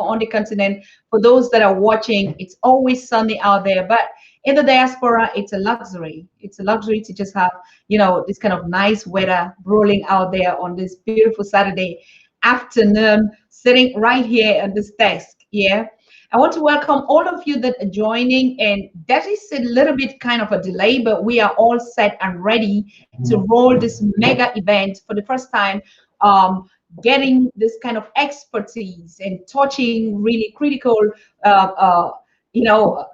on the continent. For those that are watching, it's always sunny out there, but in the diaspora, it's a luxury. It's a luxury to just have, this kind of nice weather rolling out there on this beautiful Saturday afternoon, sitting right here at this desk. Yeah. I want to welcome all of you that are joining, and that is a little bit kind of a delay, but we are all set and ready to roll this mega event for the first time, getting this kind of expertise and touching really critical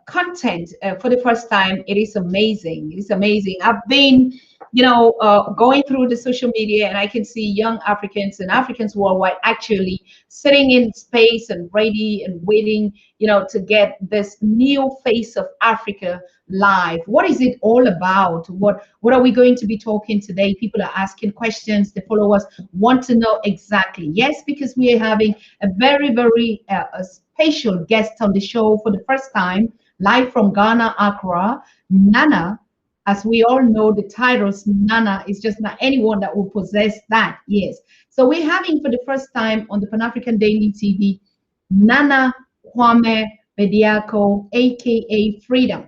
content for the first time. It is amazing. It's amazing. I've been going through the social media, and I can see young Africans and Africans worldwide actually sitting in space and ready and waiting, to get this new face of Africa live. What is it all about? What are we going to be talking today? People are asking questions. The followers want to know exactly. Yes, because we are having a very, very special guest on the show for the first time, live from Ghana, Accra, Nana. As we all know, the titles Nana is just not anyone that will possess that. Yes. So we're having for the first time on the Pan-African Daily TV, Nana Kwame Bediako, aka Freedom.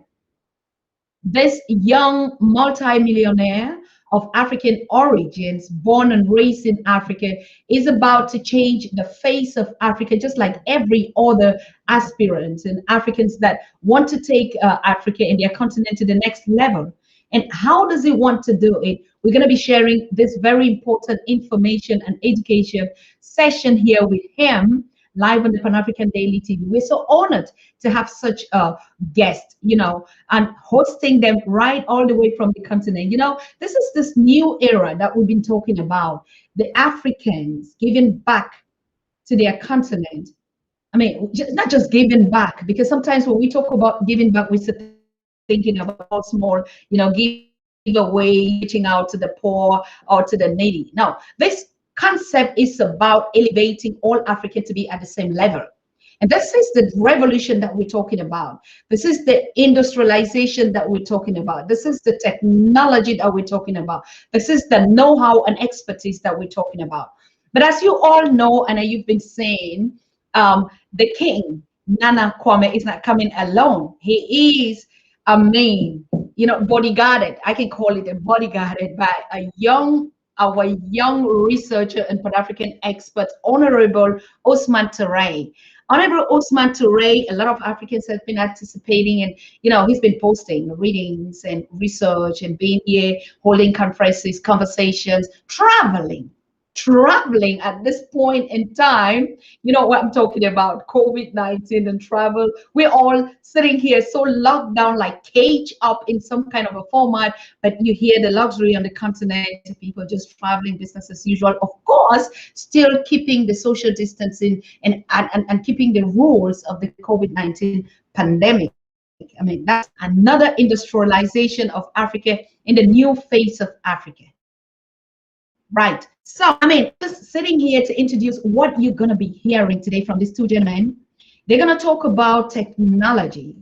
This young multi-millionaire of African origins, born and raised in Africa, is about to change the face of Africa, just like every other aspirant and Africans that want to take Africa and their continent to the next level. And how does he want to do it? We're going to be sharing this very important information and education session here with him, live on the Pan-African Daily TV. We're so honored to have such a guest, and hosting them right all the way from the continent. This is this new era that we've been talking about, the Africans giving back to their continent. I mean, not just giving back, because sometimes when we talk about giving back, we sit thinking about small, give away, reaching out to the poor or to the needy. Now, this concept is about elevating all Africans to be at the same level. And this is the revolution that we're talking about. This is the industrialization that we're talking about. This is the technology that we're talking about. This is the know-how and expertise that we're talking about. But as you all know, and you've been saying, the king, Nana Kwame, is not coming alone. He is bodyguarded. I can call it a bodyguarded by our young researcher and Pan-African expert, Honorable Ousman Touray. Honorable Ousman Touray, a lot of Africans have been anticipating, and he's been posting readings and research and being here, holding conferences, conversations, traveling at this point in time. You know what I'm talking about, COVID-19 and travel. We're all sitting here so locked down, like caged up in some kind of a format, but you hear the luxury on the continent, people just traveling business as usual, of course, still keeping the social distancing and keeping the rules of the COVID-19 pandemic. I mean, that's another industrialization of Africa in the new face of Africa. Right. So, just sitting here to introduce what you're going to be hearing today from these two gentlemen. They're going to talk about technology.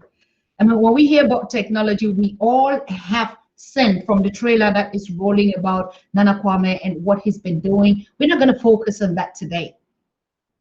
When we hear about technology, we all have seen from the trailer that is rolling about Nana Kwame and what he's been doing. We're not going to focus on that today,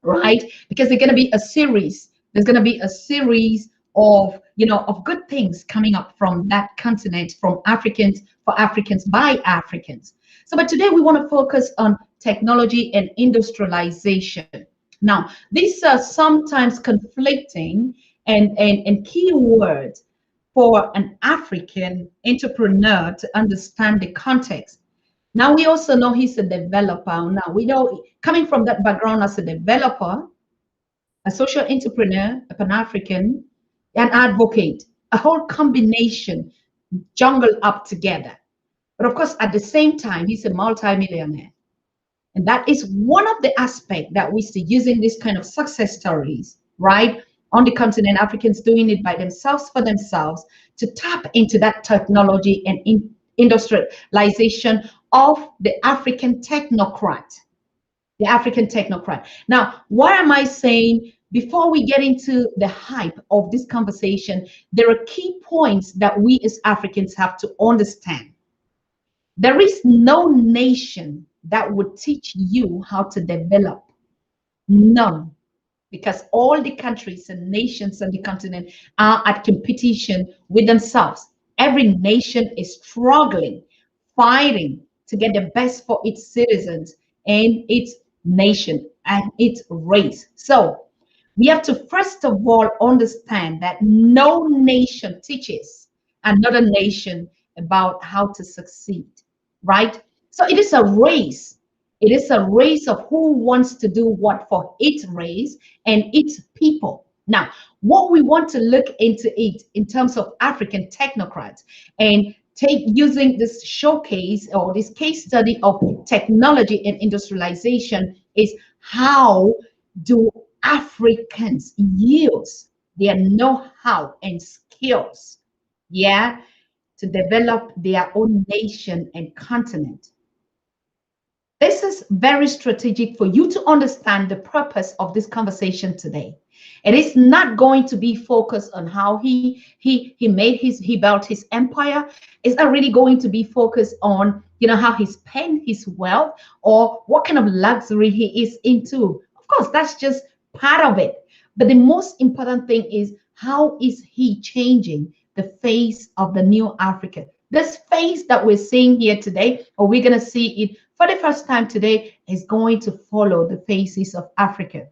right? Because there's going to be a series. There's going to be a series of, of good things coming up from that continent, from Africans, for Africans, by Africans. So, but today we want to focus on technology and industrialization. Now, these are sometimes conflicting and key words for an African entrepreneur to understand the context. Now, we also know he's a developer. Now, we know, coming from that background as a developer, a social entrepreneur, a Pan-African, an advocate, a whole combination jungled up together. But of course, at the same time, he's a multi-millionaire. And that is one of the aspects that we see using this kind of success stories, right? On the continent, Africans doing it by themselves, for themselves, to tap into that technology and industrialization of the African technocrat. The African technocrat. Now, what am I saying? Before we get into the hype of this conversation, there are key points that we as Africans have to understand. There is no nation that would teach you how to develop. None. because all the countries and nations on the continent are at competition with themselves. Every nation is struggling, fighting to get the best for its citizens and its nation and its race. So we have to first of all understand that no nation teaches another nation about how to succeed, right? So it is a race. It is a race of who wants to do what for its race and its people. Now, what we want to look into it in terms of African technocrats and take using this showcase or this case study of technology and industrialization is how do Africans use their know-how and skills, yeah, to develop their own nation and continent. This is very strategic for you to understand the purpose of this conversation today. It is not going to be focused on how he built his empire. It's not really going to be focused on how he spent his wealth or what kind of luxury he is into. Of course, that's just part of it. But the most important thing is how is he changing the face of the new Africa? This face that we're seeing here today, or we're going to see it for the first time today, is going to follow the faces of Africa.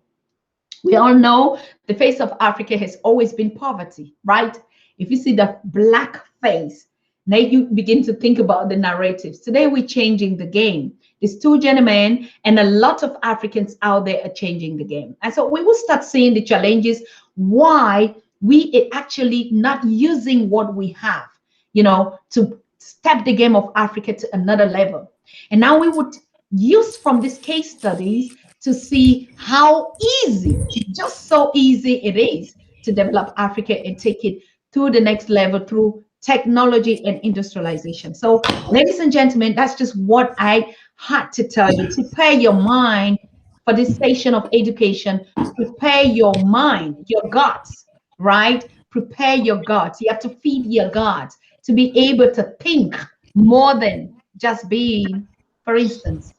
We all know the face of Africa has always been poverty, right? If you see the black face, now you begin to think about the narratives. Today, we're changing the game. These two gentlemen and a lot of Africans out there are changing the game. And so we will start seeing the challenges, why we are actually not using what we have, to step the game of Africa to another level. And now we would use from these case studies to see how easy, just so easy it is to develop Africa and take it to the next level through technology and industrialization. So, ladies and gentlemen, that's just what I had to tell you. Prepare your mind for this session of education. Prepare your mind, your guts, right? Prepare your guts. You have to feed your guts to be able to think more than just being, for instance,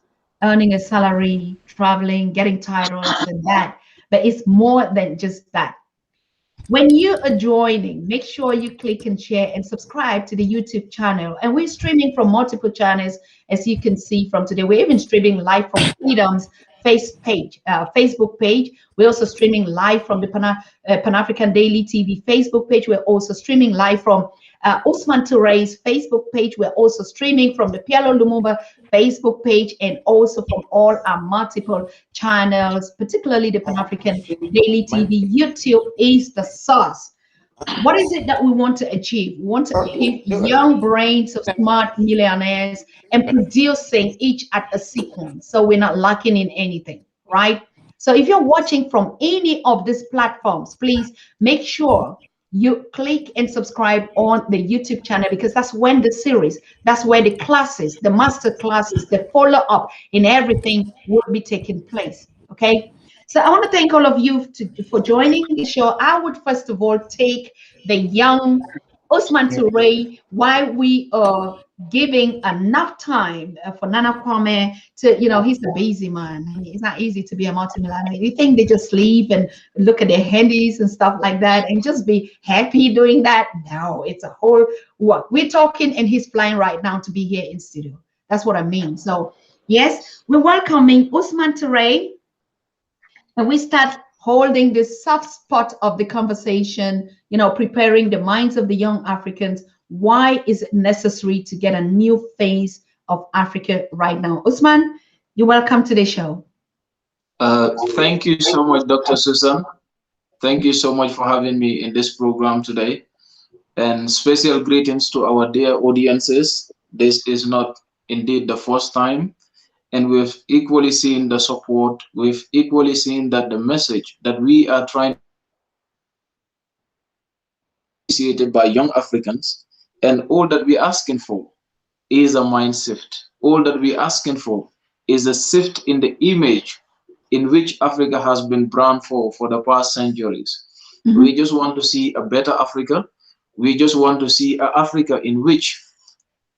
earning a salary, traveling, getting titles and that. But it's more than just that. When you are joining, make sure you click and share and subscribe to the YouTube channel. And we're streaming from multiple channels, as you can see from today. We're even streaming live from Freedom's Facebook page. We're also streaming live from the Pan-African Daily TV Facebook page. We're also streaming live from Ousman Touray's Facebook page. We're also streaming from the Pialo Lumumba Facebook page and also from all our multiple channels, particularly the Pan-African Daily TV. YouTube is the source. What is it that we want to achieve? We want to achieve young brains of smart millionaires and producing each at a sequence, so we're not lacking in anything, right? So if you're watching from any of these platforms, please make sure you click and subscribe on the YouTube channel, because that's when the series, that's where the classes, the master classes, the follow-up and everything will be taking place, okay? So I want to thank all of you for joining the show. I would first of all take the young Ousman Touray while we are giving enough time for Nana Kwame to, he's a busy man. I mean, it's not easy to be a multimillionaire. You think they just sleep and look at their handies and stuff like that and just be happy doing that? No, it's a whole work. We're talking and he's flying right now to be here in studio. That's what I mean. So yes, we're welcoming Ousman Touray. And we start holding this soft spot of the conversation, preparing the minds of the young Africans. Why is it necessary to get a new face of Africa right now? Ousman, you're welcome to the show. Thank you so much, Dr. Susan. Thank you so much for having me in this program today. And special greetings to our dear audiences. This is not indeed the first time. And we've equally seen the support. We've equally seen that the message that we are trying to appreciated by young Africans, and all that we're asking for is a mind shift. All that we're asking for is a shift in the image in which Africa has been branded for the past centuries. Mm-hmm. We just want to see a better Africa. We just want to see an Africa in which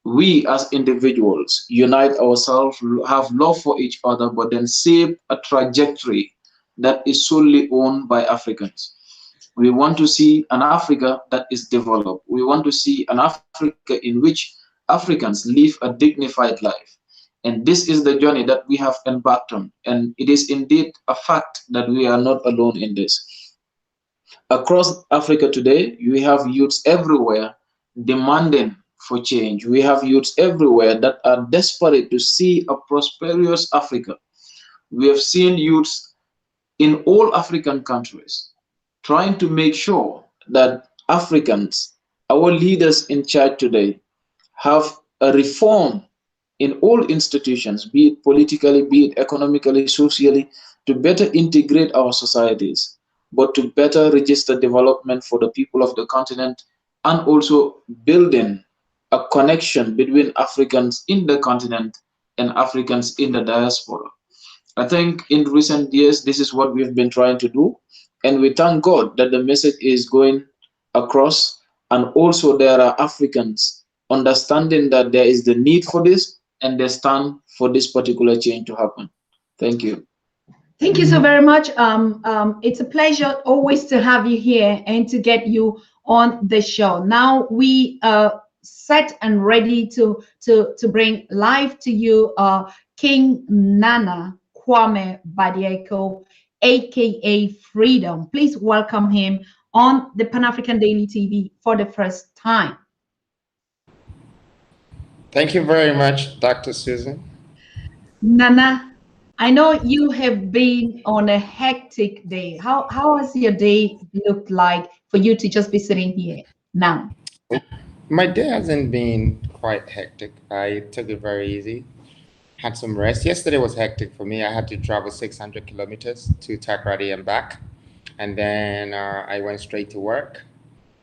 we as individuals unite ourselves, have love for each other, but then shape a trajectory that is solely owned by Africans. We want to see an Africa that is developed. We want to see an Africa in which Africans live a dignified life. And this is the journey that we have embarked on. And it is indeed a fact that we are not alone in this. Across Africa today, we have youths everywhere demanding for change. We have youths everywhere that are desperate to see a prosperous Africa. We have seen youths in all African countries trying to make sure that Africans, our leaders in charge today, have a reform in all institutions, be it politically, be it economically, socially, to better integrate our societies, but to better register development for the people of the continent, and also building a connection between Africans in the continent and Africans in the diaspora. I think in recent years, this is what we've been trying to do. And we thank God that the message is going across. And also there are Africans understanding that there is the need for this, and they stand for this particular change to happen. Thank you. Thank you so very much. It's a pleasure always to have you here and to get you on the show. Now we are set and ready to bring live to you King Nana Kwame Bediako, aka Freedom. Please welcome him on the Pan-African Daily TV for the first time. Thank you very much, Dr. Susan. Nana, I know you have been on a hectic day. How has your day looked like for you to just be sitting here now? My day hasn't been quite hectic. I took it very easy. Had some rest. Yesterday was hectic for me. I had to travel 600 kilometers to Takoradi and back. And then I went straight to work.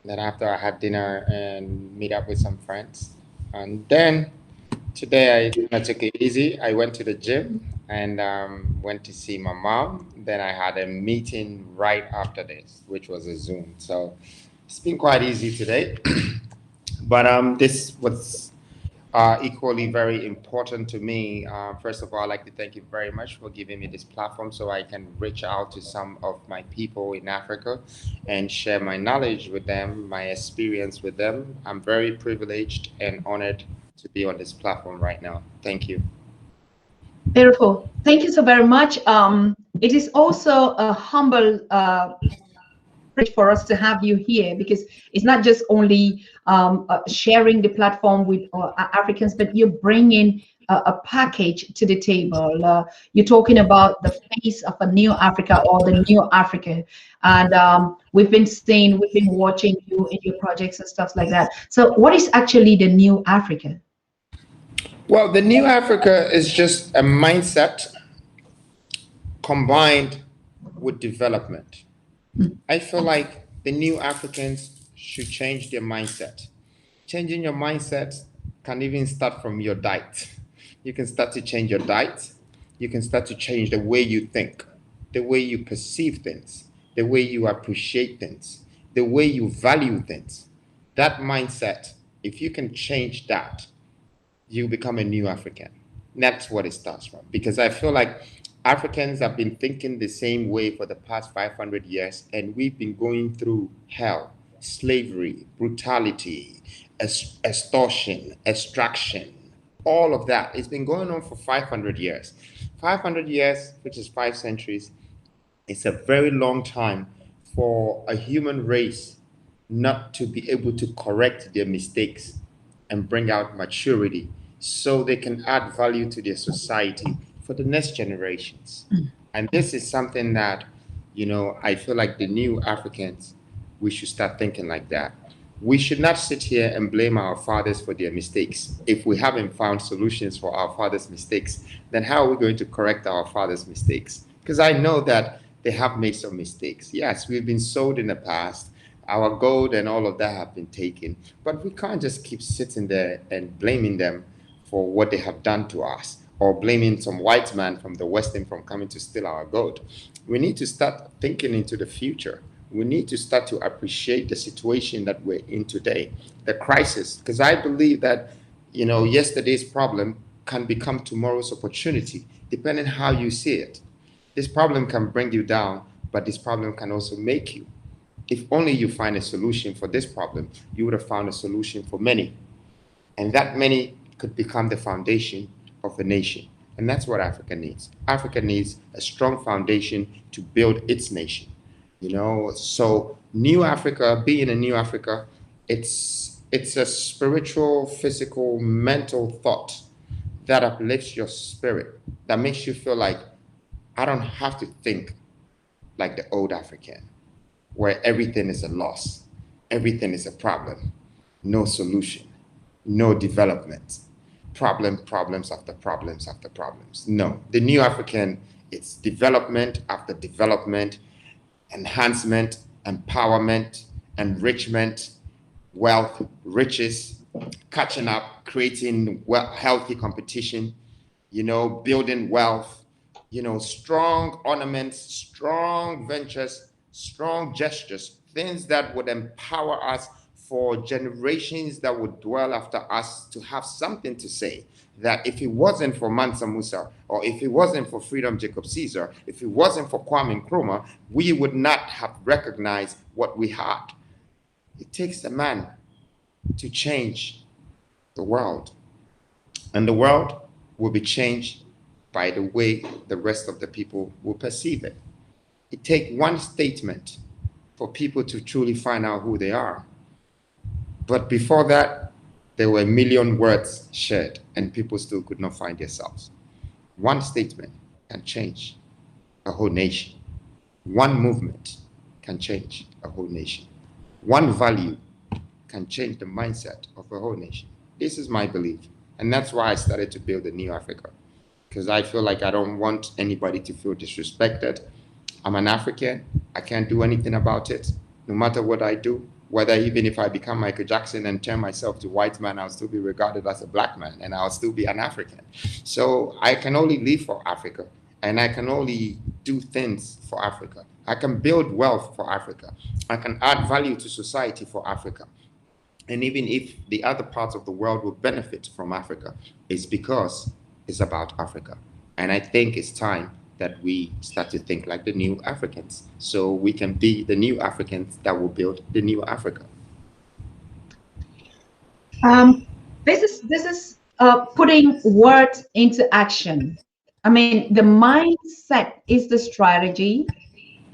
Then after I had dinner and meet up with some friends. And then today I took it easy. I went to the gym and went to see my mom. Then I had a meeting right after this, which was a Zoom. So it's been quite easy today. But this was equally very important to me. First of all, I'd like to thank you very much for giving me this platform so I can reach out to some of my people in Africa and share my knowledge with them, my experience with them. I'm very privileged and honored to be on this platform right now. Thank you. Beautiful. Thank you so very much. It is also a humble for us to have you here, because it's not just only sharing the platform with Africans, but you're bringing a package to the table. You're talking about the face of a new Africa, or the new Africa, and we've been watching you in your projects and stuff like that. So what is actually the new Africa? Well, the new Africa is just a mindset combined with development. I feel like the new Africans should change their mindset. Changing your mindset can even start from your diet. You can start to change your diet. You can start to change the way you think, the way you perceive things, the way you appreciate things, the way you value things. That mindset, if you can change that, you become a new African. That's what it starts from. Because I feel like Africans have been thinking the same way for the past 500 years, and we've been going through hell, slavery, brutality, extortion, extraction, all of that. It's been going on for 500 years. 500 years, which is 5 centuries, it's a very long time for a human race not to be able to correct their mistakes and bring out maturity so they can add value to their society for the next generations. And this is something that, I feel like the new Africans, we should start thinking like that. We should not sit here and blame our fathers for their mistakes. If we haven't found solutions for our fathers' mistakes, then how are we going to correct our fathers' mistakes? Because I know that they have made some mistakes. Yes, we've been sold in the past. Our gold and all of that have been taken. But we can't just keep sitting there and blaming them for what they have done to us, or blaming some white man from the Western from coming to steal our gold. We need to start thinking into the future. We need to start to appreciate the situation that we're in today, the crisis, because I believe that, yesterday's problem can become tomorrow's opportunity, depending how you see it. This problem can bring you down, but this problem can also make you. If only you find a solution for this problem, you would have found a solution for many. And that many could become the foundation of a nation. And that's what Africa needs. Africa needs a strong foundation to build its nation. So New Africa, being a New Africa, it's a spiritual, physical, mental thought that uplifts your spirit, that makes you feel like I don't have to think like the old African, where everything is a loss, everything is a problem, no solution, no development, problems after problems after problems. No, the New African, it's development after development, enhancement, empowerment, enrichment, wealth, riches, catching up, creating healthy competition, building wealth, strong ornaments, strong ventures, strong gestures, things that would empower us for generations that would dwell after us to have something to say. That if it wasn't for Mansa Musa, or if it wasn't for Freedom Jacob Caesar, if it wasn't for Kwame Nkrumah, we would not have recognized what we had. It takes a man to change the world. And the world will be changed by the way the rest of the people will perceive it. It takes one statement for people to truly find out who they are. But before that, there were a million words shared and people still could not find themselves. One statement can change a whole nation. One movement can change a whole nation. One value can change the mindset of a whole nation. This is my belief. And that's why I started to build a New Africa. Because I feel like I don't want anybody to feel disrespected. I'm an African. I can't do anything about it. No matter what I do, whether even if I become Michael Jackson and turn myself to white man, I'll still be regarded as a black man and I'll still be an African. So I can only live for Africa and I can only do things for Africa. I can build wealth for Africa. I can add value to society for Africa. And even if the other parts of the world will benefit from Africa, it's because it's about Africa. And I think it's time that we start to think like the new Africans, so we can be the new Africans that will build the new Africa. This is putting words into action. I mean, the mindset is the strategy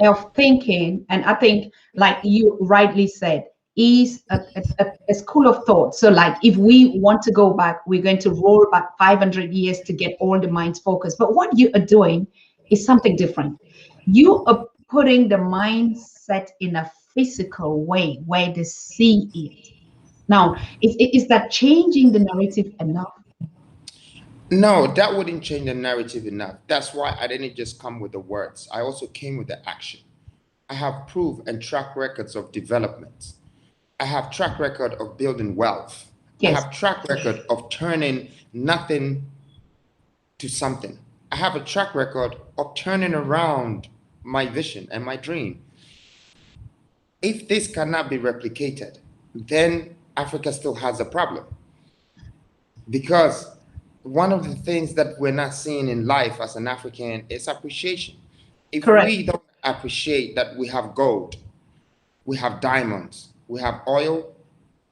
of thinking, and I think, like you rightly said, is a school of thought. So like if we want to go back, we're going to roll back 500 years to get all the minds focused. But what you are doing is something different. You are putting the mindset in a physical way where they see it. Now, is that changing the narrative enough? No, that wouldn't change the narrative enough. That's why I didn't just come with the words. I also came with the action. I have proof and track records of development. I have track record of building wealth. Yes. I have track record of turning nothing to something. I have a track record of turning around my vision and my dream. If this cannot be replicated, then Africa still has a problem. Because one of the things that we're not seeing in life as an African is appreciation. If Correct. We don't appreciate that we have gold, we have diamonds, we have oil,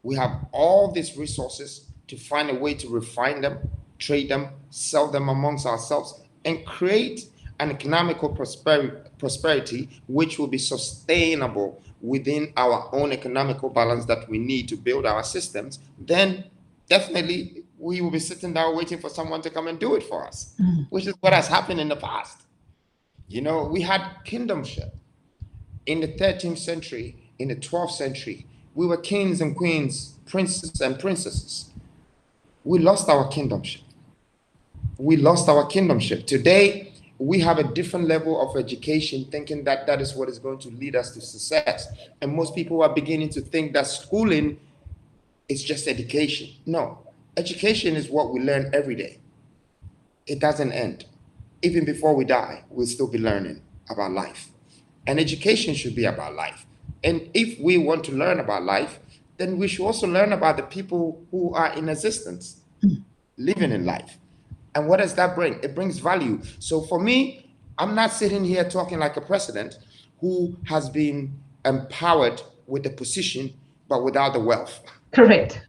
we have all these resources to find a way to refine them, trade them, sell them amongst ourselves, and create an economical prosperity which will be sustainable within our own economical balance that we need to build our systems, then definitely we will be sitting down waiting for someone to come and do it for us, which is what has happened in the past. You know, we had kingdomship in the 13th century, in the 12th century. We were kings and queens, princes and princesses. We lost our kingdomship. We lost our kingdomship. Today, we have a different level of education, thinking that that is what is going to lead us to success. And most people are beginning to think that schooling is just education. No, education is what we learn every day. It doesn't end. Even before we die, we'll still be learning about life. And education should be about life. And if we want to learn about life, then we should also learn about the people who are in existence, living in life. And what does that bring? It brings value. So for me, I'm not sitting here talking like a president who has been empowered with the position, but without the wealth. Correct.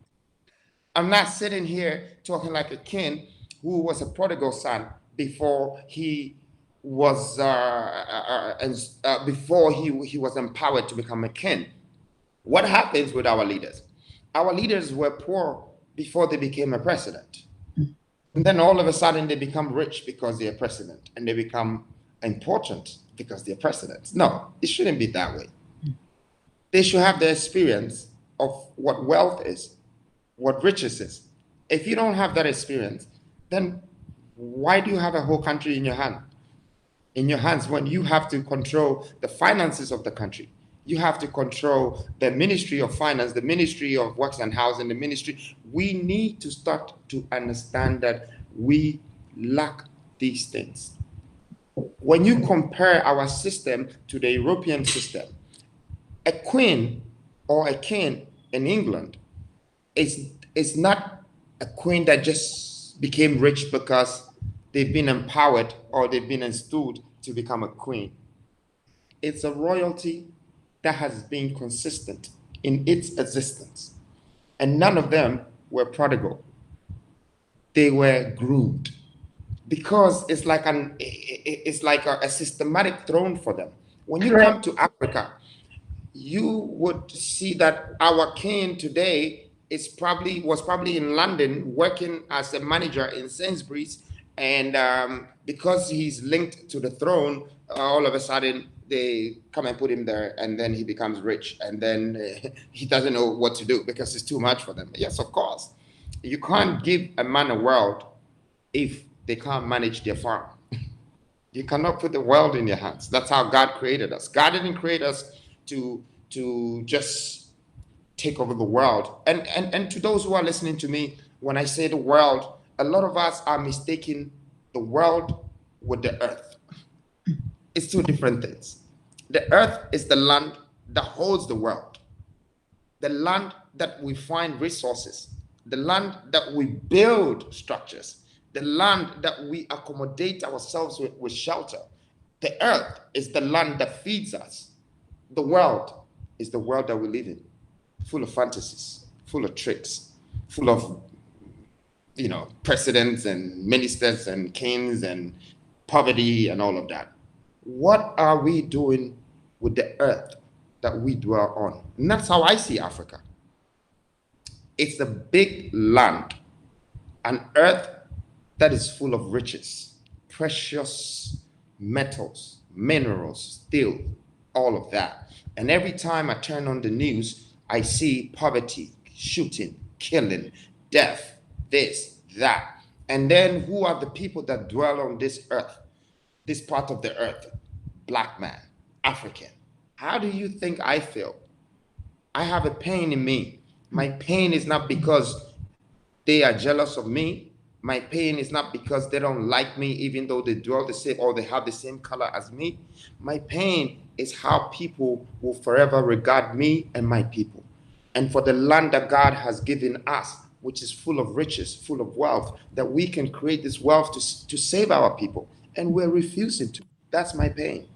I'm not sitting here talking like a king who was a prodigal son before he was before he was empowered to become a king. What happens with our leaders? Our leaders were poor before they became a president. And then all of a sudden they become rich because they're president, and they become important because they're president. No, it shouldn't be that way. They should have the experience of what wealth is, what riches is. If you don't have that experience, then why do you have a whole country in your hands when you have to control the finances of the country? You have to control the Ministry of Finance, the Ministry of Works and Housing, the ministry. We need to start to understand that we lack these things. When you compare our system to the European system, a queen or a king in England is not a queen that just became rich because they've been empowered or they've been installed to become a queen. It's a royalty that has been consistent in its existence. And none of them were prodigal. They were groomed because it's like a systematic throne for them. When you come to Africa, you would see that our king today was probably in London working as a manager in Sainsbury's, and because he's linked to the throne, all of a sudden they come and put him there, and then he becomes rich, and then he doesn't know what to do because it's too much for them. Yes, of course. You can't give a man a world if they can't manage their farm. You cannot put the world in your hands. That's how God created us. God didn't create us to just take over the world. And to those who are listening to me, when I say the world, a lot of us are mistaking the world with the earth. It's two different things. The earth is the land that holds the world, the land that we find resources, the land that we build structures, the land that we accommodate ourselves with shelter. The earth is the land that feeds us. The world is the world that we live in, full of fantasies, full of tricks, full of, presidents and ministers and kings and poverty and all of that. What are we doing with the earth that we dwell on? And that's how I see Africa. It's a big land, an earth that is full of riches, precious metals, minerals, steel, all of that. And every time I turn on the news, I see poverty, shooting, killing, death, this, that. And then who are the people that dwell on this earth, this part of the earth? Black man, African. How do you think I feel? I have a pain in me. My pain is not because they are jealous of me. My pain is not because they don't like me, even though they dwell the same or they have the same color as me. My pain is how people will forever regard me and my people. And for the land that God has given us, which is full of riches, full of wealth, that we can create this wealth to save our people. And we're refusing to. That's my pain.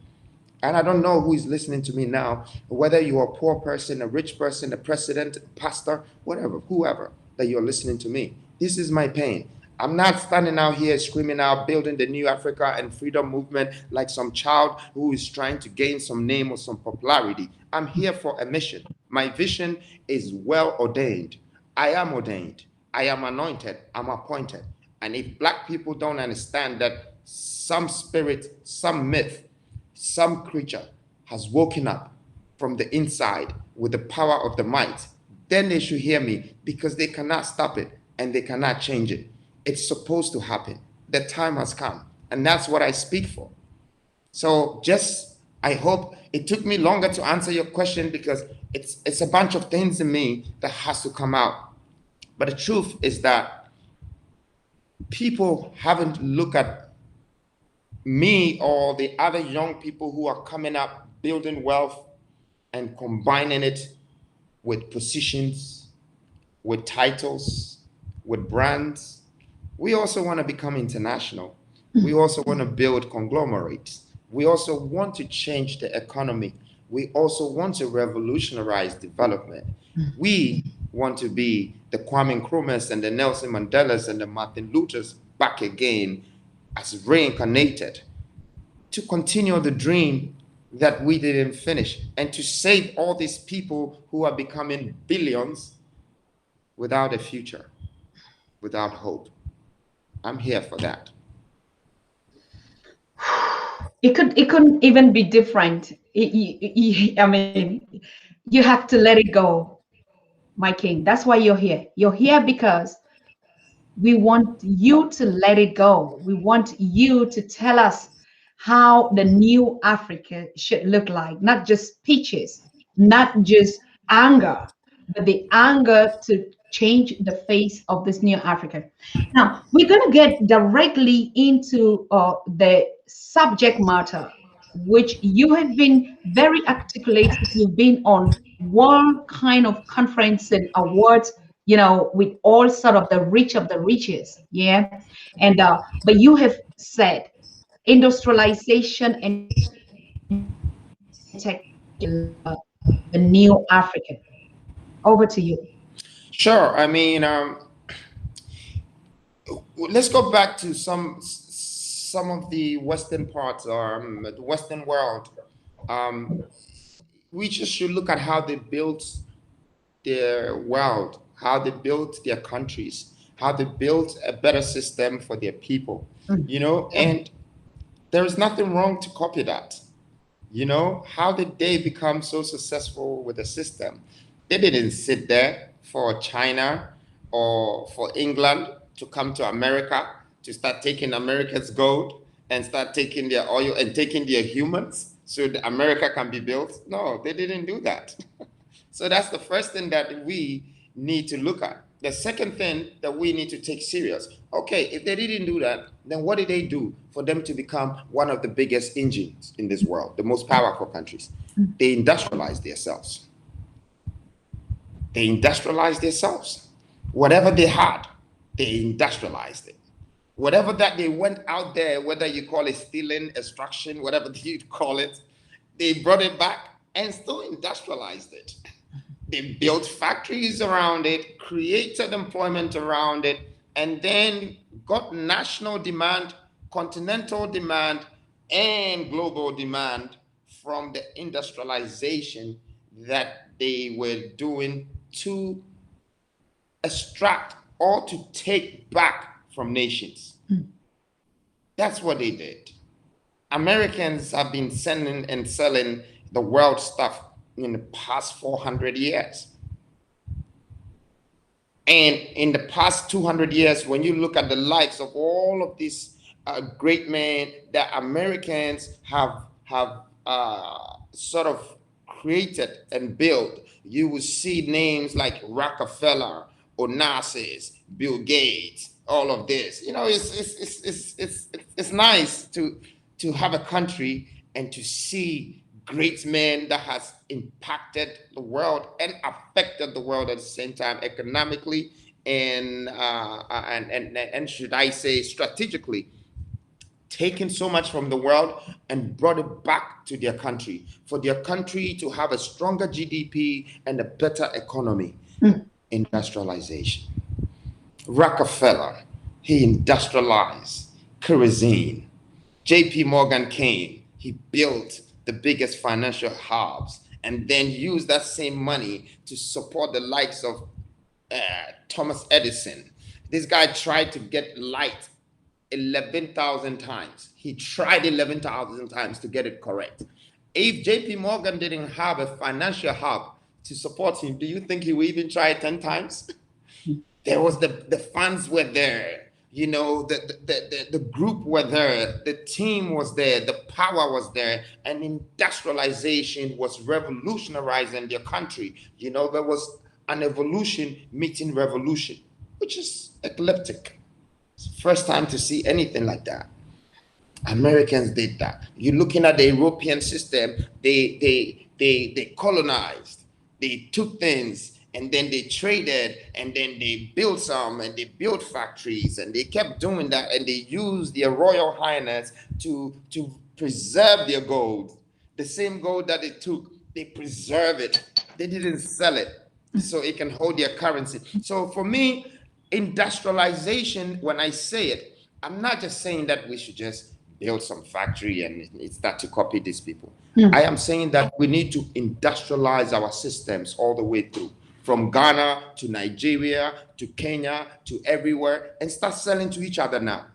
And I don't know who is listening to me now, whether you're a poor person, a rich person, a president, a pastor, whatever, whoever that you're listening to me. This is my pain. I'm not standing out here screaming out, building the new Africa and freedom movement like some child who is trying to gain some name or some popularity. I'm here for a mission. My vision is well ordained. I am ordained. I am anointed. I'm appointed. And if Black people don't understand that some spirit, some myth, some creature has woken up from the inside with the power of the might, then they should hear me, because they cannot stop it and they cannot change it. It's supposed to happen. The time has come, and that's what I speak for. So I hope it took me longer to answer your question, because it's a bunch of things in me that has to come out. But the truth is that people haven't looked at me or the other young people who are coming up, building wealth and combining it with positions, with titles, with brands. We also want to become international. We also want to build conglomerates. We also want to change the economy. We also want to revolutionize development. We want to be the Kwame Nkrumahs and the Nelson Mandelas and the Martin Luthers back again as reincarnated to continue the dream that we didn't finish and to save all these people who are becoming billions without a future, without hope. I'm here for that. It couldn't even be different. I mean, you have to let it go, my king. That's why you're here. You're here because we want you to let it go. We want you to tell us how the new Africa should look like, not just speeches, not just anger, but the anger to change the face of this new Africa. Now, we're going to get directly into the subject matter, which you have been very articulate. You've been on one kind of conference and awards, you know, with all sort of the rich of the riches. Yeah. And but you have said industrialization and the new African. Over to you. Sure. I mean, let's go back to some of the Western parts, the Western world. We just should look at how they built their world, how they built their countries, how they built a better system for their people, you know, and there is nothing wrong to copy that. You know, how did they become so successful with the system? They didn't sit there for China or for England to come to America to start taking America's gold and start taking their oil and taking their humans so that America can be built. No, they didn't do that. So that's the first thing that we need to look at. The second thing that we need to take serious. Okay, if they didn't do that, then what did they do for them to become one of the biggest engines in this world, the most powerful countries? They industrialized themselves. They industrialized themselves. Whatever they had, they industrialized it. Whatever that they went out there, whether you call it stealing, extraction, whatever you call it, they brought it back and still industrialized it. They built factories around it, created employment around it, and then got national demand, continental demand, and global demand from the industrialization that they were doing to extract or to take back from nations. That's what they did. Americans have been sending and selling the world stuff in the past 400 years. And in the past 200 years, when you look at the lives of all of these great men that Americans have sort of created and built, you will see names like Rockefeller, Onassis, Bill Gates, all of this. You know, it's nice to have a country and to see great men that has impacted the world and affected the world at the same time economically and should I say strategically, taken so much from the world and brought it back to their country, for their country to have a stronger GDP and a better economy. Industrialization. Rockefeller, he industrialized kerosene. JP Morgan came, he built the biggest financial hubs and then used that same money to support the likes of Thomas Edison. This guy tried to get light 11,000 times. He tried 11,000 times to get it correct. If JP Morgan didn't have a financial hub to support him, do you think he would even try 10 times? There was the funds were there, you know, the group were there, the team was there, the power was there, and industrialization was revolutionizing their country. You know, there was an evolution meeting revolution, which is eclectic. It's the first time to see anything like that. Americans did that. You're looking at the European system, they colonized, they took things and then they traded, and then they built some, and they built factories, and they kept doing that, and they used their royal highness to preserve their gold. The same gold that they took, they preserve it. They didn't sell it so it can hold their currency. So for me, industrialization, when I say it, I'm not just saying that we should just build some factory and start to copy these people. I am saying that we need to industrialize our systems all the way through, from Ghana to Nigeria to Kenya to everywhere, and start selling to each other now.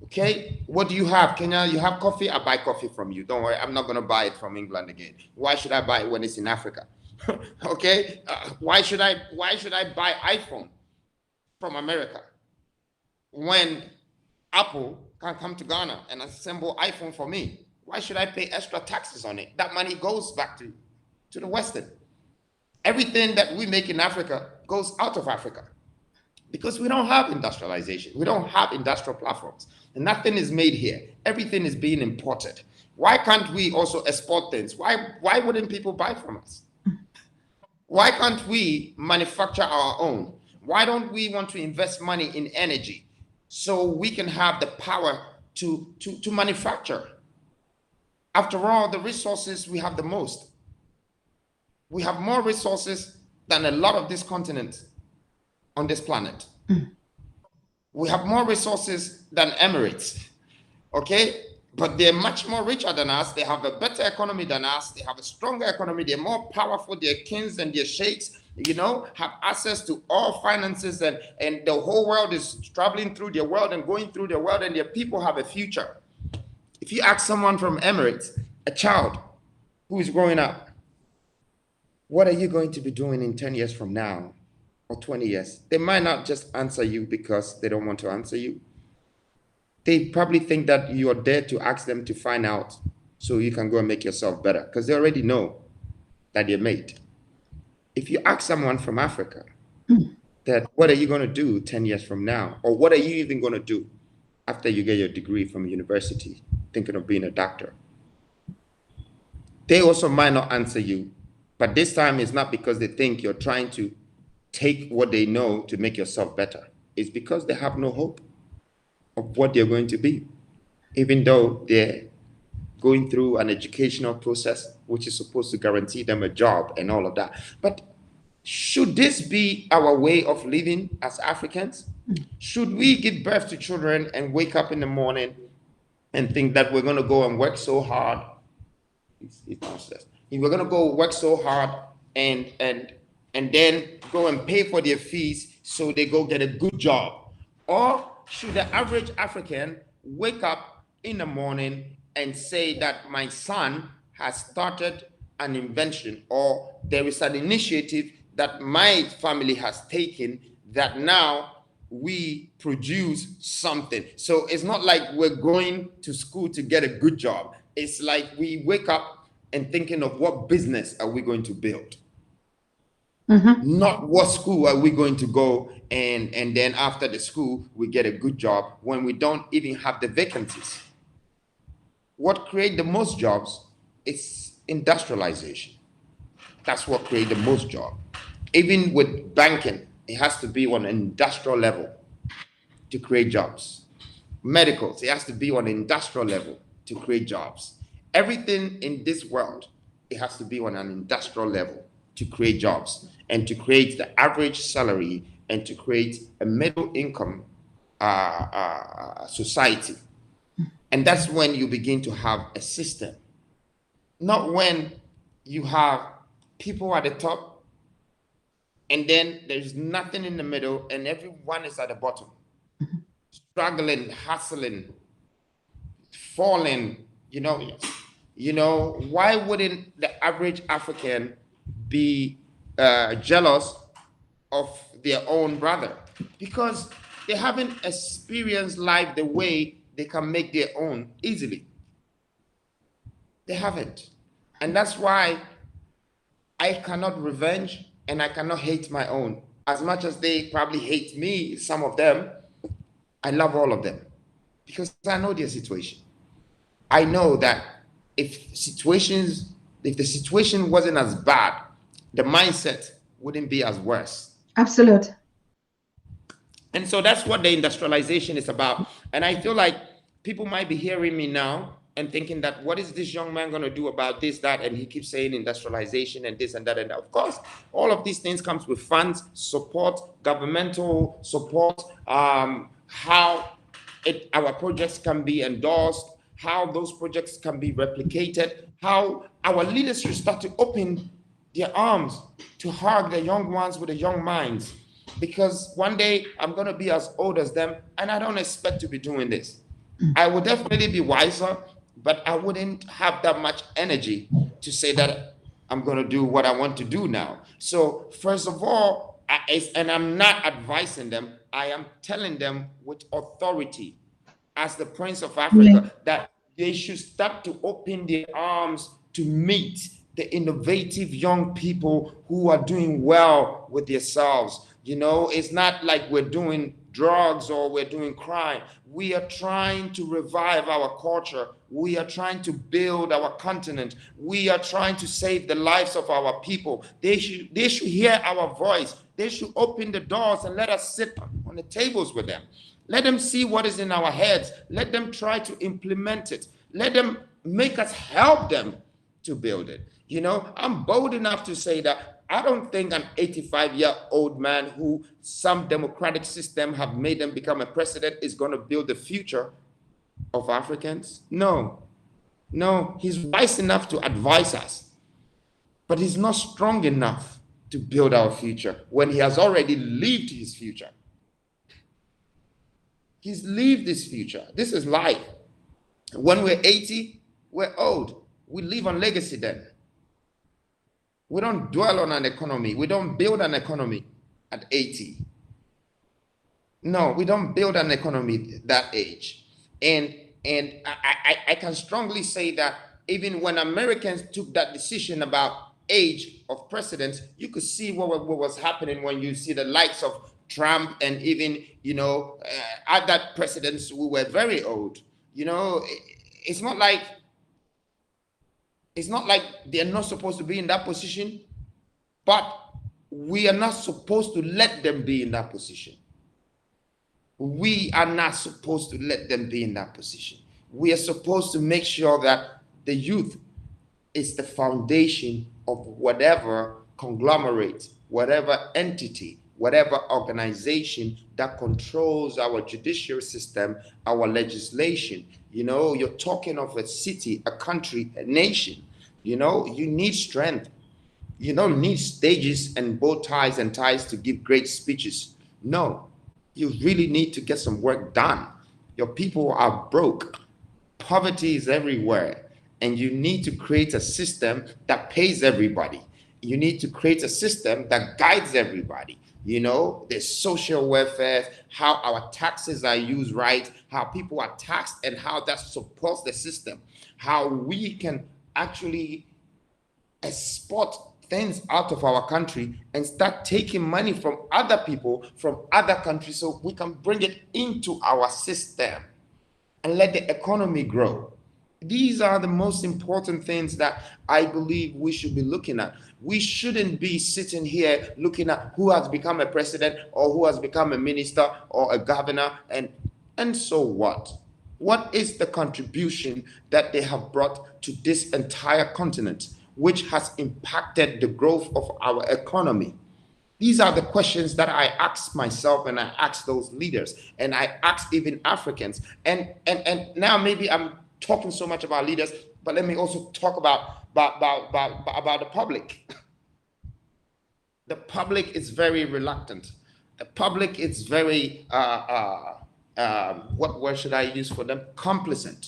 Okay, what do you have, Kenya? You have coffee? I buy coffee from you. Don't worry, I'm not going to buy it from England again. Why should I buy it when it's in Africa? Okay, why should I buy iPhone from America when Apple can come to Ghana and assemble iPhone for me? Why should I pay extra taxes on it? That money goes back to the Western. Everything that we make in Africa goes out of Africa because we don't have industrialization. We don't have industrial platforms. And nothing is made here. Everything is being imported. Why can't we also export things? Why wouldn't people buy from us? Why can't we manufacture our own? Why don't we want to invest money in energy so we can have the power to manufacture? After all, the resources, we have the most. We have more resources than a lot of this continent on this planet. We have more resources than Emirates, okay? But they're much more richer than us. They have a better economy than us. They have a stronger economy. They're more powerful. Their kings and their sheikhs, you know, have access to all finances, and the whole world is traveling through their world and going through their world, and their people have a future. If you ask someone from Emirates, a child who is growing up, what are you going to be doing in 10 years from now or 20 years? They might not just answer you because they don't want to answer you. They probably think that you are there to ask them to find out so you can go and make yourself better, because they already know that they're made. If you ask someone from Africa that what are you going to do 10 years from now, or what are you even going to do after you get your degree from university, thinking of being a doctor, they also might not answer you. But this time it's not because they think you're trying to take what they know to make yourself better. It's because they have no hope of what they're going to be, even though they're going through an educational process which is supposed to guarantee them a job and all of that. But should this be our way of living as Africans? Should we give birth to children and wake up in the morning and think that we're going to go and work so hard? We're going to go work so hard and then go and pay for their fees so they go get a good job? Or should the average African wake up in the morning and say that my son has started an invention, or there is an initiative that my family has taken that now we produce something? So it's not like we're going to school to get a good job. It's like we wake up and thinking of what business are we going to build? Not what school are we going to go and then after the school we get a good job when we don't even have the vacancies. What creates the most jobs is industrialization. That's what creates the most jobs. Even with banking, it has to be on an industrial level to create jobs. Medicals, it has to be on an industrial level to create jobs. Everything in this world, it has to be on an industrial level to create jobs and to create the average salary and to create a middle income society. And that's when you begin to have a system. Not when you have people at the top and then there's nothing in the middle and everyone is at the bottom, struggling, hustling, falling. You know, why wouldn't the average African be jealous of their own brother? Because they haven't experienced life the way they can make their own easily. They haven't. And that's why I cannot revenge and I cannot hate my own. As much as they probably hate me, some of them, I love all of them because I know their situation. I know that if the situation wasn't as bad, the mindset wouldn't be as worse. Absolute. And so that's what the industrialization is about. And I feel like people might be hearing me now and thinking that, what is this young man going to do about this, that, and he keeps saying industrialization and this and that and that. Of course, all of these things comes with funds, support, governmental support, how our projects can be endorsed, how those projects can be replicated, how our leaders should start to open their arms to hug the young ones with the young minds. Because one day I'm going to be as old as them, and I don't expect to be doing this. I will definitely be wiser, but I wouldn't have that much energy to say that I'm going to do what I want to do now. So first of all, and I'm not advising them, I am telling them with authority as the Prince of Africa that they should start to open their arms to meet the innovative young people who are doing well with themselves. You know, it's not like we're doing drugs or we're doing crime. We are trying to revive our culture. We are trying to build our continent. We are trying to save the lives of our people. They should hear our voice. They should open the doors and let us sit on the tables with them. Let them see what is in our heads. Let them try to implement it. Let them make us help them to build it. You know, I'm bold enough to say that I don't think an 85-year-old man who some democratic system have made them become a president is going to build the future of Africans. No, he's wise enough to advise us, but he's not strong enough to build our future when he has already lived his future. He's lived his future. This is life. When we're 80, we're old. We live on legacy then. We don't dwell on an economy. We don't build an economy at 80. No, we don't build an economy that age. And I can strongly say that even when Americans took that decision about age of presidents, you could see what was happening when you see the likes of Trump and even, you know, other presidents who were very old. You know, it's not like they're not supposed to be in that position, but we are not supposed to let them be in that position. We are not supposed to let them be in that position. We are supposed to make sure that the youth is the foundation of whatever conglomerate, whatever entity, whatever organization that controls our judicial system, our legislation. You know, you're talking of a city, a country, a nation. You know, you need strength. You don't need stages and bow ties and ties to give great speeches. No, you really need to get some work done. Your people are broke. Poverty is everywhere. And you need to create a system that pays everybody. You need to create a system that guides everybody. You know, the social welfare, how our taxes are used right, how people are taxed and how that supports the system, how we can actually export things out of our country and start taking money from other people, from other countries, so we can bring it into our system and let the economy grow. These are the most important things that I believe we should be looking at. We shouldn't be sitting here looking at who has become a president or who has become a minister or a governor, and so what? What is the contribution that they have brought to this entire continent, which has impacted the growth of our economy? These are the questions that I ask myself and I ask those leaders and I ask even Africans. And now maybe I'm talking so much about leaders, but let me also talk about the public. The public is very reluctant. The public is very, what word should I use for them? Complacent.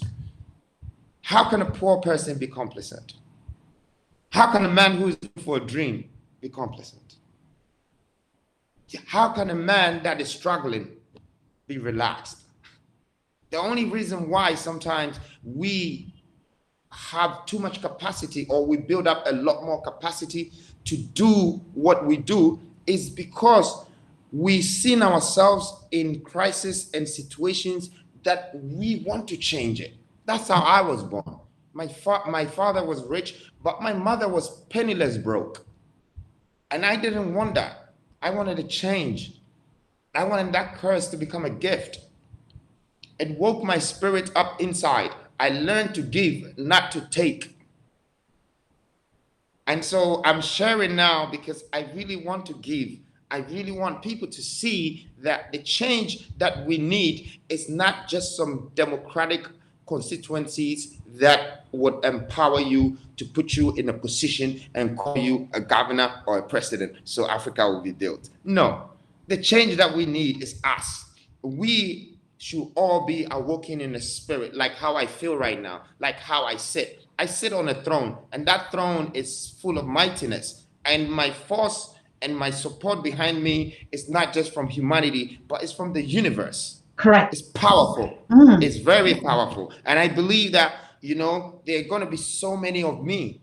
How can a poor person be complacent? How can a man who is looking for a dream be complacent? How can a man that is struggling be relaxed? The only reason why sometimes we have too much capacity or we build up a lot more capacity to do what we do is because we've seen ourselves in crisis and situations that we want to change it. That's how I was born. My father was rich, but my mother was penniless broke. And I didn't want that. I wanted to change. I wanted that curse to become a gift. It woke my spirit up inside. I learned to give, not to take. And so I'm sharing now because I really want to give. I really want people to see that the change that we need is not just some democratic constituencies that would empower you to put you in a position and call you a governor or a president so Africa will be built. No, the change that we need is us. We should all be awoken in the spirit, like how I feel right now, like how I sit. I sit on a throne, and that throne is full of mightiness. And my force and my support behind me is not just from humanity, but it's from the universe. Correct. It's powerful. It's very powerful. And I believe that, you know, there are going to be so many of me.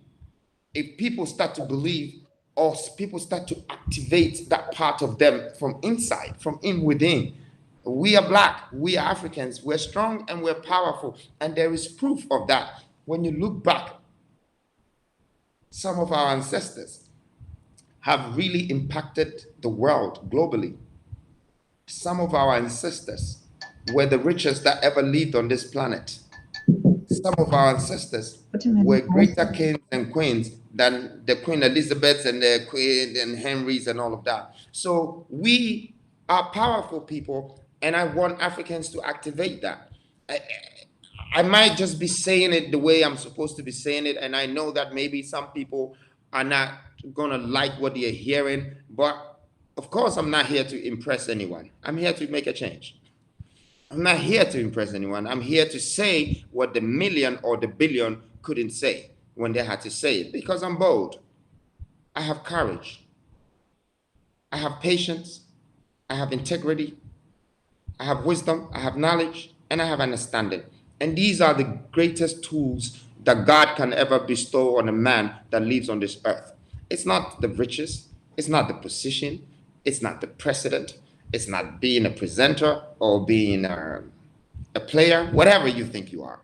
If people start to believe, or people start to activate that part of them from inside, from within. We are Black, we are Africans, we're strong and we're powerful. And there is proof of that. When you look back, some of our ancestors have really impacted the world globally. Some of our ancestors were the richest that ever lived on this planet. Some of our ancestors were greater kings and queens than the Queen Elizabeths and the Queen and Henrys and all of that. So we are powerful people, and I want Africans to activate that. I might just be saying it the way I'm supposed to be saying it, and I know that maybe some people are not gonna like what they're hearing, but of course I'm not here to impress anyone. I'm here to make a change. I'm not here to impress anyone. I'm here to say what the million or the billion couldn't say when they had to say it, because I'm bold. I have courage. I have patience. I have integrity. I have wisdom. I have knowledge, and I have understanding. And these are the greatest tools that God can ever bestow on a man that lives on this earth. It's not the riches. It's not the position. It's not the president. It's not being a presenter or being a player, whatever you think you are.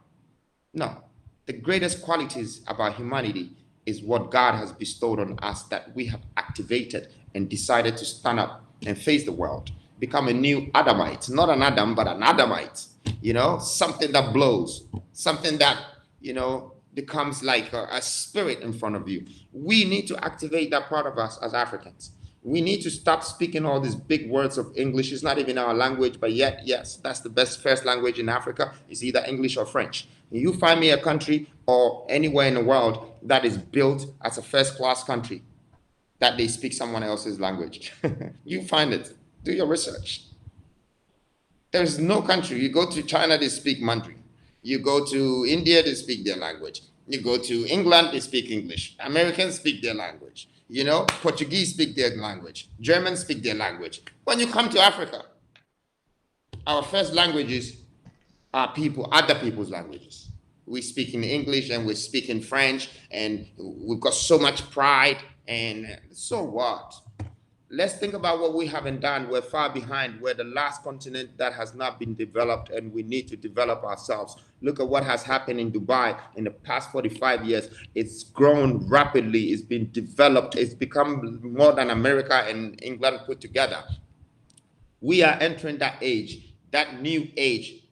No, the greatest qualities about humanity is what God has bestowed on us that we have activated and decided to stand up and face the world. Become a new Adamite, not an Adam, but an Adamite, you know, something that blows, something that, you know, becomes like a spirit in front of you. We need to activate that part of us as Africans. We need to stop speaking all these big words of English. It's not even our language, but yet, yes, that's the best first language in Africa. It's either English or French. You find me a country or anywhere in the world that is built as a first-class country, that they speak someone else's language. You find it. Do your research. There's no country. You go to China, they speak Mandarin. You go to India, they speak their language. You go to England, they speak English. Americans speak their language. You know, Portuguese speak their language. Germans speak their language. When you come to Africa, our first languages are other people's languages. We speak in English and we speak in French, and we've got so much pride. And so what? Let's think about what we haven't done. We're far behind. We're the last continent that has not been developed, and we need to develop ourselves. Look at what has happened in Dubai in the past 45 years. It's grown rapidly. It's been developed. It's become more than America and England put together. We are entering that age, that new age,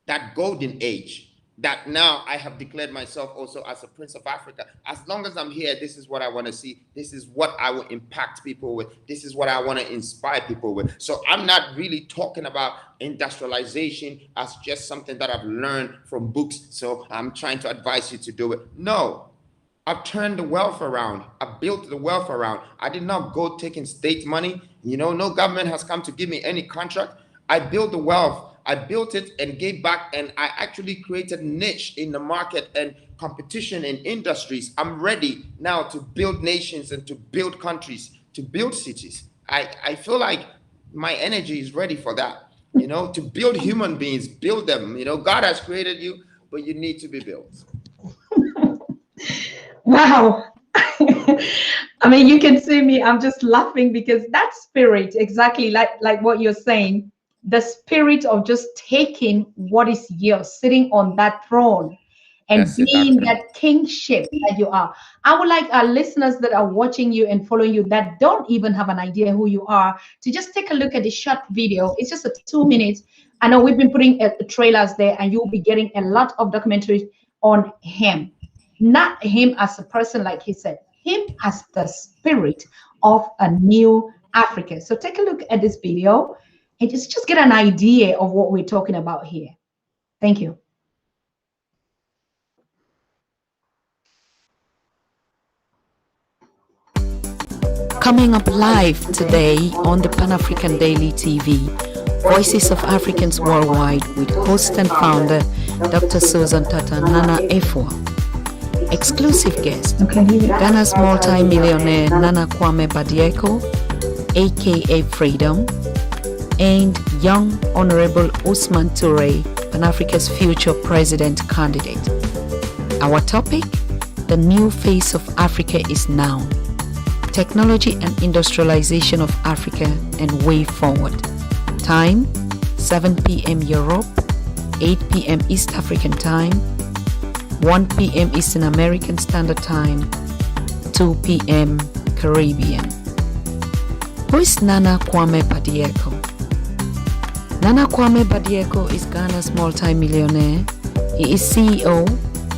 that golden age, that now I have declared myself also as a Prince of Africa. As long as I'm here, this is what I want to see. This is what I will impact people with. This is what I want to inspire people with. So I'm not really talking about industrialization as just something that I've learned from books. So I'm trying to advise you to do it. No, I've turned the wealth around. I built the wealth around. I did not go taking state money. You know, no government has come to give me any contract. I built the wealth. I built it and gave back, and I actually created niche in the market and competition in industries. I'm ready now to build nations and to build countries, to build cities. I feel like my energy is ready for that, you know, to build human beings, build them. You know, God has created you, but you need to be built. Wow. I mean, you can see me, I'm just laughing because that spirit, exactly like what you're saying, the spirit of just taking what is yours, sitting on that throne and That's it, being Doctor. that kingship that you are. I would like our listeners that are watching you and following you that don't even have an idea who you are to just take a look at the short video. It's just a 2 minutes. I know we've been putting trailers there, and you'll be getting a lot of documentaries on him. Not him as a person, like he said, him as the spirit of a new Africa. So take a look at this video and just get an idea of what we're talking about here. Thank you. Coming up live today on the Pan-African Daily TV, Voices of Africans Worldwide with host and founder Dr. Susan Tata Nana Efua. Exclusive guest, Ghana's multi-millionaire Nana Kwame Bediako, aka Freedom, and young Honorable Ousman Touray, Pan-Africa's future president candidate. Our topic, the new face of Africa is now. Technology and industrialization of Africa and way forward. Time, 7 p.m. Europe, 8 p.m. East African Time, 1 p.m. Eastern American Standard Time, 2 p.m. Caribbean. Who is Nana Kwame Bediako? Nana Kwame Bediako is Ghana's multi-millionaire. He is CEO,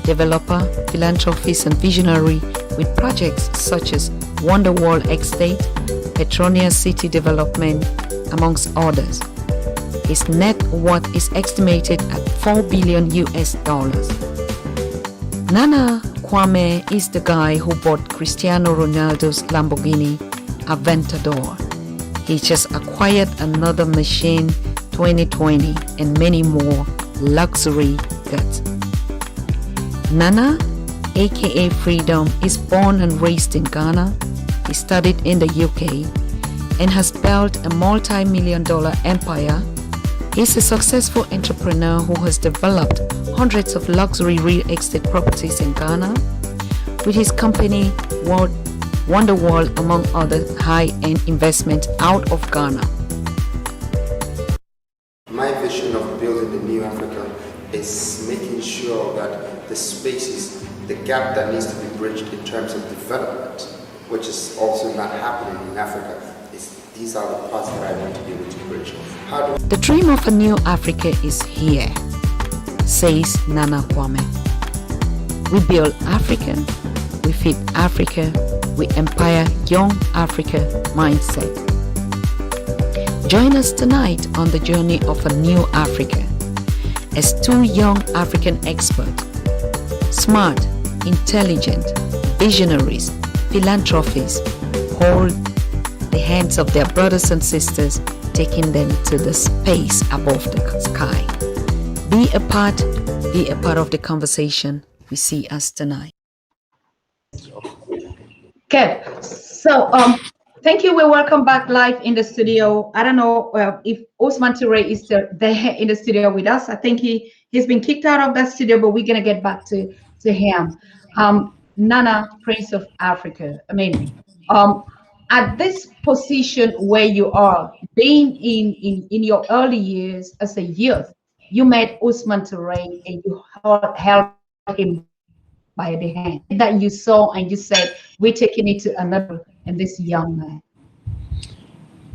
developer, philanthropist, and visionary with projects such as Wonderwall Estate, Petronia City Development, amongst others. His net worth is estimated at $4 billion US. Nana Kwame is the guy who bought Cristiano Ronaldo's Lamborghini Aventador. He just acquired another machine 2020 and many more luxury goods. Nana, aka Freedom, is born and raised in Ghana. He studied in the UK and has built a multi-million-dollar empire. He's a successful entrepreneur who has developed hundreds of luxury real estate properties in Ghana with his company Wonderwall, among other high-end investments out of Ghana. My vision of building the new Africa is making sure that the spaces, the gap that needs to be bridged in terms of development, which is also not happening in Africa, these are the parts that I want to be able to bridge. The dream of a new Africa is here, says Nana Kwame. We build Africa, we feed Africa, we empower young Africa mindset. Join us tonight on the journey of a new Africa as two young African experts, smart, intelligent, visionaries, philanthropists, hold the hands of their brothers and sisters, taking them to the space above the sky. Be a part of the conversation. We see us tonight. Okay, so thank you. We're welcome back live in the studio. I don't know if Ousman Touray is there in the studio with us. I think he's been kicked out of that studio, but we're gonna get back to him. Nana, Prince of Africa. I mean, at this position where you are, being in your early years as a youth, you met Ousman Touray and you held him by the hand that you saw and you said, we're taking it to another, and this young man.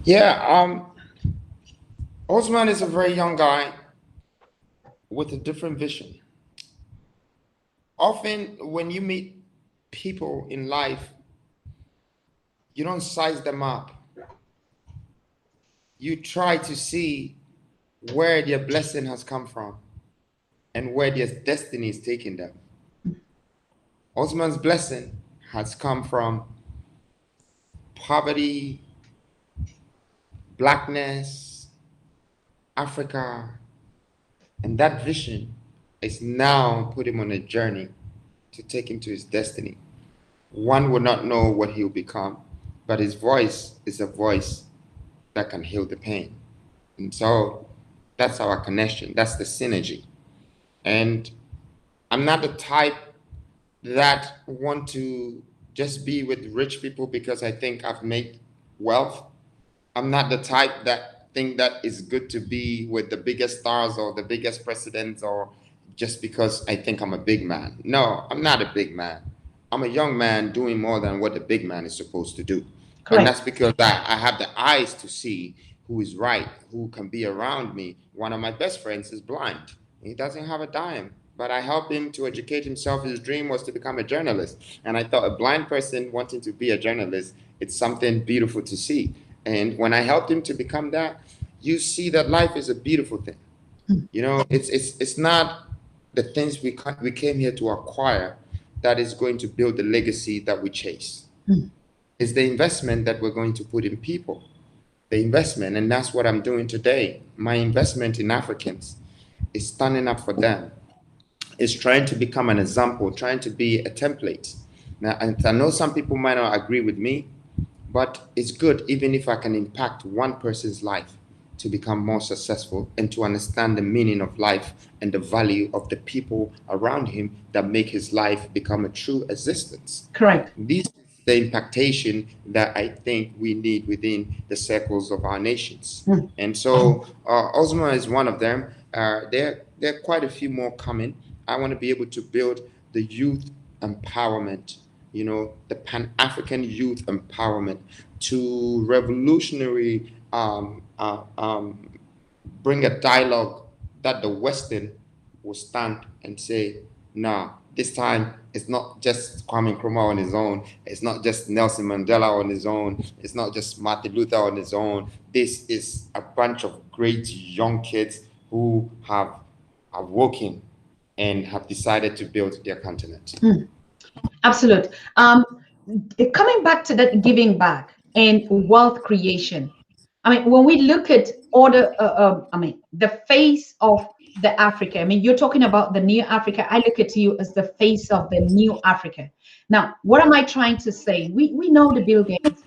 Yeah, Osman is a very young guy with a different vision. Often when you meet people in life, you don't size them up. You try to see where their blessing has come from and where their destiny is taking them. Osman's blessing has come from poverty, blackness, Africa, and that vision is now put him on a journey to take him to his destiny. One would not know what he'll become, but his voice is a voice that can heal the pain. And so that's our connection, that's the synergy. And I'm not the type that want to just be with rich people because I think I've made wealth. I'm not the type that think that it's good to be with the biggest stars or the biggest presidents or just because I think I'm a big man. No, I'm not a big man. I'm a young man doing more than what a big man is supposed to do. And that's because I have the eyes to see who is right, who can be around me. One of my best friends is blind. He doesn't have a dime, but I helped him to educate himself. His dream was to become a journalist. And I thought a blind person wanting to be a journalist, it's something beautiful to see. And when I helped him to become that, you see that life is a beautiful thing. You know, it's not the things we came here to acquire that is going to build the legacy that we chase. It's the investment that we're going to put in people. The investment, and that's what I'm doing today. My investment in Africans is standing up for them. Is trying to become an example, trying to be a template. Now, and I know some people might not agree with me, but it's good even if I can impact one person's life to become more successful and to understand the meaning of life and the value of the people around him that make his life become a true existence. Correct. This is the impactation that I think we need within the circles of our nations. And so Osman is one of them. There are quite a few more coming. I want to be able to build the youth empowerment, you know, the Pan-African youth empowerment to revolutionary bring a dialogue that the Western will stand and say, nah, this time it's not just Kwame Nkrumah on his own. It's not just Nelson Mandela on his own. It's not just Martin Luther on his own. This is a bunch of great young kids who have awoken and have decided to build their continent. Absolutely. Coming back to that giving back and wealth creation, I mean, when we look at the face of the Africa, I mean, you're talking about the new Africa. I look at you as the face of the new Africa. Now, what am I trying to say? We know the Bill Gates.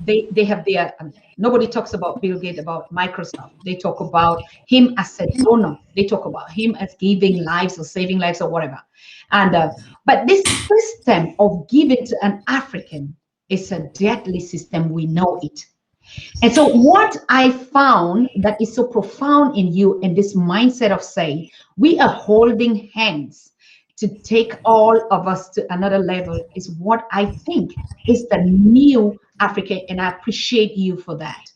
They have their, nobody talks about Bill Gates, about Microsoft. They talk about him as a donor. They talk about him as giving lives or saving lives or whatever. And but this system of giving to an African is a deadly system. We know it. And so what I found that is so profound in you and this mindset of saying we are holding hands to take all of us to another level is what I think is the new Africa, and I appreciate you for that.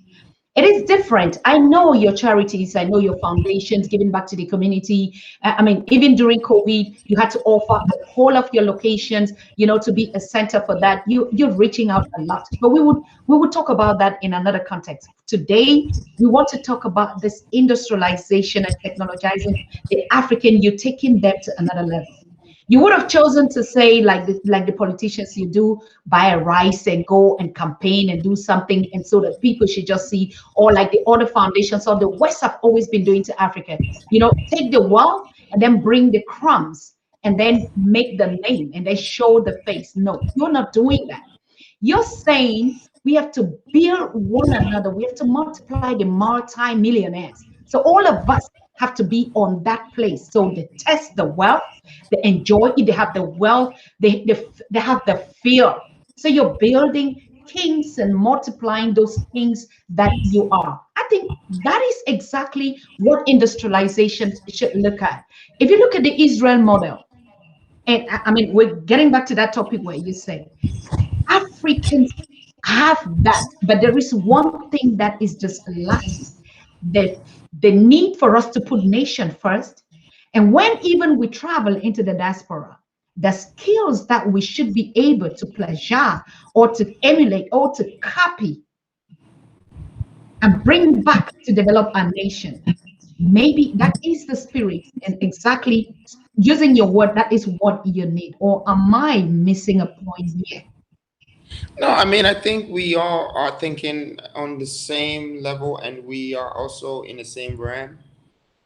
It is different. I know your charities, I know your foundations giving back to the community. I mean, even during COVID, you had to offer the whole of your locations, you know, to be a center for that. You're reaching out a lot, but we would talk about that in another context. Today, we want to talk about this industrialization and technologizing the African. You're taking them to another level. You would have chosen to say, like the politicians you do, buy a rice and go and campaign and do something, and so that people should just see, or like the other foundations of the West have always been doing to Africa. You know, take the wealth and then bring the crumbs and then make the name and then show the face. No, you're not doing that. You're saying we have to build one another. We have to multiply the multi-millionaires. So all of us have to be on that place. So they test the wealth, they enjoy it, they have the wealth, they have the fear. So you're building kings and multiplying those kings that you are. I think that is exactly what industrialization should look at. If you look at the Israel model, and I mean, we're getting back to that topic where you say Africans have that, but there is one thing that is just lacking. The need for us to put nation first. And when even we travel into the diaspora, the skills that we should be able to plagiar or to emulate or to copy and bring back to develop our nation, maybe that is the spirit, and exactly using your word, that is what you need. Or am I missing a point here? No, I mean, I think we all are thinking on the same level and we are also in the same realm.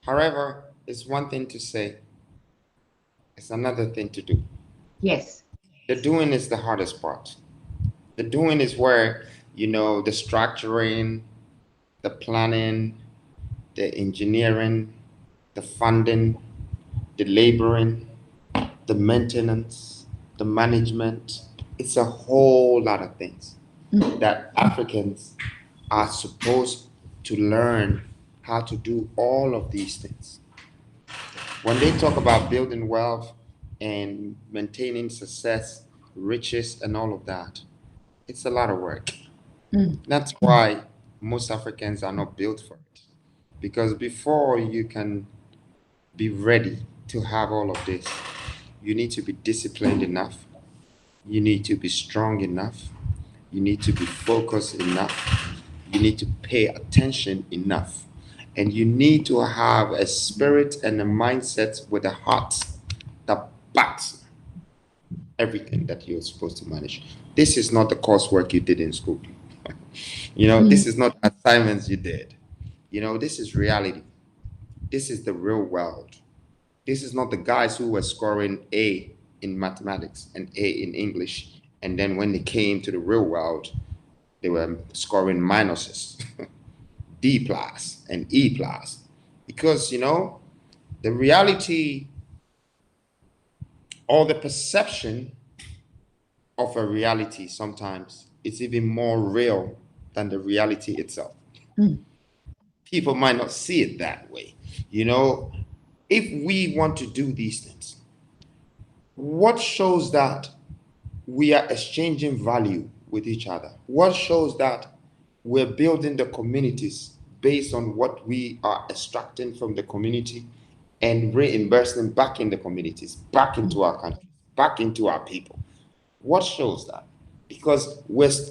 However, it's one thing to say, it's another thing to do. Yes. The doing is the hardest part. The doing is where, you know, the structuring, the planning, the engineering, the funding, the laboring, the maintenance, the management. It's a whole lot of things that Africans are supposed to learn how to do all of these things. When they talk about building wealth and maintaining success, riches, and all of that, it's a lot of work. That's why most Africans are not built for it. Because before you can be ready to have all of this, you need to be disciplined enough, you need to be strong enough, you need to be focused enough, you need to pay attention enough, and you need to have a spirit and a mindset with a heart that backs everything that you're supposed to manage. This is not the coursework you did in school. This is not assignments you did. This is reality. This is the real world. This is not the guys who were scoring A in mathematics and A in English, and then when they came to the real world, they were scoring minuses, D plus and E plus, because the reality or the perception of a reality sometimes is even more real than the reality itself. People might not see it that way. If we want to do these things, what shows that we are exchanging value with each other? What shows that we're building the communities based on what we are extracting from the community and reimbursing back in the communities, back into our country, back into our people? What shows that? Because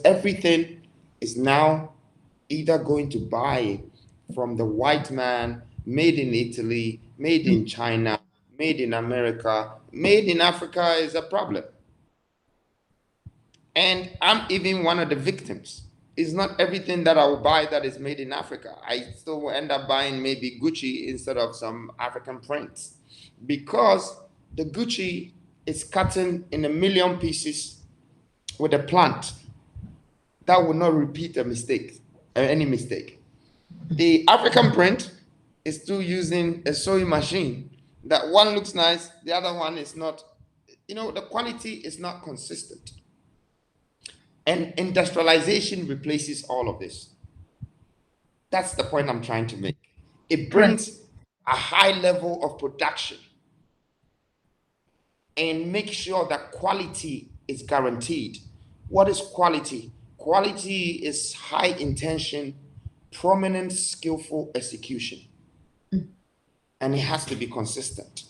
everything is now either going to buy from the white man, made in Italy, made in China, made in America, made in Africa is a problem. And I'm even one of the victims. It's not everything that I will buy that is made in Africa. I still will end up buying maybe Gucci instead of some African prints, because the Gucci is cutting in 1 million pieces with a plant that will not repeat any mistake. The African print is still using a sewing machine that one looks nice, the other one is not. The quality is not consistent. And industrialization replaces all of this. That's the point I'm trying to make. It brings a high level of production and make sure that quality is guaranteed. What is quality? Quality is high intention, prominent, skillful execution. And it has to be consistent.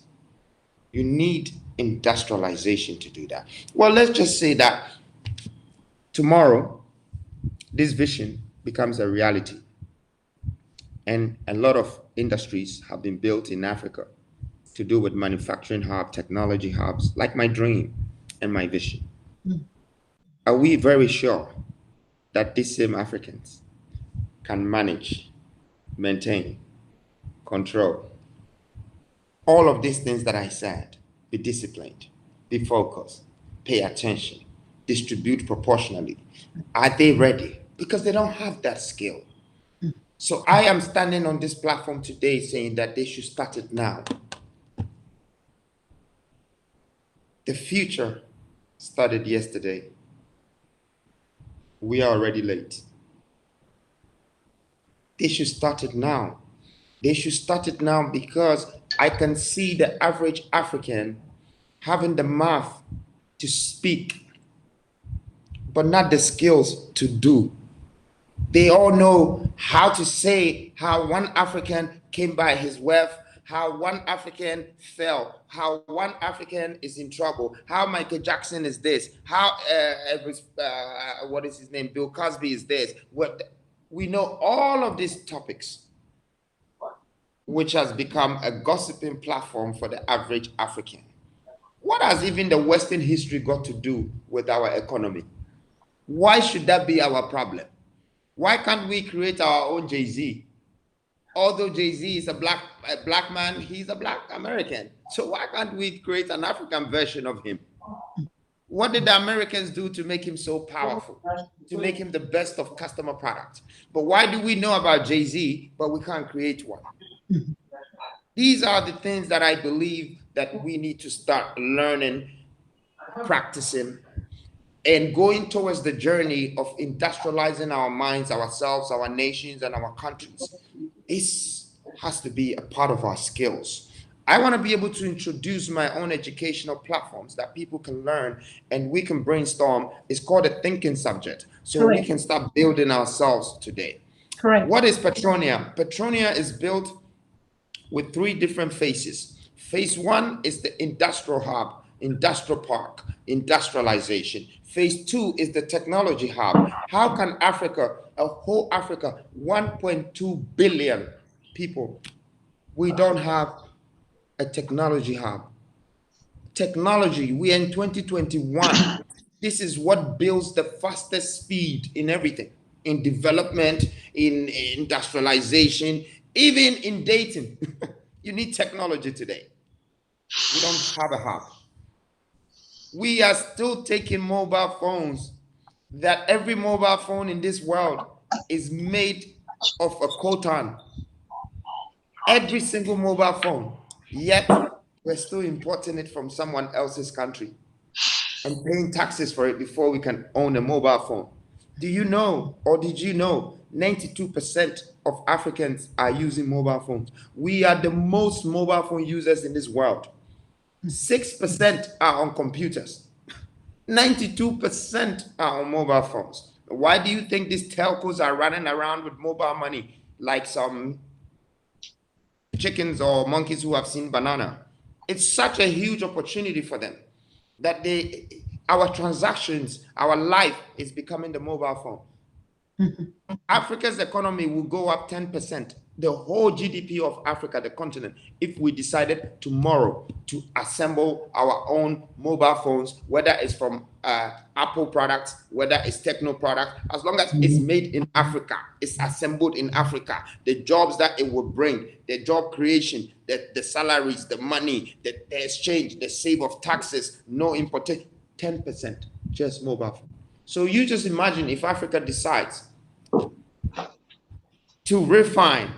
You need industrialization to do that. Well, let's just say that tomorrow, this vision becomes a reality. And a lot of industries have been built in Africa to do with manufacturing hub, technology hubs, like my dream and my vision. Are we very sure that these same Africans can manage, maintain, control all of these things that I said? Be disciplined, be focused, pay attention, distribute proportionally. Are they ready? Because they don't have that skill. So I am standing on this platform today saying that they should start it now. The future started yesterday. We are already late. They should start it now. They should start it now, because I can see the average African having the mouth to speak, but not the skills to do. They all know how to say how one African came by his wealth, how one African fell, how one African is in trouble, how Michael Jackson is this, how what is his name, Bill Cosby is this. We know all of these topics, which has become a gossiping platform for the average African. What has even the Western history got to do with our economy? Why should that be our problem? Why can't we create our own Jay-Z? Although Jay-Z is a black man, he's a black American. So why can't we create an African version of him? What did the Americans do to make him so powerful, to make him the best of customer product? But why do we know about Jay-Z, but we can't create one? These are the things that I believe that we need to start learning, practicing, and going towards the journey of industrializing our minds, ourselves, our nations, and our countries. This has to be a part of our skills. I want to be able to introduce my own educational platforms that people can learn and we can brainstorm. It's called a thinking subject. So we can start building ourselves today. Correct. What is Petronia? Petronia is built with 3 different phases. Phase 1 is the industrial hub, industrial park, industrialization. Phase 2 is the technology hub. How can Africa, a whole Africa, 1.2 billion people, we don't have a technology hub? Technology, we are in 2021. This is what builds the fastest speed in everything, in development, in industrialization, even in dating. You need technology today. We don't have a hub. We are still taking mobile phones, that every mobile phone in this world is made of a coltan. Every single mobile phone. Yet we're still importing it from someone else's country and paying taxes for it before we can own a mobile phone. Do you know, or did you know, 92% of Africans are using mobile phones? We are the most mobile phone users in this world. 6% are on computers. 92% are on mobile phones. Why do you think these telcos are running around with mobile money like some chickens or monkeys who have seen banana? It's such a huge opportunity for them that our transactions, our life is becoming the mobile phone. Africa's economy will go up 10%, the whole GDP of Africa, the continent, if we decided tomorrow to assemble our own mobile phones, whether it's from Apple products, whether it's techno product, as long as it's made in Africa, it's assembled in Africa, the jobs that it will bring, the job creation, the salaries, the money, the exchange, the save of taxes, no importation, 10%, just mobile phone. So you just imagine if Africa decides to refine,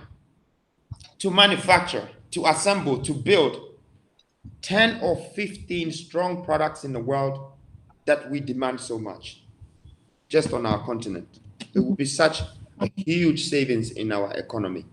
to manufacture, to assemble, to build 10 or 15 strong products in the world that we demand so much, just on our continent. It will be such a huge savings in our economy.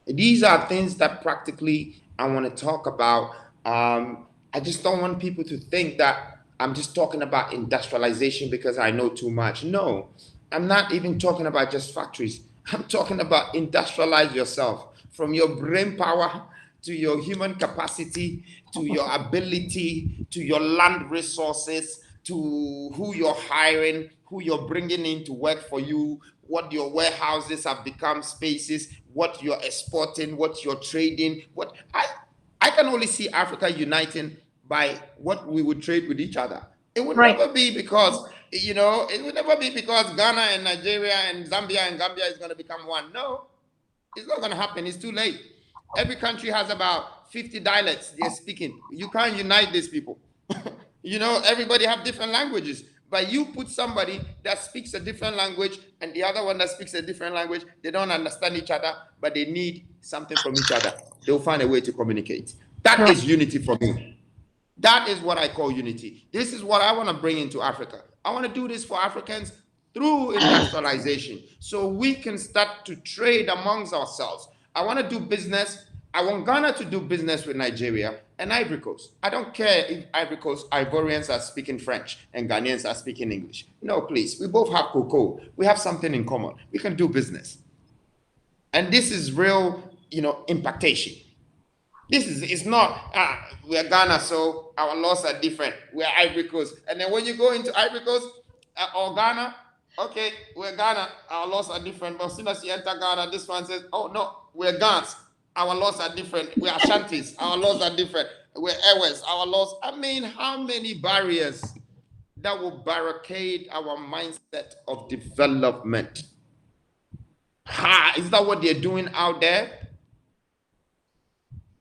These are things that practically I want to talk about. I just don't want people to think that I'm just talking about industrialization because I know too much. No, I'm not even talking about just factories. I'm talking about industrialize yourself, from your brain power to your human capacity, to your ability, to your land resources, to who you're hiring, who you're bringing in to work for you, what your warehouses have become spaces, what you're exporting, what you're trading. What I can only see Africa uniting by what we would trade with each other. It would never be because, it would never be because Ghana and Nigeria and Zambia and Gambia is going to become one. No, it's not going to happen. It's too late. Every country has about 50 dialects they're speaking. You can't unite these people. Everybody have different languages. But you put somebody that speaks a different language and the other one that speaks a different language, they don't understand each other, but they need something from each other. They'll find a way to communicate. That is unity for me. That is what I call unity. This is what I want to bring into Africa. I want to do this for Africans through industrialization so we can start to trade amongst ourselves. I want to do business. I want Ghana to do business with Nigeria and Ivory Coast. I don't care if Ivory Coast Ivorians are speaking French and Ghanaians are speaking English. No, please. We both have cocoa. We have something in common. We can do business. And this is real, impactation. It's not, we're Ghana, so our laws are different. We're Ivory Coast. And then when you go into Ivory Coast or Ghana, okay, we're Ghana, our laws are different. But as soon as you enter Ghana, this one says, oh no, we're Ghans, our laws are different. We're Ashantis, our laws are different. We're Ewes, our laws. I mean, how many barriers that will barricade our mindset of development? Is that what they're doing out there?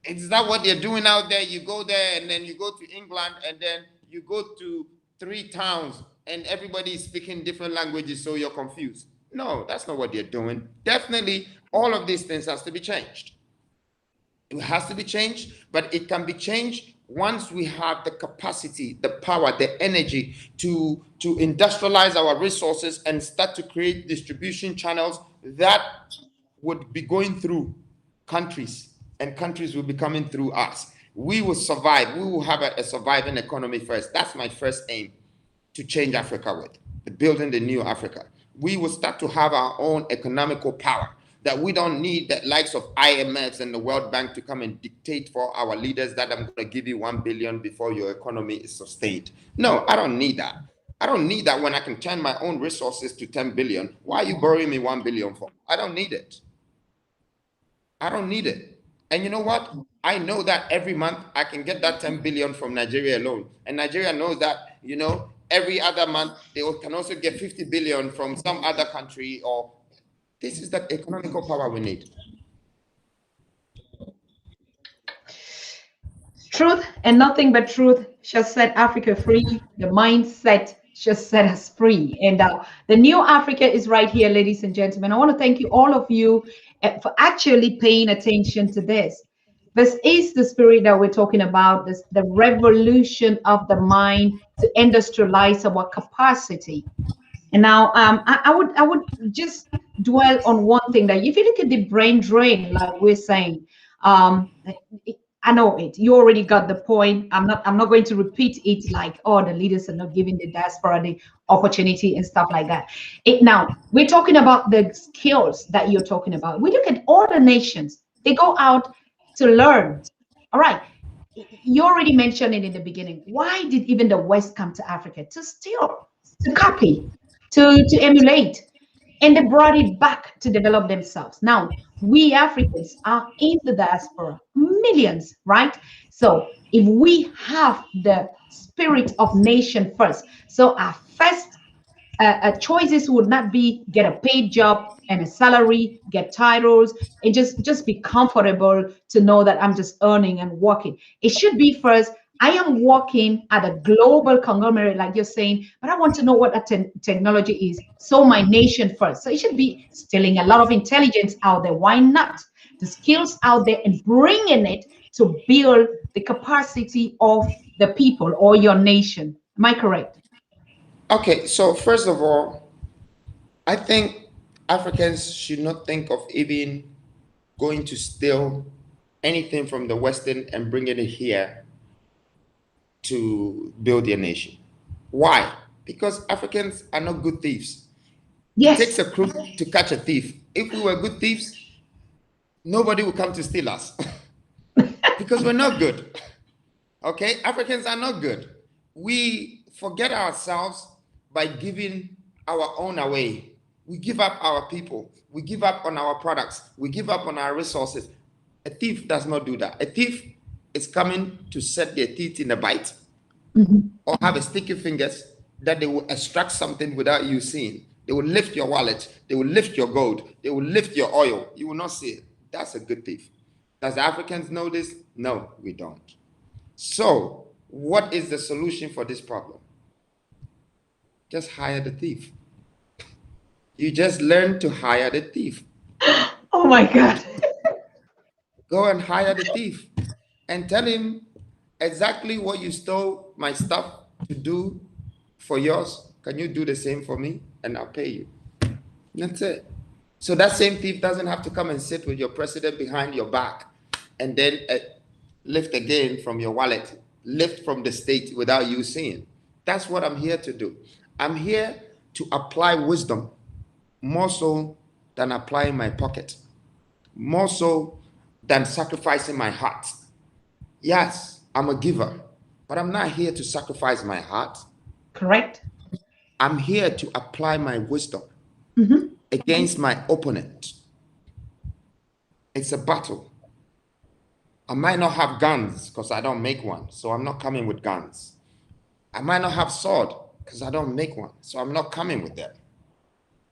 Is that what they're doing out there? You go there and then you go to England and then you go to 3 towns and everybody is speaking different languages, so you're confused. No, that's not what they're doing. Definitely, all of these things has to be changed. It has to be changed, but it can be changed once we have the capacity, the power, the energy to industrialize our resources and start to create distribution channels that would be going through countries. And countries will be coming through us. We will survive. We will have a surviving economy first. That's my first aim, to change Africa with, building the new Africa. We will start to have our own economical power, that we don't need the likes of IMFs and the World Bank to come and dictate for our leaders that I'm going to give you 1 billion before your economy is sustained. No, I don't need that. I don't need that when I can turn my own resources to 10 billion. Why are you borrowing me 1 billion for? I don't need it. I don't need it. And you know what? I know that every month I can get that 10 billion from Nigeria alone. And Nigeria knows that, you know, every other month they can also get 50 billion from some other country. Or this is the economical power we need. Truth and nothing but truth shall set Africa free. The mindset shall set us free. And the new Africa is right here, ladies and gentlemen. I want to thank you, all of you, for actually paying attention to this. This is the spirit that we're talking about, this, the revolution of the mind to industrialize our capacity. And now I would just dwell on one thing, that if you look at the brain drain, like we're saying, I know it. You already got the point. I'm not going to repeat it like, oh, the leaders are not giving the diaspora the opportunity and stuff like that. Now, we're talking about the skills that you're talking about. We look at all the nations. They go out to learn. All right. You already mentioned it in the beginning. Why did even the West come to Africa? To steal, to copy, to emulate. And they brought it back to develop themselves. Now, we Africans are in the diaspora, millions, right? So if we have the spirit of nation first, so our first choices would not be get a paid job and a salary, get titles, and just be comfortable to know that I'm just earning and working. It should be first, I am working at a global conglomerate, like you're saying, but I want to know what a technology is. So my nation first. So it should be stealing a lot of intelligence out there. Why not? The skills out there and bringing it to build the capacity of the people or your nation. Am I correct? Okay, so first of all, I think Africans should not think of even going to steal anything from the Western and bringing it here to build their nation. Why? Because Africans are not good thieves. Yes. It takes a crook to catch a thief. If we were good thieves, nobody would come to steal us because we're not good. Okay, Africans are not good. We forget ourselves by giving our own away. We give up our people. We give up on our products. We give up on our resources. A thief does not do that. A thief is coming to set their teeth in a bite, or have a sticky fingers that they will extract something without you seeing. They will lift your wallet. They will lift your gold. They will lift your oil. You will not see it. That's a good thief. Does the Africans know this? No, we don't. So what is the solution for this problem? Just hire the thief. You just learn to hire the thief. Oh my God. Go and hire the thief and tell him exactly what you stole my stuff to do for yours. Can you do the same for me? And I'll pay you. That's it. So that same thief doesn't have to come and sit with your president behind your back and then lift again from your wallet, lift from the state without you seeing. That's what I'm here to do. I'm here to apply wisdom more so than applying my pocket, more so than sacrificing my heart. Yes, I'm a giver, but I'm not here to sacrifice my heart. Correct. I'm here to apply my wisdom against my opponent. It's a battle. I might not have guns because I don't make one, so I'm not coming with guns. I might not have sword because I don't make one, so I'm not coming with them.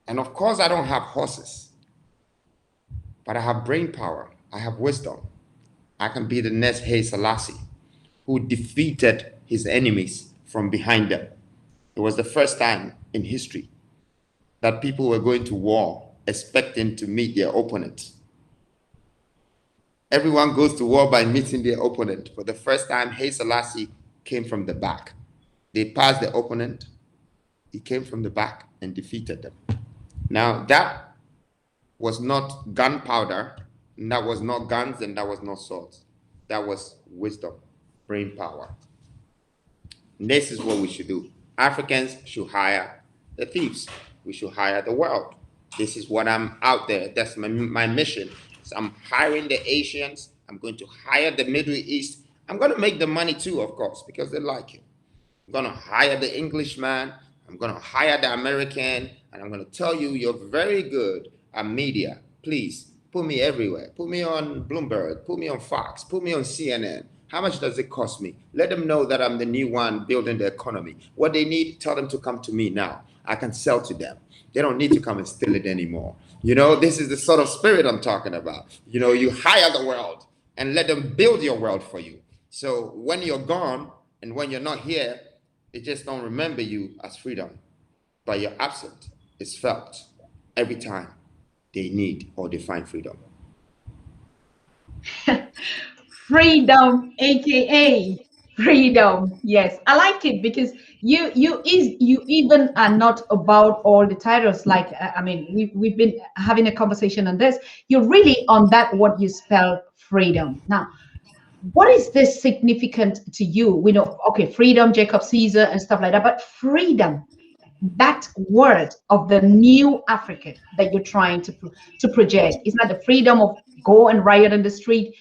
And of course, I don't have horses, but I have brain power. I have wisdom. I can be the next Haile Selassie who defeated his enemies from behind them. It was the first time in history that people were going to war expecting to meet their opponent. Everyone goes to war by meeting their opponent. For the first time, Haile Selassie came from the back. They passed the opponent. He came from the back and defeated them. Now, that was not gunpowder, and that was not guns, and that was not swords. that was wisdom, brain power. And this is what we should do. Africans should hire the thieves. We should hire the world. This is what I'm out there. That's my mission. So I'm hiring the Asians. I'm going to hire the Middle East. I'm going to make the money too, of course, because they like it. I'm going to hire the Englishman. I'm going to hire the American. And I'm going to tell you, you're very good at media. Please put me everywhere. Put me on Bloomberg. Put me on Fox. Put me on CNN. How much does it cost me? Let them know that I'm the new one building the economy. What they need, tell them to come to me now. I can sell to them. They don't need to come and steal it anymore. You know, this is the sort of spirit I'm talking about. You know, you hire the world and let them build your world for you. So when you're gone and when you're not here, they just don't remember you as freedom. But your absence is felt every time they need or they find freedom. Freedom, aka freedom. Yes, I like it because you even are not about all the titles. Like I mean, we've been having a conversation on this. You're really on that what you spell freedom. Now, what is this significant to you? We know, okay, freedom, Jacob Caesar and stuff like that, but freedom, that word of the new Africa that you're trying to project, is not the freedom of go and riot in the street.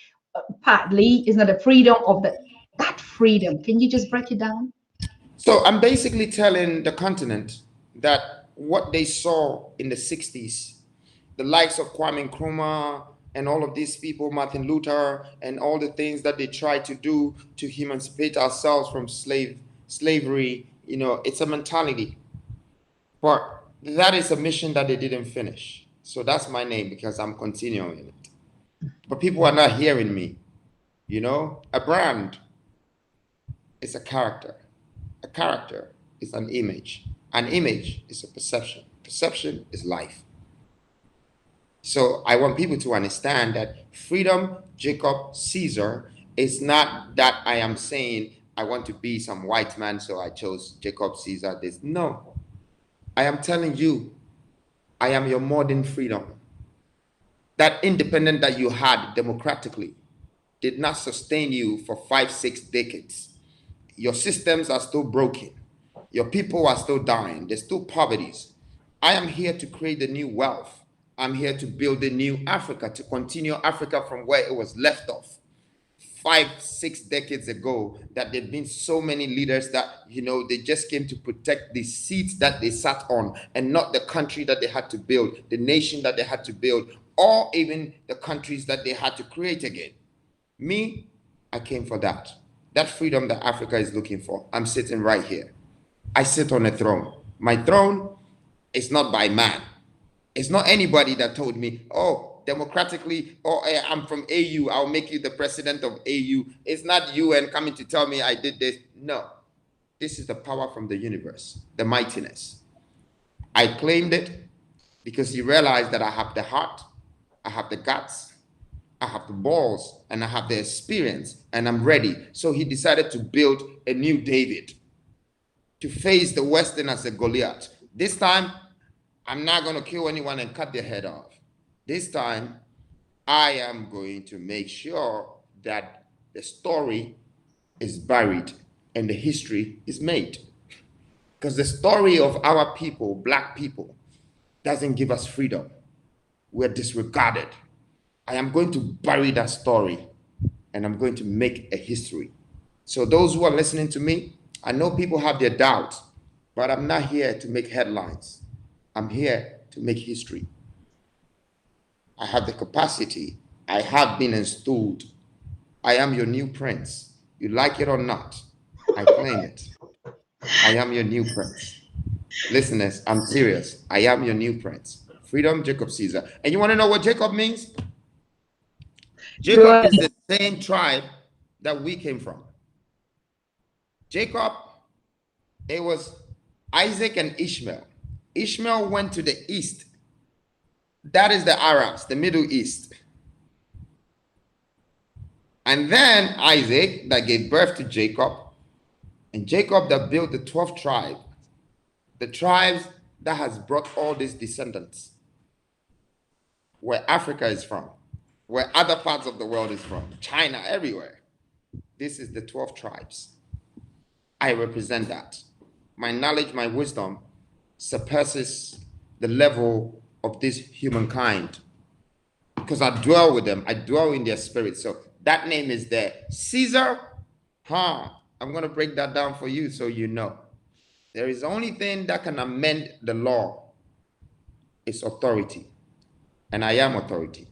Partly is not the freedom of that freedom. Can you just break it down? So I'm basically telling the continent that what they saw in the 60s, the likes of Kwame Nkrumah and all of these people, Martin Luther, and all the things that they tried to do to emancipate ourselves from slavery, you know, it's a mentality. But that is a mission that they didn't finish. So that's my name because I'm continuing it. But people are not hearing me. You know, a brand is a character. A character is an image. An image is a perception. Perception is life. So I want people to understand that freedom, Jacob Caesar, is not that I am saying I want to be some white man, so I chose Jacob Caesar. This. No. I am telling you, I am your modern freedom. That independence that you had democratically did not sustain you for 5-6 decades. Your systems are still broken. Your people are still dying. There's still poverties. I am here to create the new wealth. I'm here to build the new Africa, to continue Africa from where it was left off 5-6 decades ago. That there've been so many leaders that, you know, they just came to protect the seats that they sat on and not the country that they had to build, the nation that they had to build, or even the countries that they had to create again. Me, I came for that. That freedom that Africa is looking for. I'm sitting right here. I sit on a throne. My throne is not by man. It's not anybody that told me, oh, democratically, oh, I'm from AU, I'll make you the president of AU. It's not UN coming to tell me I did this. No. This is the power from the universe, the mightiness. I claimed it because he realized that I have the heart, I have the guts, I have the balls, and I have the experience, and I'm ready. So he decided to build a new David to face the Western as a Goliath. This time, I'm not going to kill anyone and cut their head off. This time, I am going to make sure that the story is buried and the history is made. Because the story of our people, Black people, doesn't give us freedom. We're disregarded. I am going to bury that story and I'm going to make a history. So those who are listening to me, I know people have their doubts, but I'm not here to make headlines. I'm here to make history. I have the capacity. I have been installed. I am your new prince. You like it or not, I claim it. I am your new prince. Listeners, I'm serious. I am your new prince. Freedom, Jacob Caesar. And you want to know what Jacob means? Jacob is the same tribe that we came from. Jacob, it was Isaac and Ishmael. Ishmael went to the east. That is the Arabs, the Middle East. And then Isaac that gave birth to Jacob, and Jacob that built the 12th tribe, the tribes that has brought all these descendants, where Africa is from, where other parts of the world is from, China, everywhere. this is the 12 tribes. I represent that. My knowledge, my wisdom surpasses the level of this humankind because I dwell with them. I dwell in their spirit. So that name is there. Caesar, I'm going to break that down for you so you know. There is the only thing that can amend the law is authority. And I am authority.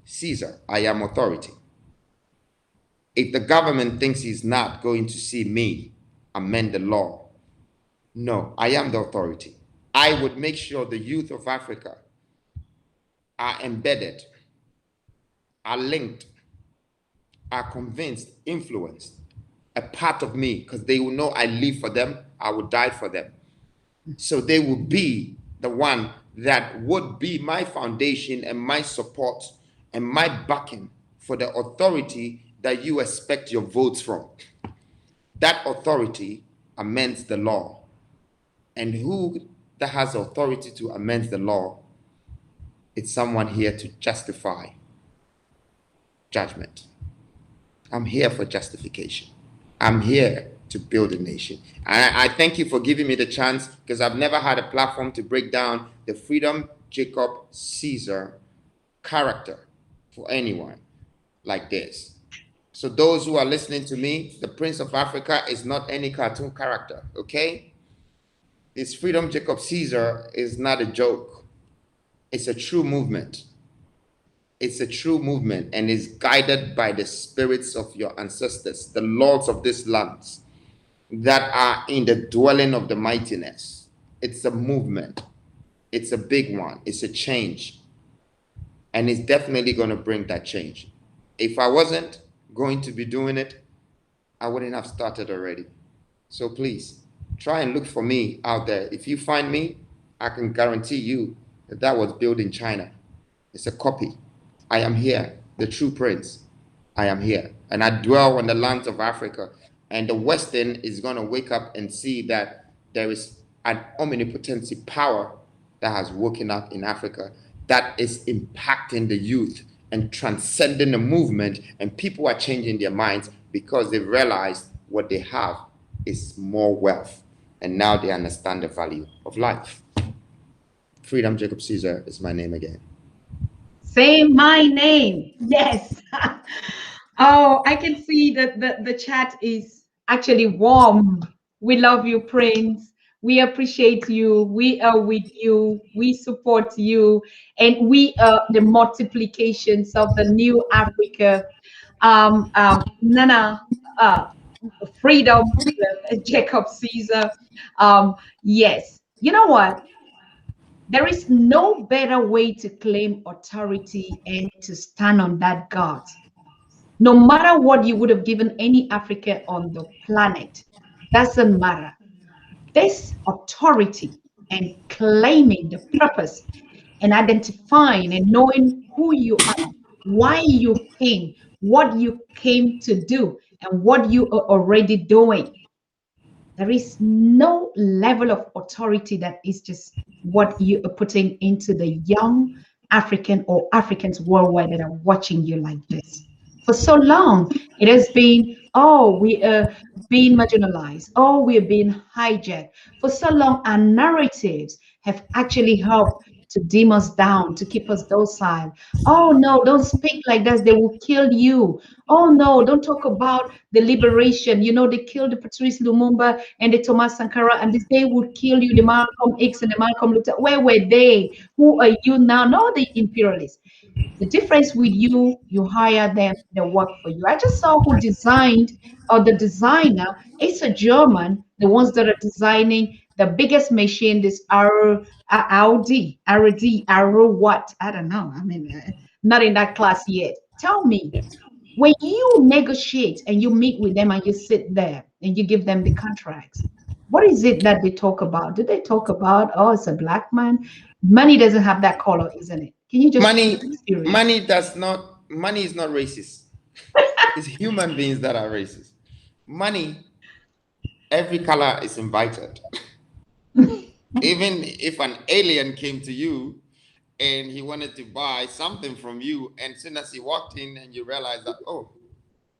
Caesar, I am authority. If the government thinks he's not going to see me amend the law, no, I am the authority. I would make sure the youth of Africa are embedded, are linked, are convinced, influenced, a part of me, because they will know I live for them, I will die for them. So they will be the one that would be my foundation and my support and my backing for the authority that you expect your votes from. That authority amends the law. And who that has authority to amend the law? It's someone here to justify judgment. I'm here for justification. I'm here to build a nation. I thank you for giving me the chance, because I've never had a platform to break down the Freedom Jacob Caesar character for anyone like this. So those who are listening to me, the Prince of Africa is not any cartoon character, okay? This Freedom Jacob Caesar is not a joke. It's a true movement. It's a true movement and is guided by the spirits of your ancestors, the lords of these lands that are in the dwelling of the mightiness. It's a movement. It's a big one. It's a change. And it's definitely going to bring that change. If I wasn't going to be doing it, I wouldn't have started already. So please, try and look for me out there. If you find me, I can guarantee you that was built in China. It's a copy. I am here, the true prince. I am here. And I dwell on the lands of Africa. And the Western is going to wake up and see that there is an omnipotency power that has woken up in Africa that is impacting the youth and transcending the movement. And people are changing their minds because they realized what they have is more wealth. And now they understand the value of life. Freedom Jacob Caesar is my name again. Say my name. Yes. Oh, I can see that the chat is actually warm. We love you, Prince. We appreciate you. We are with you. We support you. And we are the multiplications of the new Africa. Nana, Freedom, Jacob Caesar. Yes. You know what? There is no better way to claim authority and to stand on that God. No matter what you would have given any African on the planet, doesn't matter. This authority and claiming the purpose and identifying and knowing who you are, why you came, what you came to do, and what you are already doing. There is no level of authority that is just what you are putting into the young African or Africans worldwide that are watching you like this. For so long, it has been, oh, we are being marginalized. Oh, we are being hijacked. For so long, our narratives have actually helped to dim us down, to keep us docile. Oh, no, don't speak like that. They will kill you. Oh, no, don't talk about the liberation. You know, they killed the Patrice Lumumba and the Thomas Sankara, and they would kill you, the Malcolm X and the Malcolm Luther. Where were they? Who are you now? No, the imperialists. The difference with you, you hire them, they work for you. I just saw who designed, or the designer, it's a German, the ones that are designing the biggest machine, this Audi, what? I don't know. I mean, not in that class yet. Tell me, when you negotiate and you meet with them and you sit there and you give them the contracts, what is it that they talk about? Do they talk about, oh, it's a black man? Money doesn't have that color, isn't it? Can you just money is not racist. It's human beings that are racist. Money, every color is invited. Even if an alien came to you and he wanted to buy something from you, and as soon as he walked in and you realize that, oh,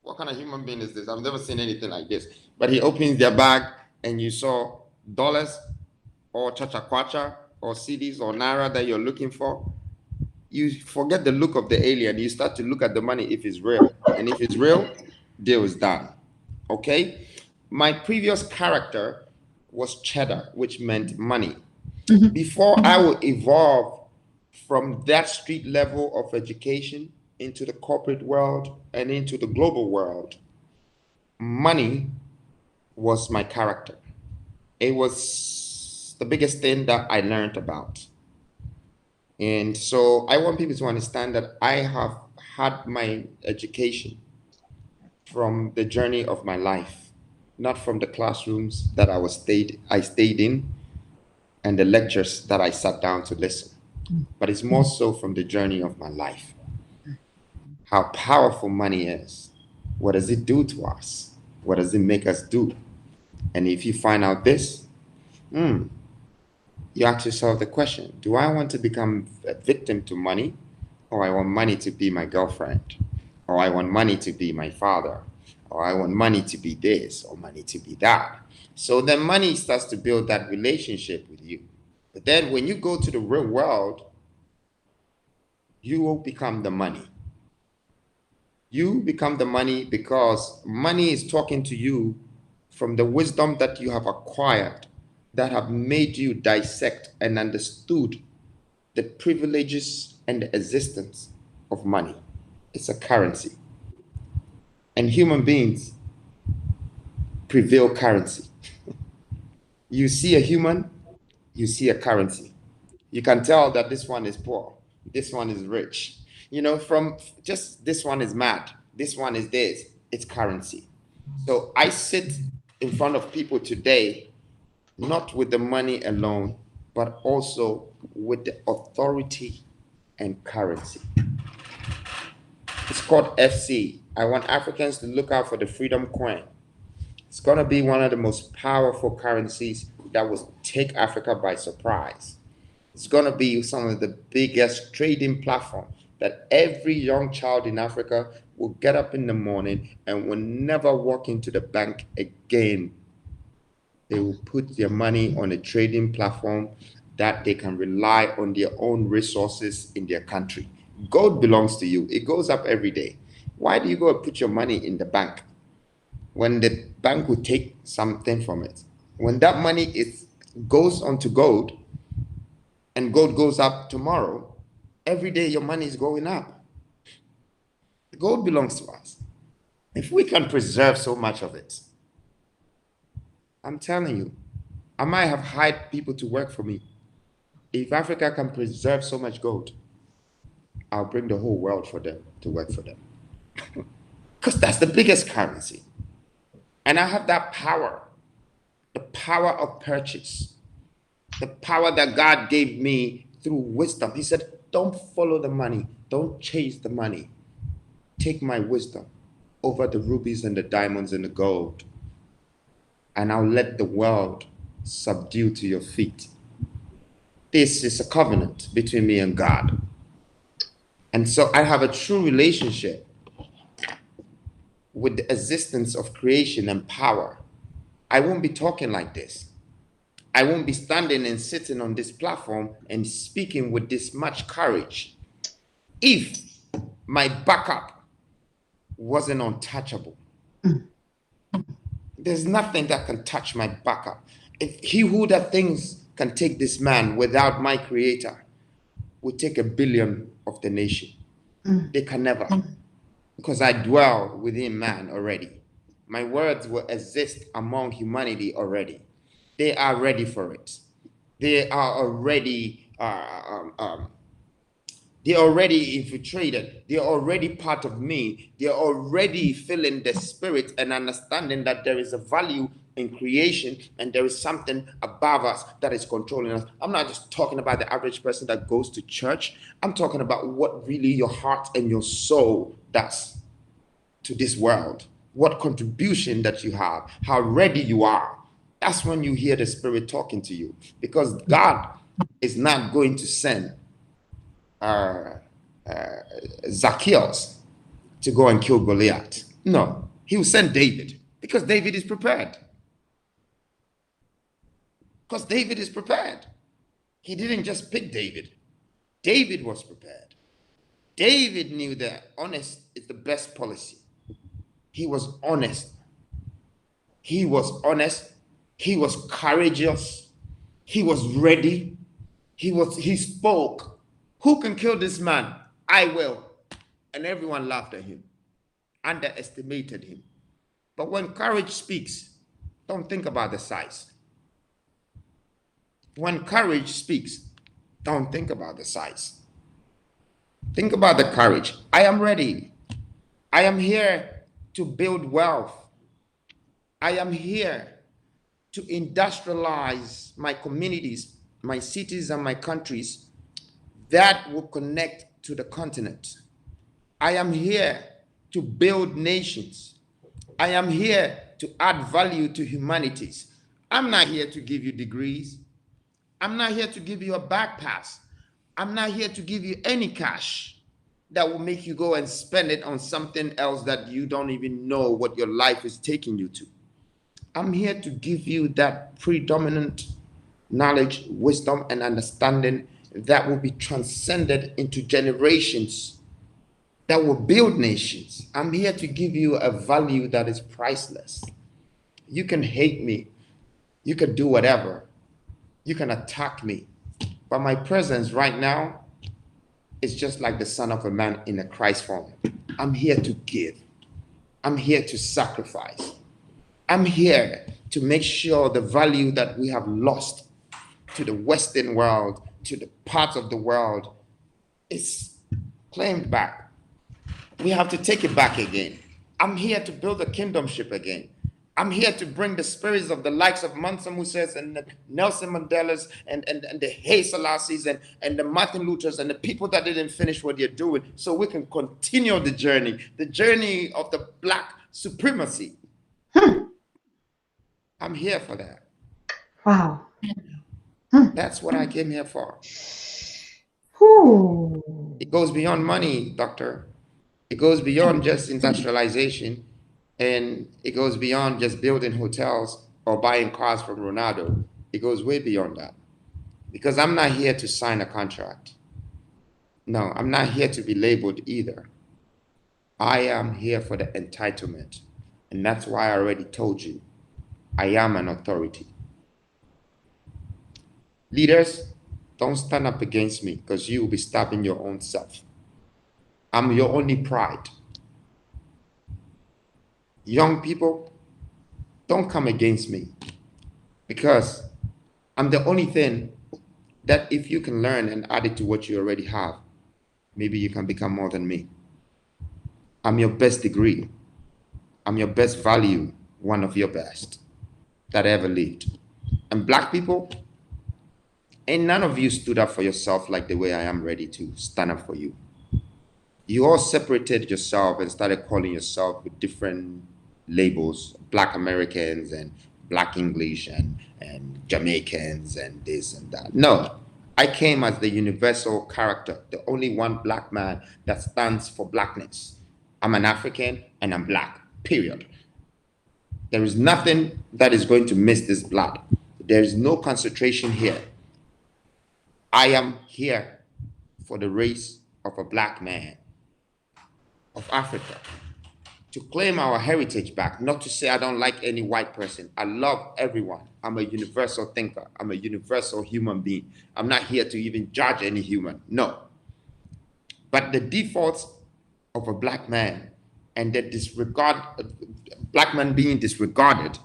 What kind of human being is this? I've never seen anything like this. But he opens their bag and you saw dollars or chacha or CDs or naira that you're looking for. You forget the look of the alien. You start to look at the money if it's real. And if it's real, deal is done. Okay? My previous character was cheddar, which meant money. Before I would evolve from that street level of education into the corporate world and into the global world, money was my character. It was the biggest thing that I learned about. And so I want people to understand that I have had my education from the journey of my life, not from the classrooms that I stayed in and the lectures that I sat down to listen, but it's more so from the journey of my life. How powerful money is. What does it do to us? What does it make us do? And if you find out this, you ask yourself the question, do I want to become a victim to money, or I want money to be my girlfriend, or I want money to be my father, or I want money to be this, or money to be that? So then money starts to build that relationship with you. But then when you go to the real world, you will become the money. You become the money because money is talking to you from the wisdom that you have acquired that have made you dissect and understood the privileges and the existence of money. It's a currency. And human beings prevail currency. You see a human, you see a currency. You can tell that this one is poor, this one is rich. You know, from just this one is mad, this one is this, it's currency. So I sit in front of people today, not with the money alone, but also with the authority and currency. It's called FC. I want Africans to look out for the freedom coin. It's going to be one of the most powerful currencies that will take Africa by surprise. It's going to be some of the biggest trading platforms that every young child in Africa will get up in the morning and will never walk into the bank again. They will put their money on a trading platform that they can rely on their own resources in their country. Gold belongs to you. It goes up every day. Why do you go and put your money in the bank when the bank will take something from it? When that money goes onto gold and gold goes up tomorrow, every day your money is going up. Gold belongs to us. If we can preserve so much of it, I'm telling you, I might have hired people to work for me. If Africa can preserve so much gold, I'll bring the whole world for them to work for them. Because that's the biggest currency. And I have that power, the power of purchase, the power that God gave me through wisdom. He said, don't follow the money. Don't chase the money. Take my wisdom over the rubies and the diamonds and the gold. And I'll let the world subdue to your feet. This is a covenant between me and God. And so I have a true relationship with the existence of creation and power. I won't be talking like this. I won't be standing and sitting on this platform and speaking with this much courage if my backup wasn't untouchable. There's nothing that can touch my backup. If he who that things can take this man without my creator would take 1 billion of the nation. They can never. Because I dwell within man already. My words will exist among humanity already. They are ready for it. They are already they're already infiltrated. They're already part of me. They're already feeling the spirit and understanding that there is a value in creation and there is something above us that is controlling us. I'm not just talking about the average person that goes to church. I'm talking about what really your heart and your soul does to this world. What contribution that you have, how ready you are. That's when you hear the spirit talking to you, because God is not going to send Zacchaeus to go and kill Goliath. No, he will send David because David is prepared. Because David is prepared. He didn't just pick David. David was prepared. David knew that honest is the best policy. He was honest. He was honest. He was courageous. He was ready. He spoke. Who can kill this man? I will. And everyone laughed at him, underestimated him. But when courage speaks, don't think about the size. When courage speaks, don't think about the size. Think about the courage. I am ready. I am here to build wealth. I am here to industrialize my communities, my cities, and my countries that will connect to the continent. I am here to build nations. I am here to add value to humanities. I'm not here to give you degrees. I'm not here to give you a back pass. I'm not here to give you any cash that will make you go and spend it on something else that you don't even know what your life is taking you to. I'm here to give you that predominant knowledge, wisdom, and understanding that will be transcended into generations, that will build nations. I'm here to give you a value that is priceless. You can hate me. You can do whatever. You can attack me. But my presence right now is just like the Son of a Man in a Christ form. I'm here to give. I'm here to sacrifice. I'm here to make sure the value that we have lost to the Western world, to the parts of the world, is claimed back. We have to take it back again. I'm here to build a kingdomship again. I'm here to bring the spirits of the likes of Mansa Musa's and the Nelson Mandela's and the Haile Selassie's and the Martin Luther's and the people that didn't finish what they're doing, so we can continue the journey of the Black supremacy. I'm here for that. Wow. That's what I came here for. Ooh. It goes beyond money, doctor. It goes beyond just industrialization. And it goes beyond just building hotels or buying cars from Ronaldo. It goes way beyond that. Because I'm not here to sign a contract. No, I'm not here to be labeled either. I am here for the entitlement. And that's why I already told you, I am an authority. Leaders, don't stand up against me because you will be stabbing your own self. I'm your only pride. Young people, don't come against me because I'm the only thing that if you can learn and add it to what you already have, maybe you can become more than me. I'm your best degree. I'm your best value, one of your best that ever lived. And Black people, ain't none of you stood up for yourself like the way I am ready to stand up for you. You all separated yourself and started calling yourself with different labels, Black Americans and Black English and Jamaicans and this and that. No, I came as the universal character, the only one Black man that stands for Blackness. I'm an African and I'm Black, period. There is nothing that is going to miss this blood. There is no concentration here. I am here for the race of a Black man of Africa, to claim our heritage back, not to say I don't like any white person. I love everyone. I'm a universal thinker. I'm a universal human being. I'm not here to even judge any human, no. But the defaults of a Black man and the Black man being disregarded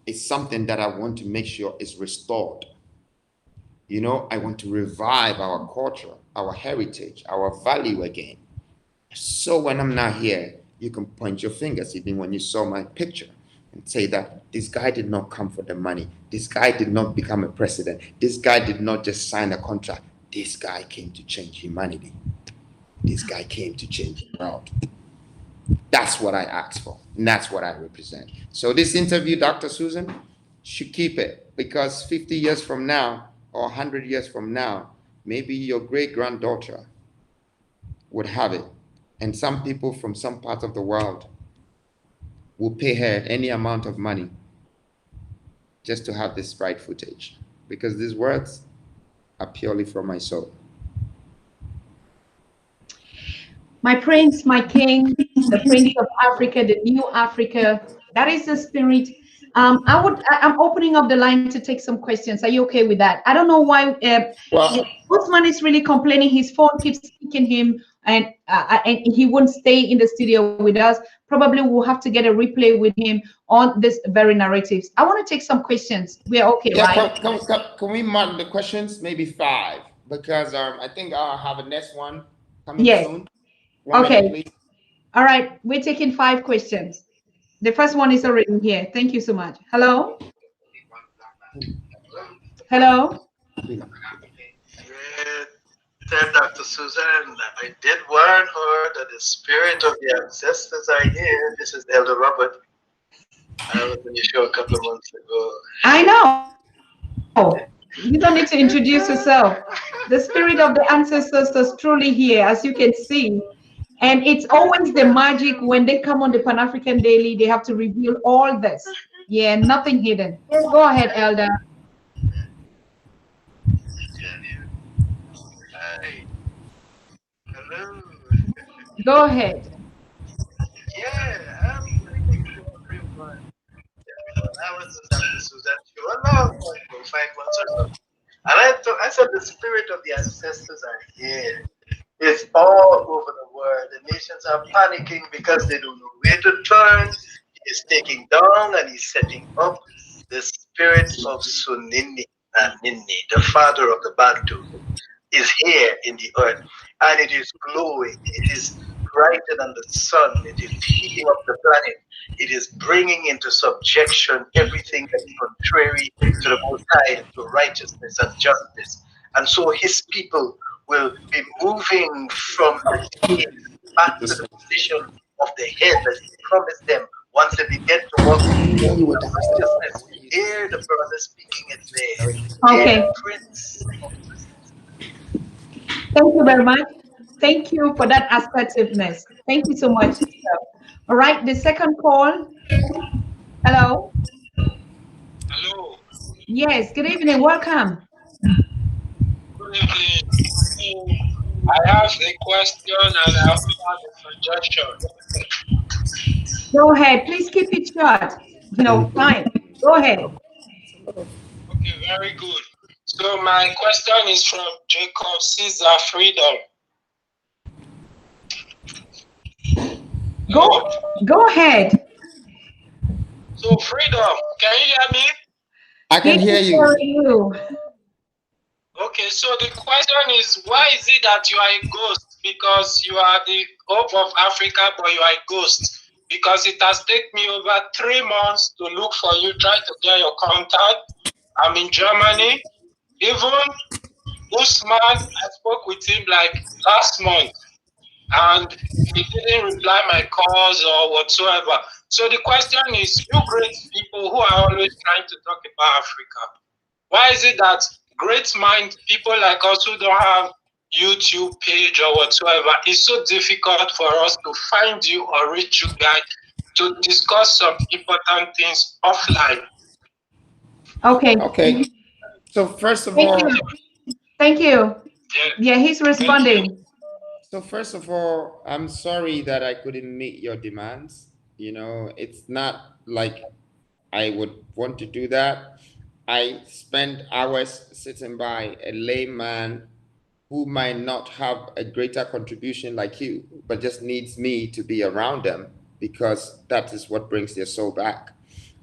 is something that I want to make sure is restored. You know, I want to revive our culture, our heritage, our value again. So when I'm not here, you can point your fingers, even when you saw my picture, and say that this guy did not come for the money. This guy did not become a president. This guy did not just sign a contract. This guy came to change humanity. This guy came to change the world. That's what I asked for, and that's what I represent. So this interview, Dr. Susan, should keep it, because 50 years from now, or 100 years from now, maybe your great-granddaughter would have it. And some people from some parts of the world will pay her any amount of money just to have this sprite footage, because these words are purely from my soul. My prince, my king, the prince of Africa, the new Africa. That is the spirit. I'm opening up the line to take some questions. Are you okay with that? I don't know why Osman is really complaining. His phone keeps speaking him, and he won't stay in the studio with us. Probably we'll have to get a replay with him on this very narratives. I want to take some questions. We are okay, right? Can we mark the questions? Maybe 5, because I think I'll have a next one coming soon. Okay. Minute, please. All right. We're taking 5 questions. The first one is already here. Thank you so much. Hello? Hello? Dr. Susan, I did warn her that the spirit of the ancestors are here. This is Elder Robert. I was in the show a couple of months ago. I know. You don't need to introduce yourself. The spirit of the ancestors is truly here, as you can see. And it's always the magic when they come on the Pan-African Daily, they have to reveal all this. Yeah, nothing hidden. Go ahead, Elder. Hi. Hello. Go ahead. Yeah, I'm pretty good, everyone. I was in Dr. Susan show a long time ago, 5 months or so. And I said the spirit of the ancestors are here. It's all over the world. The nations are panicking because they don't know where to turn. He is taking down and he's setting up the spirit of Sunini and Nini, the father of the Bantu, is here in the earth. And it is glowing. It is brighter than the sun. It is heating up the planet. It is bringing into subjection everything that is contrary to the Most High, to righteousness and justice. And so his people will be moving from the tail back to the position of the head that he promised them once they begin to walk in righteousness. Hear the brother speaking it there. Okay. Prince. Thank you very much. Thank you for that assertiveness. Thank you so much. All right, the second call. Hello. Hello. Yes, good evening. Welcome. Good evening. I have a question and I also have a suggestion. Go ahead. Please keep it short. Fine. Go ahead. Okay, very good. So my question is from Jacob Caesar Freedom. Go ahead. So Freedom, can you hear me? I can hear you. Okay, so the question is, why is it that you are a ghost? Because you are the hope of Africa, but you are a ghost. Because it has taken me over 3 months to look for you, try to get your contact. I'm in Germany. Even Ousman, I spoke with him like last month, and he didn't reply my calls or whatsoever. So the question is, you great people who are always trying to talk about Africa, why is it that great mind people like us who don't have YouTube page or whatsoever, it's so difficult for us to find you or reach you guys to discuss some important things offline? Okay. So first of all, thank you. Yeah, he's responding. So first of all, I'm sorry that I couldn't meet your demands. It's not like I would want to do that. I spend hours sitting by a layman who might not have a greater contribution like you, but just needs me to be around them because that is what brings their soul back.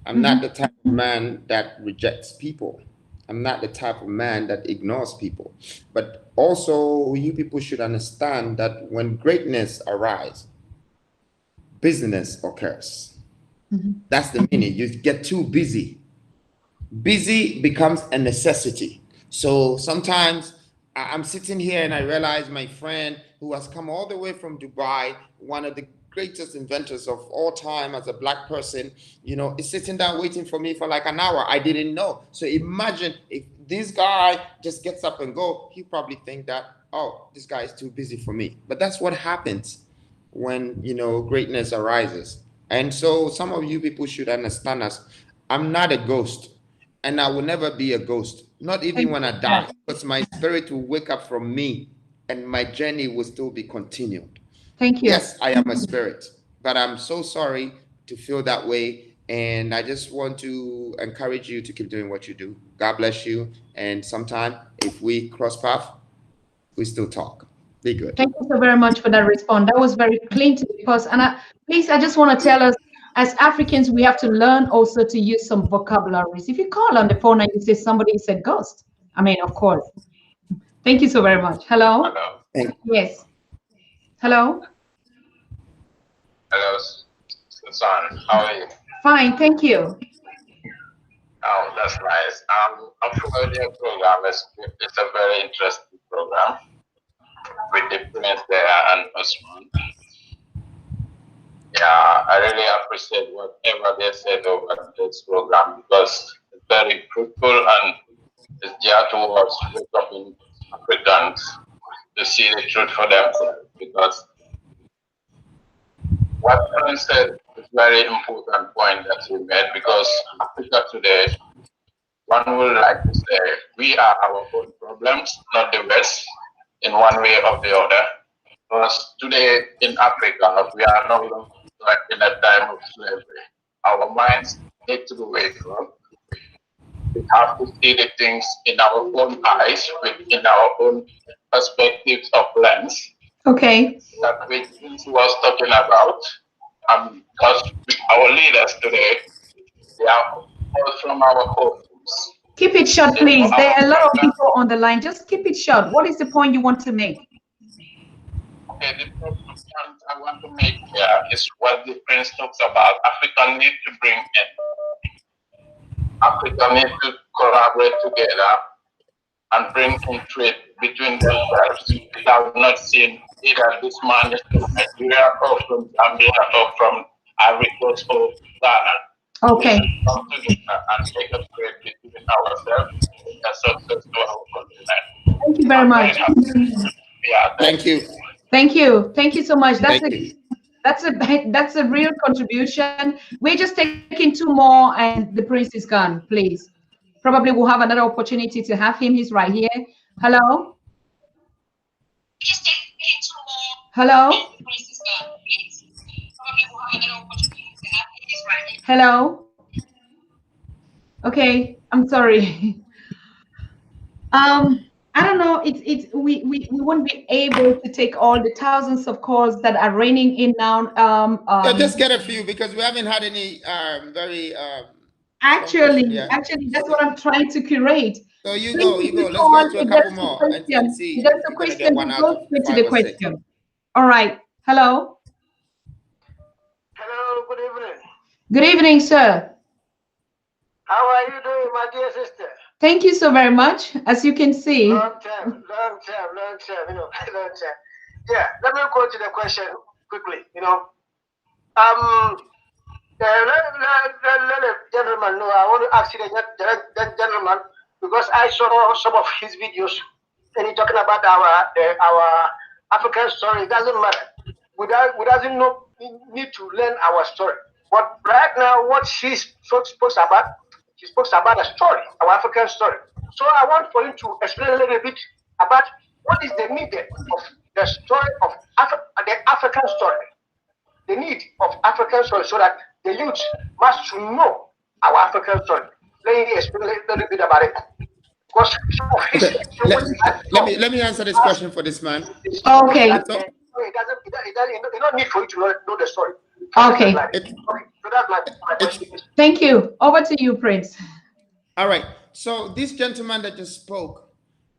I'm not the type of man that rejects people. I'm not the type of man that ignores people. But also, you people should understand that when greatness arises, business occurs. That's the meaning. You get too busy. Busy becomes a necessity. So sometimes I'm sitting here and I realize my friend who has come all the way from Dubai, one of the greatest inventors of all time as a black person, is sitting down waiting for me for like an hour. I didn't know. So imagine if this guy just gets up and go, he probably think that, oh, this guy is too busy for me. But that's what happens when, greatness arises. And so some of you people should understand us. I'm not a ghost, and I will never be a ghost, not even when I die, because my spirit will wake up from me and my journey will still be continued. Thank you. Yes, I am a spirit, but I'm so sorry to feel that way. And I just want to encourage you to keep doing what you do. God bless you. And sometime if we cross path, we still talk. Be good. Thank you so very much for that response. That was very clean to the post. And please, I just want to tell us, as Africans, we have to learn also to use some vocabularies. If you call on the phone and you say somebody is a ghost, I mean, of course. Thank you so very much. Hello? Hello. Yes. Hello? Hello, Susan. How are you? Fine, thank you. Oh, that's nice. I'm following your program. It's a very interesting program with the Prince there and Osman. Yeah, I really appreciate whatever they said over this program because it's very fruitful and it's geared towards developing Africans to see the truth for themselves. Because what Prince said is a very important point that he made because Africa today, one would like to say we are our own problems, not the West, in one way or the other. Because today in Africa, we are no longer like in a time of slavery. Our minds need to be waked up. We have to see the things in our own eyes, in our own perspectives of lens. Okay. That which was talking about. Because our leaders today, they are all from our homes. Keep it short, please. There are a lot of people on the line. Just keep it short. What is the point you want to make? Okay, the point I want to make here is what the Prince talks about. Africa need to bring in. Africa need to collaborate together and bring in trade between themselves without not seeing either this man is from Nigeria or from Zambia or from Ivory Coast or Ghana. Okay. We should come together and take a trade between ourselves and success to our continent. Thank you very much. Yeah, Thank you. Thank you. Thank you so much. That's a real contribution. We're just taking two more and the Prince is gone, please. Probably we'll have another opportunity to have him. He's right here. Hello? Hello? Hello? Okay, I'm sorry. I don't know. We won't be able to take all the thousands of calls that are raining in now. Yeah, just get a few because we haven't had any Actually, that's what I'm trying to curate. So you go. Let's go to a couple more and see. There's a question. Go straight to the question. All right. Hello. Hello. Good evening. Good evening, sir. How are you doing, my dear sister? Thank you so very much. As you can see. Long time. Long time. Yeah. Let me go to the question quickly. Let the gentleman know. I want to ask you that gentleman because I saw some of his videos and he's talking about our African story. It doesn't matter. We doesn't need to learn our story. But right now, what she spoke about a story, our African story. So I want for you to explain a little bit about what is the need of the story of the African story, the need of African story, so that the youth must know our African story. Let me explain a little bit about it. Let me answer this question for this man. Okay. It don't need for you to know the story. Okay. So that's my question. Thank you. Over to you, Prince. All right. So this gentleman that just spoke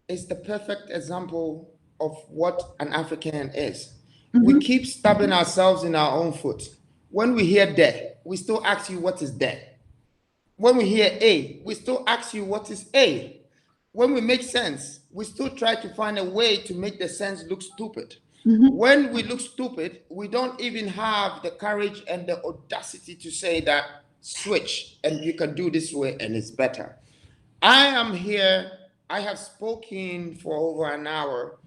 is the perfect example of what an African is. Mm-hmm. We keep stabbing ourselves in our own foot. When we hear death, we still ask you what is death. When we hear A, we still ask you what is A. When we make sense, we still try to find a way to make the sense look stupid. Mm-hmm. When we look stupid, we don't even have the courage and the audacity to say that switch and you can do this way and it's better. I am here. I have spoken for over an hour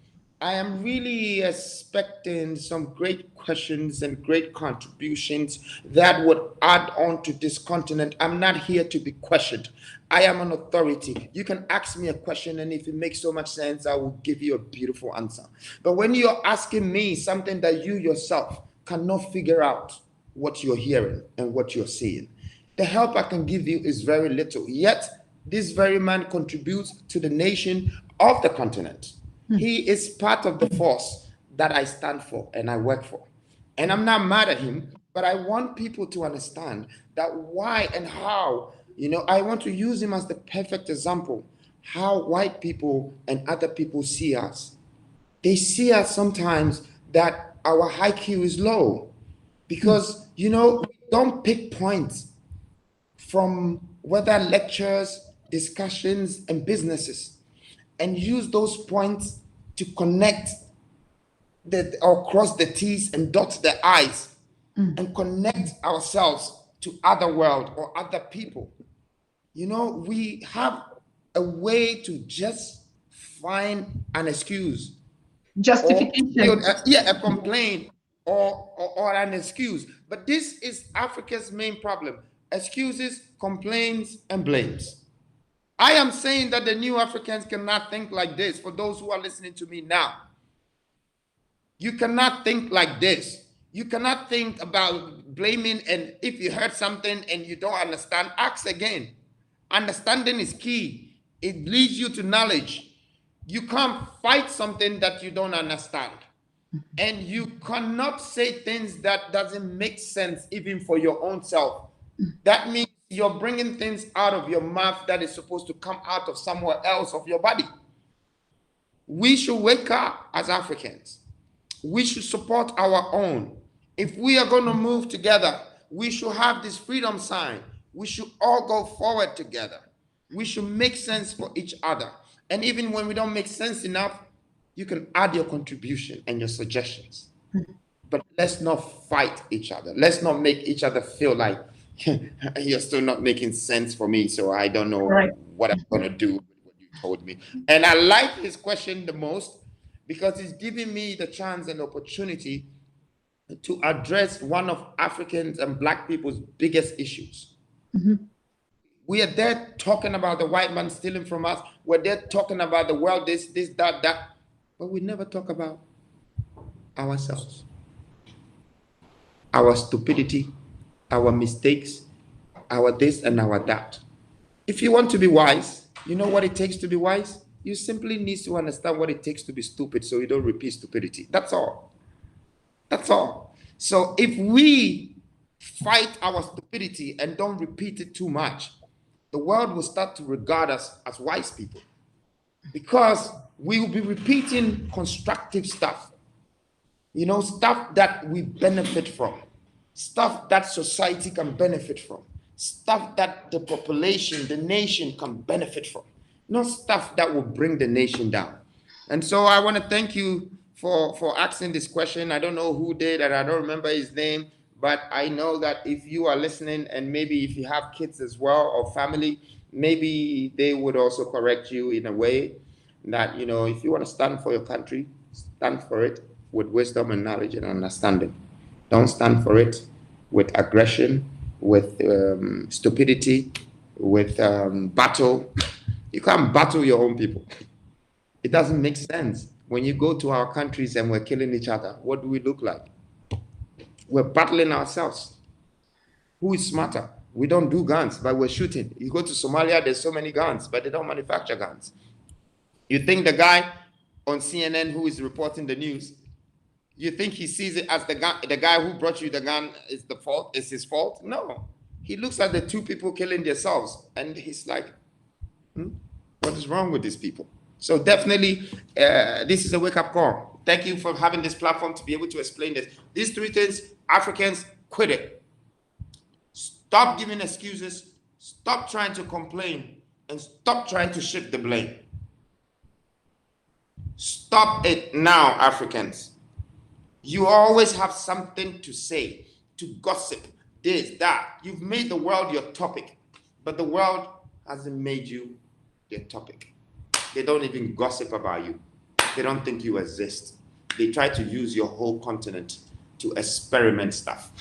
I am really expecting some great questions and great contributions that would add on to this continent. I'm not here to be questioned. I am an authority. You can ask me a question, and if it makes so much sense, I will give you a beautiful answer. But when you're asking me something that you yourself cannot figure out what you're hearing and what you're seeing, the help I can give you is very little. Yet, this very man contributes to the nation of the continent. He is part of the force that I stand for and I work for. And I'm not mad at him, but I want people to understand that why and how, I want to use him as the perfect example, how white people and other people see us. They see us sometimes that our IQ is low because, we don't pick points from whether lectures, discussions, and businesses, and use those points to connect or cross the T's and dot the I's and connect ourselves to other world or other people. We have a way to just find an excuse. Justification. A complaint or an excuse. But this is Africa's main problem. Excuses, complaints, and blames. I am saying that the new Africans cannot think like this. For those who are listening to me now, you cannot think like this. You cannot think about blaming, and if you heard something and you don't understand, ask again. Understanding is key. It leads you to knowledge. You can't fight something that you don't understand. And you cannot say things that doesn't make sense even for your own self. That means you're bringing things out of your mouth that is supposed to come out of somewhere else of your body. We should wake up as Africans. We should support our own. If we are going to move together, we should have this freedom sign. We should all go forward together. We should make sense for each other. And even when we don't make sense enough, you can add your contribution and your suggestions. But let's not fight each other. Let's not make each other feel like you're still not making sense for me, so I don't know what I'm going to do with what you told me. And I like his question the most because it's giving me the chance and opportunity to address one of Africans and Black people's biggest issues. We are there talking about the white man stealing from us. We're there talking about the world, this, that, but we never talk about ourselves, our stupidity, our mistakes, our this and our that. If you want to be wise, you know what it takes to be wise? You simply need to understand what it takes to be stupid so you don't repeat stupidity. That's all. That's all. So if we fight our stupidity and don't repeat it too much, the world will start to regard us as wise people because we will be repeating constructive stuff, stuff that we benefit from. Stuff that society can benefit from, stuff that the population, the nation can benefit from, not stuff that will bring the nation down. And so I want to thank you for asking this question. I don't know who did, and I don't remember his name, but I know that if you are listening, and maybe if you have kids as well or family, maybe they would also correct you in a way that, if you want to stand for your country, stand for it with wisdom and knowledge and understanding. Don't stand for it with aggression, with stupidity, with battle. You can't battle your own people. It doesn't make sense. When you go to our countries and we're killing each other, what do we look like? We're battling ourselves. Who is smarter? We don't do guns, but we're shooting. You go to Somalia, there's so many guns, but they don't manufacture guns. You think the guy on CNN who is reporting the news, you think he sees it as the guy who brought you the gun is the fault, is his fault? No. He looks at the two people killing themselves and he's like, what is wrong with these people? So definitely, this is a wake-up call. Thank you for having this platform to be able to explain this. These three things, Africans, quit it. Stop giving excuses, stop trying to complain, and stop trying to shift the blame. Stop it now, Africans. You always have something to say, to gossip, this, that. You've made the world your topic, but the world hasn't made you their topic. They don't even gossip about you. They don't think you exist. They try to use your whole continent to experiment stuff,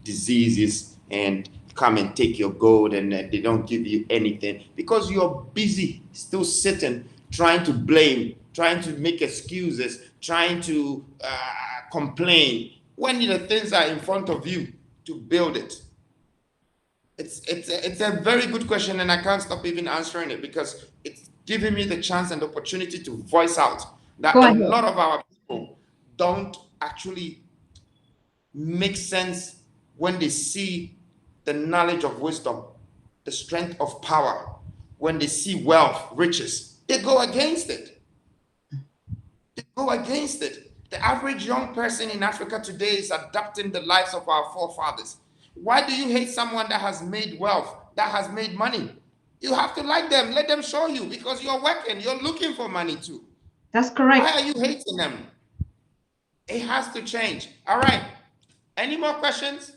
diseases, and come and take your gold, and they don't give you anything because you're busy still sitting, trying to blame, trying to make excuses, trying to complain when the things are in front of you to build it. It's a very good question, and I can't stop even answering it because it's giving me the chance and the opportunity to voice out that a lot of our people don't actually make sense when they see the knowledge of wisdom, the strength of power, when they see wealth, riches. They go against it. They go against it. The average young person in Africa today is adapting the lives of our forefathers. Why do you hate someone that has made wealth, that has made money? You have to like them, let them show you, because you're working, you're looking for money too. That's correct. Why are you hating them? It has to change. All right. Any more questions?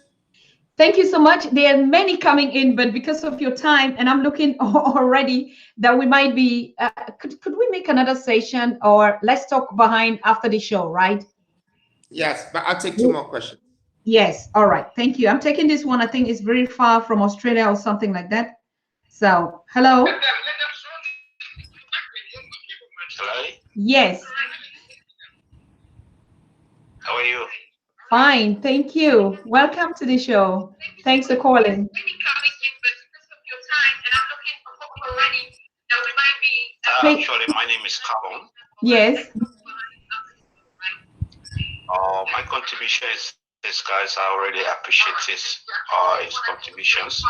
Thank you so much. There are many coming in, but because of your time, and I'm looking already that we might be, could we make another session, or let's talk behind after the show, right? Yes, but I'll take 2 more questions. Yes. All right. Thank you. I'm taking this one. I think it's very far from Australia or something like that. So, hello. Hello. Yes. How are you? Fine. Thank you. Welcome to the show. Thanks for calling. Actually, my name is Kwame. Yes. My contribution is this, guys. I already appreciate his contributions.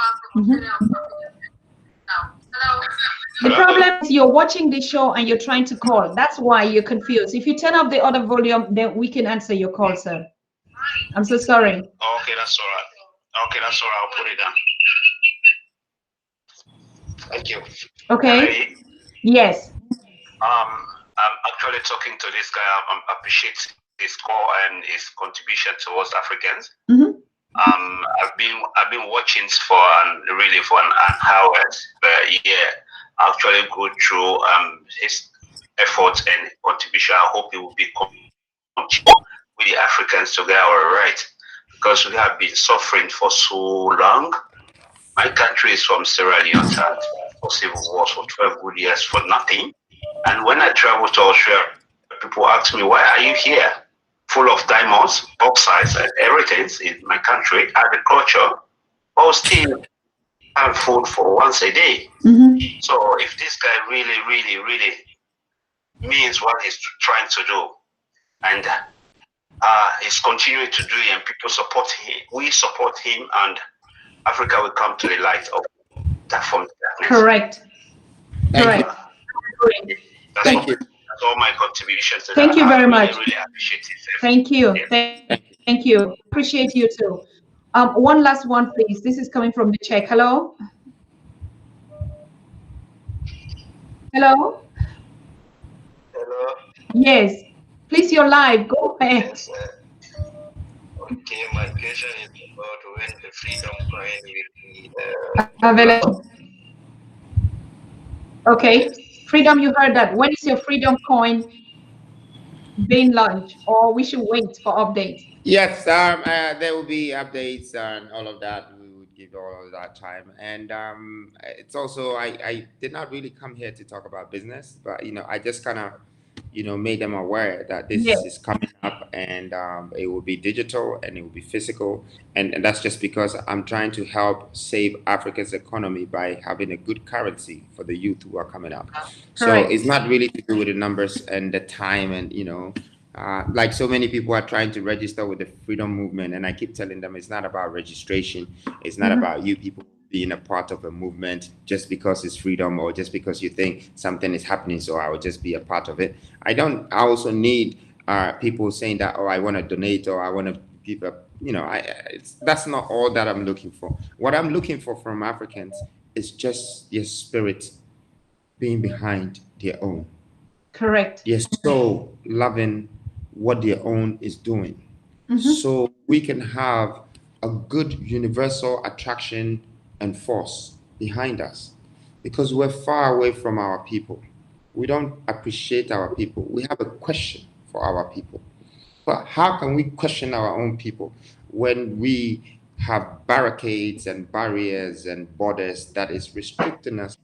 The problem is you're watching the show and you're trying to call. That's why you're confused. If you turn up the other volume, then we can answer your call, sir. I'm so sorry. Okay, that's all right. Okay, that's all right. I'll put it down. Thank you. Okay. Yes. I'm actually talking to this guy. I appreciate his call and his contribution towards Africans. I've been watching for an hour, but yeah, I actually go through his efforts and contribution. I hope it will be with the Africans to get our right, because we have been suffering for so long. My country is from Sierra Leone, for civil wars for 12 good years for nothing. And when I travel to Australia, people ask me, why are you here? Full of diamonds, bauxite, and everything in my country, agriculture, but still have food for once a day. So if this guy really means what he's trying to do, and he's continuing to do it, and people support him, we support him, and Africa will come to the light of that from darkness. Correct. Thank you. Thank you. That's all my contributions. Thank you very much. Really appreciate it. Thank you. Thank you. Appreciate you too. One last one, please. This is coming from the Czech. Hello. Hello. Hello. Yes. Please, you're live. Go ahead. Yes, okay, my question is about when the freedom coin will be available. Okay. Freedom, you heard that. When is your freedom coin being launched, or we should wait for updates? Yes, there will be updates and all of that. We would give all of that time. And it's also, I did not really come here to talk about business, but, I just kind of, made them aware that this is coming up, and it will be digital and it will be physical. And that's just because I'm trying to help save Africa's economy by having a good currency for the youth who are coming up. So it's not really to do with the numbers and the time, and, like so many people are trying to register with the freedom movement. And I keep telling them it's not about registration. It's not about you people being a part of a movement just because it's freedom, or just because you think something is happening, so I will just be a part of it. I also need people saying that, oh, I want to donate, or I want to give up. That's not all that I'm looking for. What I'm looking for from Africans is just their spirit being behind their own. Correct. They're so loving what their own is doing. So we can have a good universal attraction and force behind us, because we're far away from our people. We don't appreciate our people. We have a question for our people. But how can we question our own people when we have barricades and barriers and borders that is restricting us,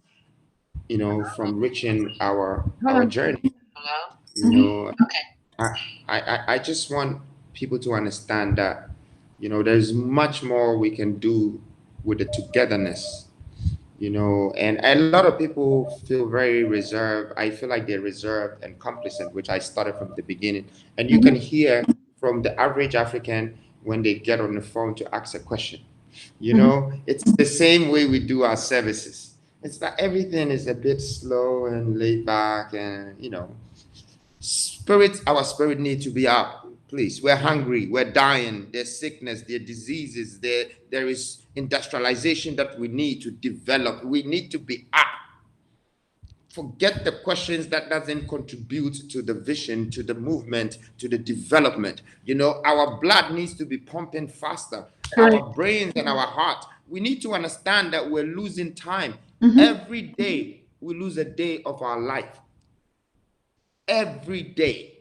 from reaching our journey? Hello? You know, I just want people to understand that, there's much more we can do with the togetherness, and a lot of people feel very reserved. I feel like they're reserved and complacent, which I started from the beginning. And you can hear from the average African when they get on the phone to ask a question. It's the same way we do our services. It's that everything is a bit slow and laid back, and our spirit need to be up. Please, we're hungry, we're dying, there's sickness, there's diseases, there is industrialization that we need to develop. We need to be up. Forget the questions that doesn't contribute to the vision, to the movement, to the development. Our blood needs to be pumping faster. Right. Our brains and our heart. We need to understand that we're losing time. Every day we lose a day of our life. Every day.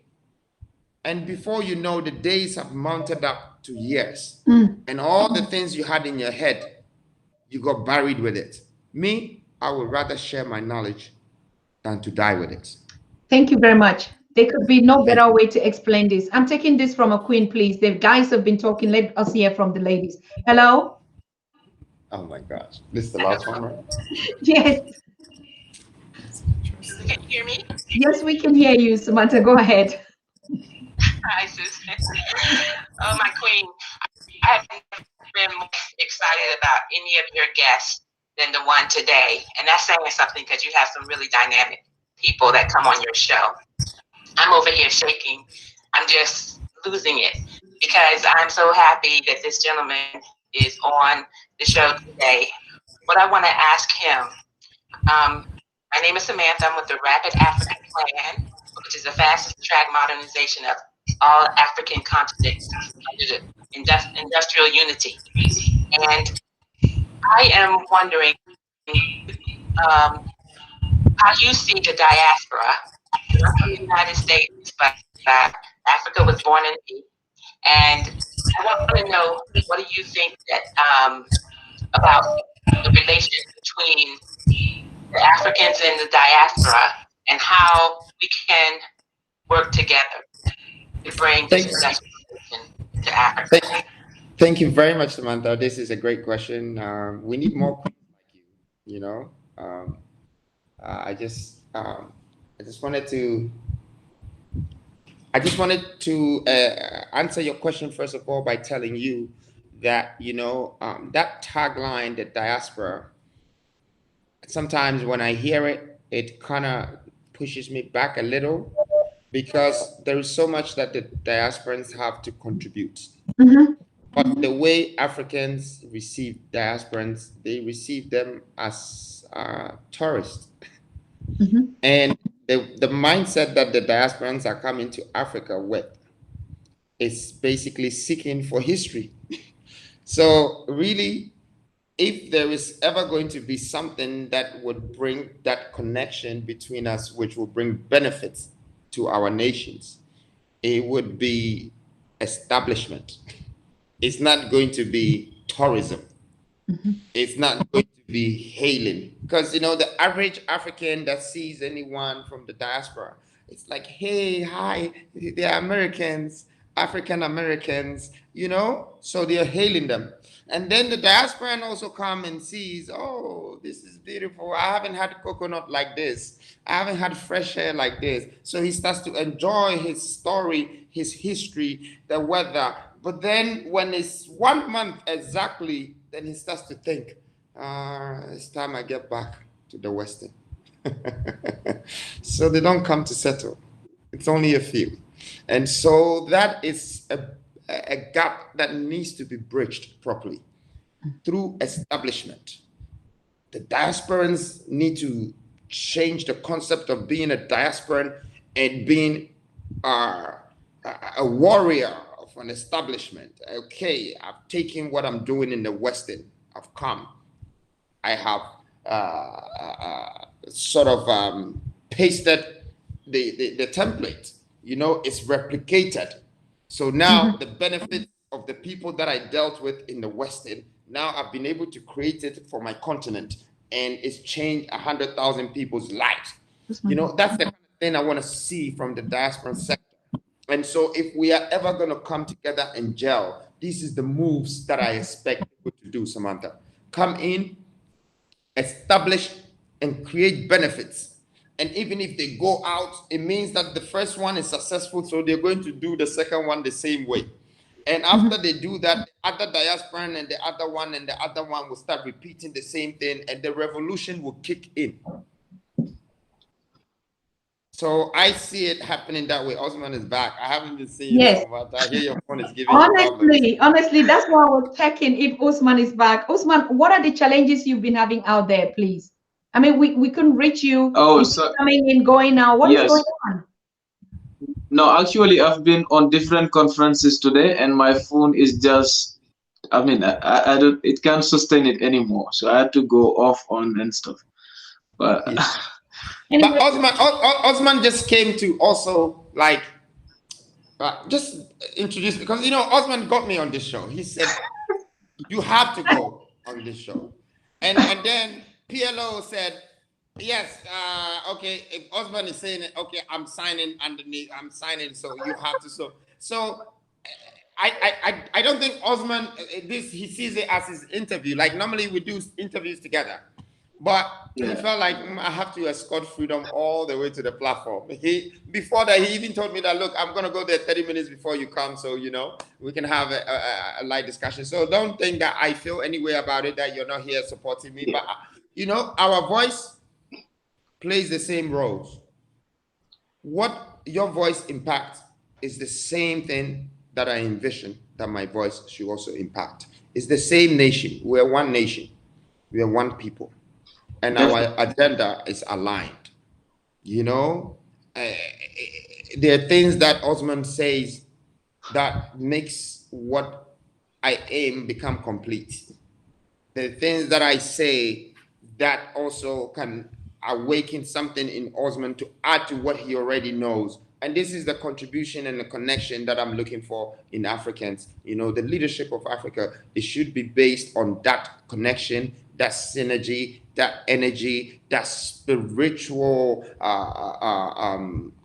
And before you know, the days have mounted up to years. And all the things you had in your head, you got buried with it. Me, I would rather share my knowledge than to die with it. Thank you very much. There could be no better way to explain this. I'm taking this from a queen, please. The guys have been talking. Let us hear from the ladies. Hello? Oh my gosh. This is the last one, right? Yes. Can you hear me? Yes, we can hear you, Samantha. Go ahead. Hi, sis. Oh, my queen. I have been more excited about any of your guests than the one today. And that's saying something because you have some really dynamic people that come on your show. I'm over here shaking. I'm just losing it because I'm so happy that this gentleman is on the show today. What I want to ask him, my name is Samantha. I'm with the Rapid African Plan, which is the fastest track modernization of all African continents under the industrial unity. And I am wondering how you see the diaspora, not from the United States, but Africa was born in me. And I want to know, what do you think that about the relation between the Africans and the diaspora, and how we can work together to bring this industrialization to Africa? Thank you very much, Samantha. This is a great question. We need more queens like you. I just wanted to answer your question first of all by telling you that that tagline, the diaspora. Sometimes when I hear it, it kind of pushes me back a little because there is so much that the diasporans have to contribute. But the way Africans receive diasporans, they receive them as tourists. And the mindset that the diasporans are coming to Africa with is basically seeking for history. So really, if there is ever going to be something that would bring that connection between us, which will bring benefits to our nations, it would be establishment. It's not going to be tourism. It's not going to be hailing. Because, the average African that sees anyone from the diaspora, it's like, hey, hi, they're Americans, African Americans, so they're hailing them. And then the diasporan also come and sees, oh, this is beautiful. I haven't had coconut like this. I haven't had fresh air like this. So he starts to enjoy his story, his history, the weather. But then when it's 1 month exactly, then he starts to think, it's time I get back to the Western. So they don't come to settle. It's only a few. And so that is a gap that needs to be bridged properly through establishment. The diasporans need to change the concept of being a diasporan and being a warrior of an establishment. Okay, I've taken what I'm doing in the Western. I've come. I have pasted the template, you know, it's replicated. So now the benefit of the people that I dealt with in the Western, now I've been able to create it for my continent, and it's changed 100,000 people's lives. You know, that's the kind of thing I want to see from the diaspora sector. And so if we are ever going to come together and gel, this is the moves that I expect people to do, Samantha. Come in, establish and create benefits. And even if they go out, it means that the first one is successful, so they're going to do the second one the same way. And after they do that, the other diaspora and the other one will start repeating the same thing, and the revolution will kick in. So I see it happening that way. Osman is back. I haven't been seeing you so much. I hear your phone is giving honestly, that's why I was checking if Osman is back. Osman, what are the challenges you've been having out there, please? I mean, we couldn't reach you. Oh, so coming in, going now. What is going on? No, actually, I've been on different conferences today, and my phone is just, I mean, I don't, it can't sustain it anymore. So I had to go off on and stuff. But, but Osman just came to also like, just introduce, because, you know, Osman got me on this show. He said, you have to go on this show. And then PLO said, yes, okay, if Osman is saying it, okay, I'm signing underneath, I'm signing, so you have to. So I don't think Osman, he sees it as his interview. Like normally we do interviews together, but he felt like I have to escort Freedom all the way to the platform. Before that, he even told me that, look, I'm going to go there 30 minutes before you come, so, you know, we can have a light discussion. So don't think that I feel any way about it, that you're not here supporting me, but, you know, our voice plays the same roles. What your voice impacts is the same thing that I envision that my voice should also impact. It's the same nation. We're one nation. We are one people. And our agenda is aligned. You know, there are things that Osman says that makes what I aim become complete. There are things that I say that also can awaken something in Osman to add to what he already knows. And this is the contribution and the connection that I'm looking for in Africans. You know, the leadership of Africa, it should be based on that connection, that synergy, that energy, that spiritual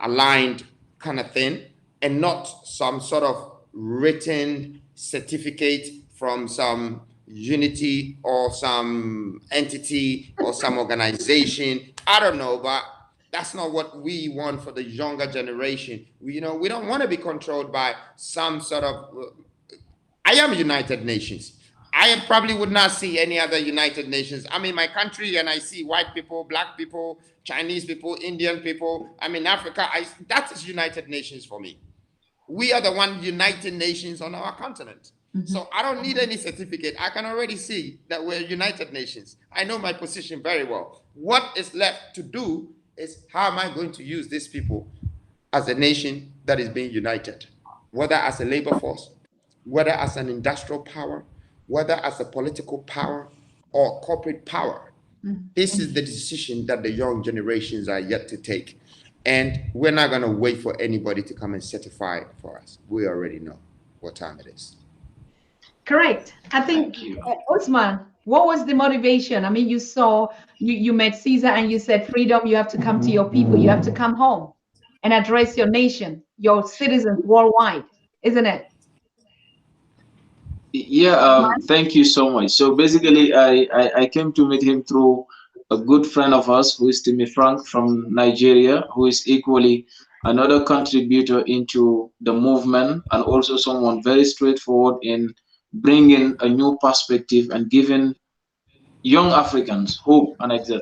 aligned kind of thing, and not some sort of written certificate from some unity or some entity or some organization. I don't know, but that's not what we want for the younger generation. We don't want to be controlled by some sort of, I am United Nations. I probably would not see any other United Nations. I'm in my country and I see white people, black people, Chinese people, Indian people. I'm in Africa. That is United Nations for me. We are the one United Nations on our continent. So I don't need any certificate. I can already see that we're United Nations. I know my position very well. What is left to do is how am I going to use these people as a nation that is being united, whether as a labor force, whether as an industrial power, whether as a political power or corporate power. This is the decision that the young generations are yet to take. And we're not going to wait for anybody to come and certify it for us. We already know what time it is. Correct. I think, Osman, what was the motivation? I mean, you saw, you met Caesar and you said, freedom, you have to come to your people. You have to come home and address your nation, your citizens worldwide, isn't it? Yeah, thank you so much. So basically, I came to meet him through a good friend of ours, who is Timmy Frank from Nigeria, who is equally another contributor into the movement, and also someone very straightforward in bringing a new perspective and giving young Africans hope and etc.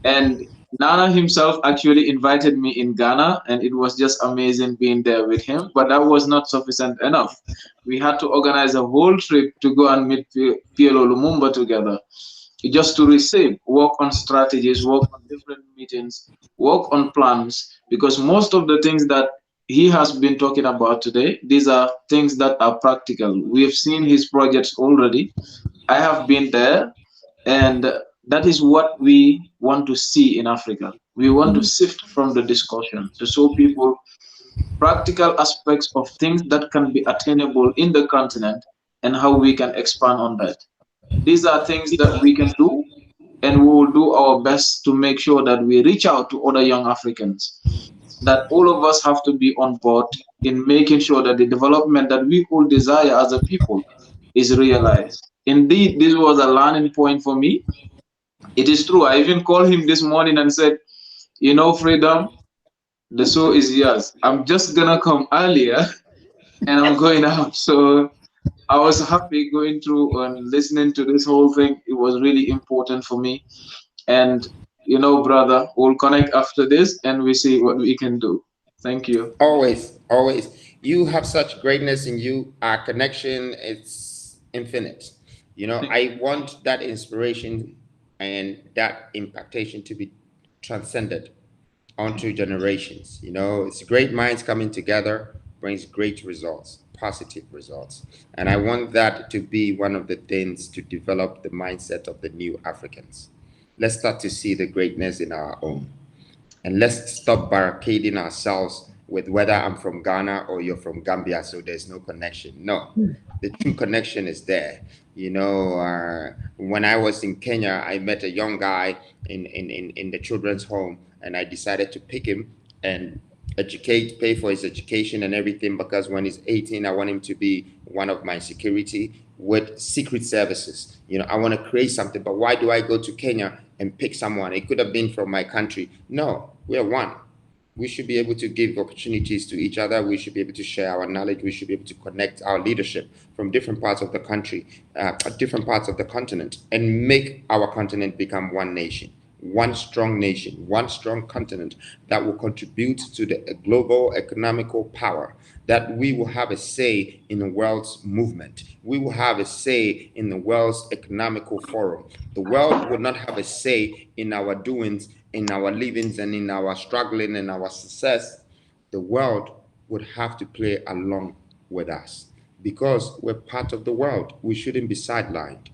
And Nana himself actually invited me in Ghana, and it was just amazing being there with him. But that was not sufficient enough. We had to organize a whole trip to go and meet PLO Lumumba together, just to receive, work on strategies, work on different meetings, work on plans, because most of the things that he has been talking about today, these are things that are practical. We have seen his projects already. I have been there, and that is what we want to see in Africa. We want to sift from the discussion to show people practical aspects of things that can be attainable in the continent and how we can expand on that. These are things that we can do, and we will do our best to make sure that we reach out to other young Africans, that all of us have to be on board in making sure that the development that we all desire as a people is realized. Indeed, this was a learning point for me. It is true. I even called him this morning and said, you know, Freedom, the show is yours. I'm just gonna come earlier and I'm going out. So I was happy going through and listening to this whole thing. It was really important for me. And you know, brother, we'll connect after this and we see what we can do. Thank you. Always, always. You have such greatness in you. Our connection is infinite. You know, I want that inspiration and that impactation to be transcended onto generations. You know, it's great minds coming together brings great results, positive results. And I want that to be one of the things to develop the mindset of the new Africans. Let's start to see the greatness in our own. And let's stop barricading ourselves with whether I'm from Ghana or you're from Gambia, so there's no connection. No, the true connection is there. You know, when I was in Kenya, I met a young guy in the children's home, and I decided to pick him and educate, pay for his education and everything, because when he's 18, I want him to be one of my security with secret services. You know, I want to create something, but why do I go to Kenya and pick someone? It could have been from my country. No, we're one. We should be able to give opportunities to each other. We should be able to share our knowledge. We should be able to connect our leadership from different parts of the country, different parts of the continent, and make our continent become one nation, one strong continent that will contribute to the global economical power, that we will have a say in the world's movement. We will have a say in the world's economical forum. The world will not have a say in our doings, in our livings, and in our struggling and our success. The world would have to play along with us because we're part of the world. We shouldn't be sidelined.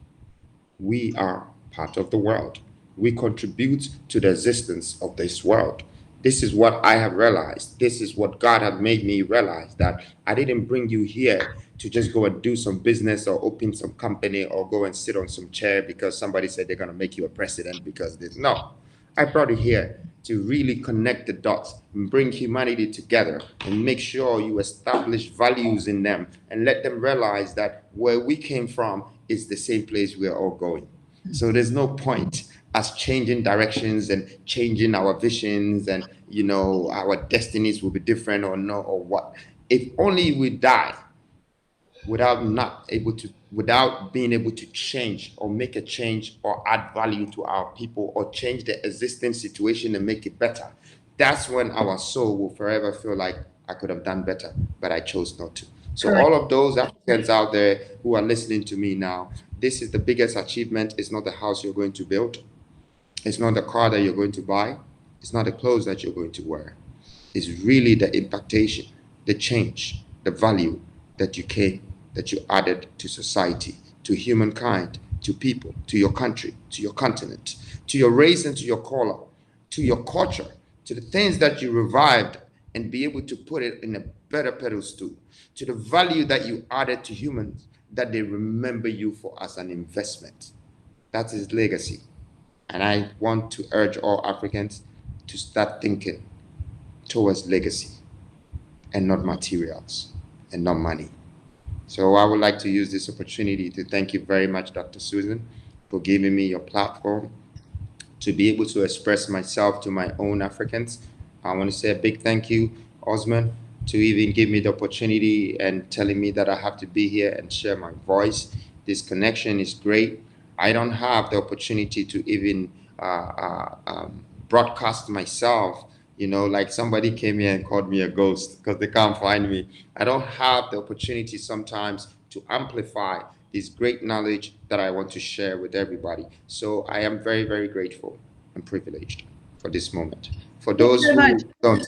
We are part of the world. We contribute to the existence of this world. This is what I have realized. This is what God has made me realize, that I didn't bring you here to just go and do some business or open some company or go and sit on some chair because somebody said they're going to make you a president because this. No, I brought you here to really connect the dots and bring humanity together and make sure you establish values in them and let them realize that where we came from is the same place we're all going. So there's no point us changing directions and changing our visions, and you know, our destinies will be different or no, or what. If only we die without being able to change or make a change or add value to our people or change the existing situation and make it better, that's when our soul will forever feel like I could have done better, but I chose not to. So all of those Africans out there who are listening to me now, this is the biggest achievement. It's not the house you're going to build. It's not the car that you're going to buy. It's not the clothes that you're going to wear. It's really the impactation, the change, the value that you added to society, to humankind, to people, to your country, to your continent, to your race and to your color, to your culture, to the things that you revived and be able to put it in a better pedestal, to the value that you added to humans, that they remember you for as an investment. That's his legacy. And I want to urge all Africans to start thinking towards legacy and not materials and not money. So I would like to use this opportunity to thank you very much, Dr. Susan, for giving me your platform to be able to express myself to my own Africans. I want to say a big thank you, Osman, to even give me the opportunity and telling me that I have to be here and share my voice. This connection is great. I don't have the opportunity to even broadcast myself, you know, like somebody came here and called me a ghost because they can't find me. I don't have the opportunity sometimes to amplify this great knowledge that I want to share with everybody. So I am very, very grateful and privileged for this moment. For those who don't,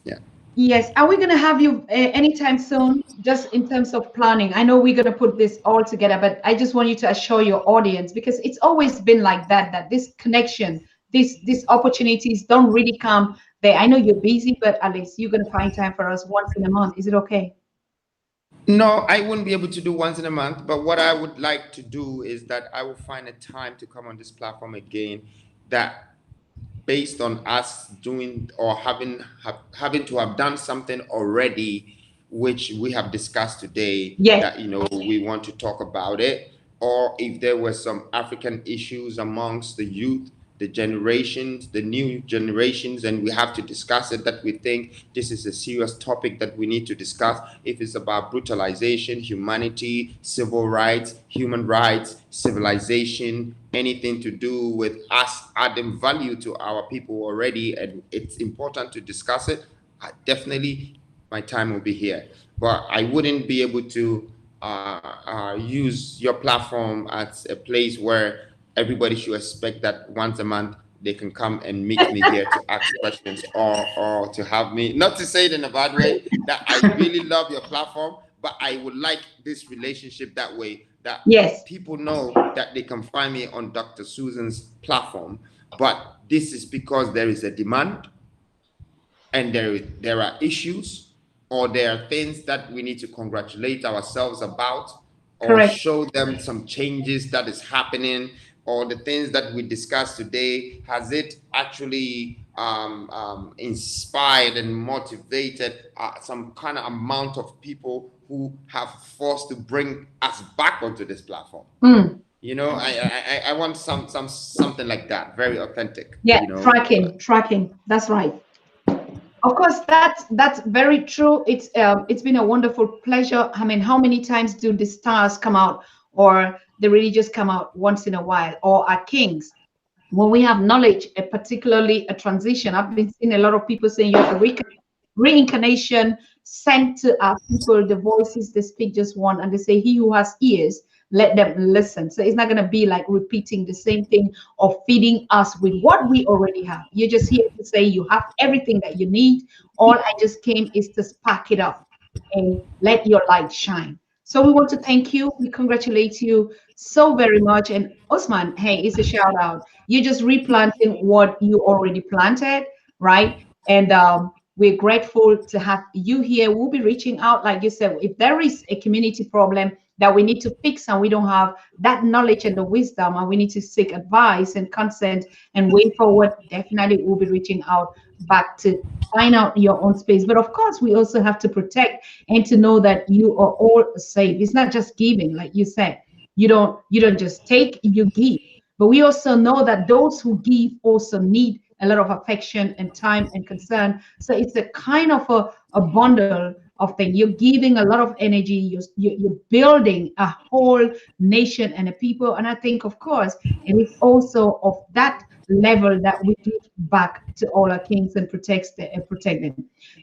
yeah. Yes, are we going to have you anytime soon, just in terms of planning? I know we're going to put this all together, but I just want you to assure your audience, because it's always been like that, that this connection, these opportunities don't really come there. I know you're busy, but at least you're gonna find time for us once in a month. Is it okay? No, I wouldn't be able to do once in a month, but what I would like to do is that I will find a time to come on this platform again that based on us doing or having to have done something already which we have discussed today, Yes. that we want to talk about it, or if there were some African issues amongst the youth, the generations, the new generations, and we have to discuss it, that we think this is a serious topic that we need to discuss. If it's about brutalization, humanity, civil rights, human rights, civilization, anything to do with us adding value to our people already, and it's important to discuss it, definitely my time will be here. But I wouldn't be able to use your platform as a place where everybody should expect that once a month they can come and meet me here to ask questions, or to have me, not to say it in a bad way, that I really love your platform, but I would like this relationship that way, that yes, people know that they can find me on Dr. Susan's platform. But this is because there is a demand, and there are issues, or there are things that we need to congratulate ourselves about, or correct, show them some changes that is happening, or the things that we discussed today, has it actually inspired and motivated some kind of amount of people who have forced to bring us back onto this platform. I want something like that, very authentic. yeah, tracking, that's right. Of course, that's very true. It's been a wonderful pleasure. I mean, how many times do the stars come out, or the religious come out once in a while, or are kings? When we have knowledge, particularly a transition, I've been seeing a lot of people saying you have a reincarnation sent to our people. The voices they speak just one, and they say, "He who has ears, let them listen." So it's not going to be like repeating the same thing or feeding us with what we already have. You're just here to say you have everything that you need. All I just came is to spark it up and let your light shine. So we want to thank you. We congratulate you so very much. And Osman, hey, it's a shout out. You're just replanting what you already planted, right? And we're grateful to have you here. We'll be reaching out, like you said, if there is a community problem that we need to fix and we don't have that knowledge and the wisdom, and we need to seek advice and consent and way forward, definitely we'll be reaching out back to find out your own space. But of course, we also have to protect and to know that you are all safe. It's not just giving, like you said. You don't just take, you give. But we also know that those who give also need a lot of affection and time and concern. So it's a kind of a bundle of things. You're giving a lot of energy. You're building a whole nation and a people. And I think, of course, it is also of that level that we give back to all our kings and protect them.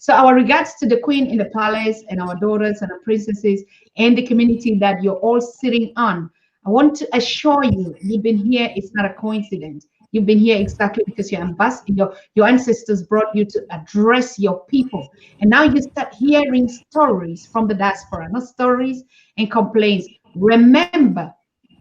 So our regards to the queen in the palace, and our daughters and our princesses, and the community that you're all sitting on. I want to assure you, you've been here. It's not a coincidence. You've been here exactly because your ancestors brought you to address your people. And now you start hearing stories from the diaspora, not stories and complaints. Remember,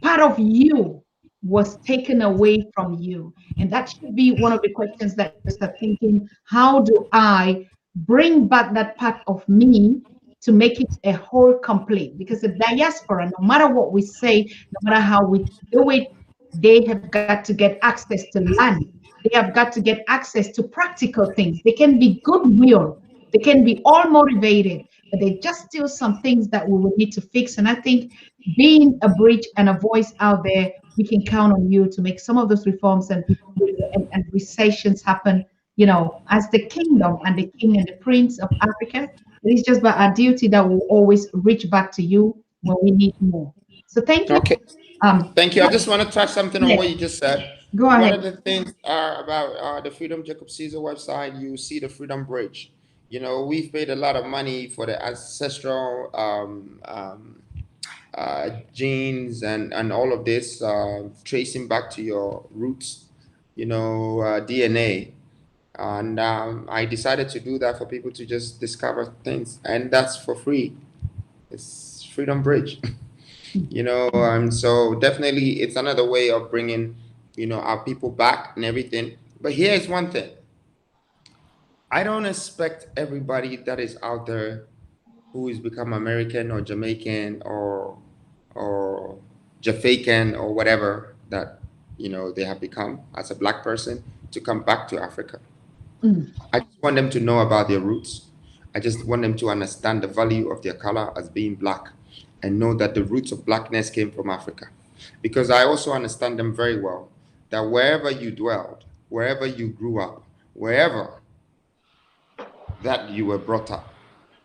part of you was taken away from you. And that should be one of the questions that you start thinking, how do I bring back that part of me to make it a whole complete? Because the diaspora, no matter what we say, no matter how we do it, they have got to get access to land. They have got to get access to practical things. They can be goodwill. They can be all motivated, but there's just still some things that we will need to fix. And I think being a bridge and a voice out there, we can count on you to make some of those reforms and recessions happen, as the kingdom and the king and the prince of Africa. It is just by our duty that we'll always reach back to you when we need more. So thank you. Okay. Thank you. I just want to touch something on what you just said. Go ahead. One of the things about the Freedom Jacob Caesar website, you see the Freedom Bridge. We've paid a lot of money for the ancestral genes and all of this, tracing back to your roots, DNA. And I decided to do that for people to just discover things, and that's for free. It's Freedom Bridge. So definitely it's another way of bringing our people back and everything. But here's one thing. I don't expect everybody that is out there who is become American or Jamaican or Jafaican or whatever that they have become as a black person to come back to Africa. I just want them to know about their roots. I just want them to understand the value of their color as being black and know that the roots of blackness came from Africa. Because I also understand them very well that wherever you dwelled, wherever you grew up, wherever that you were brought up,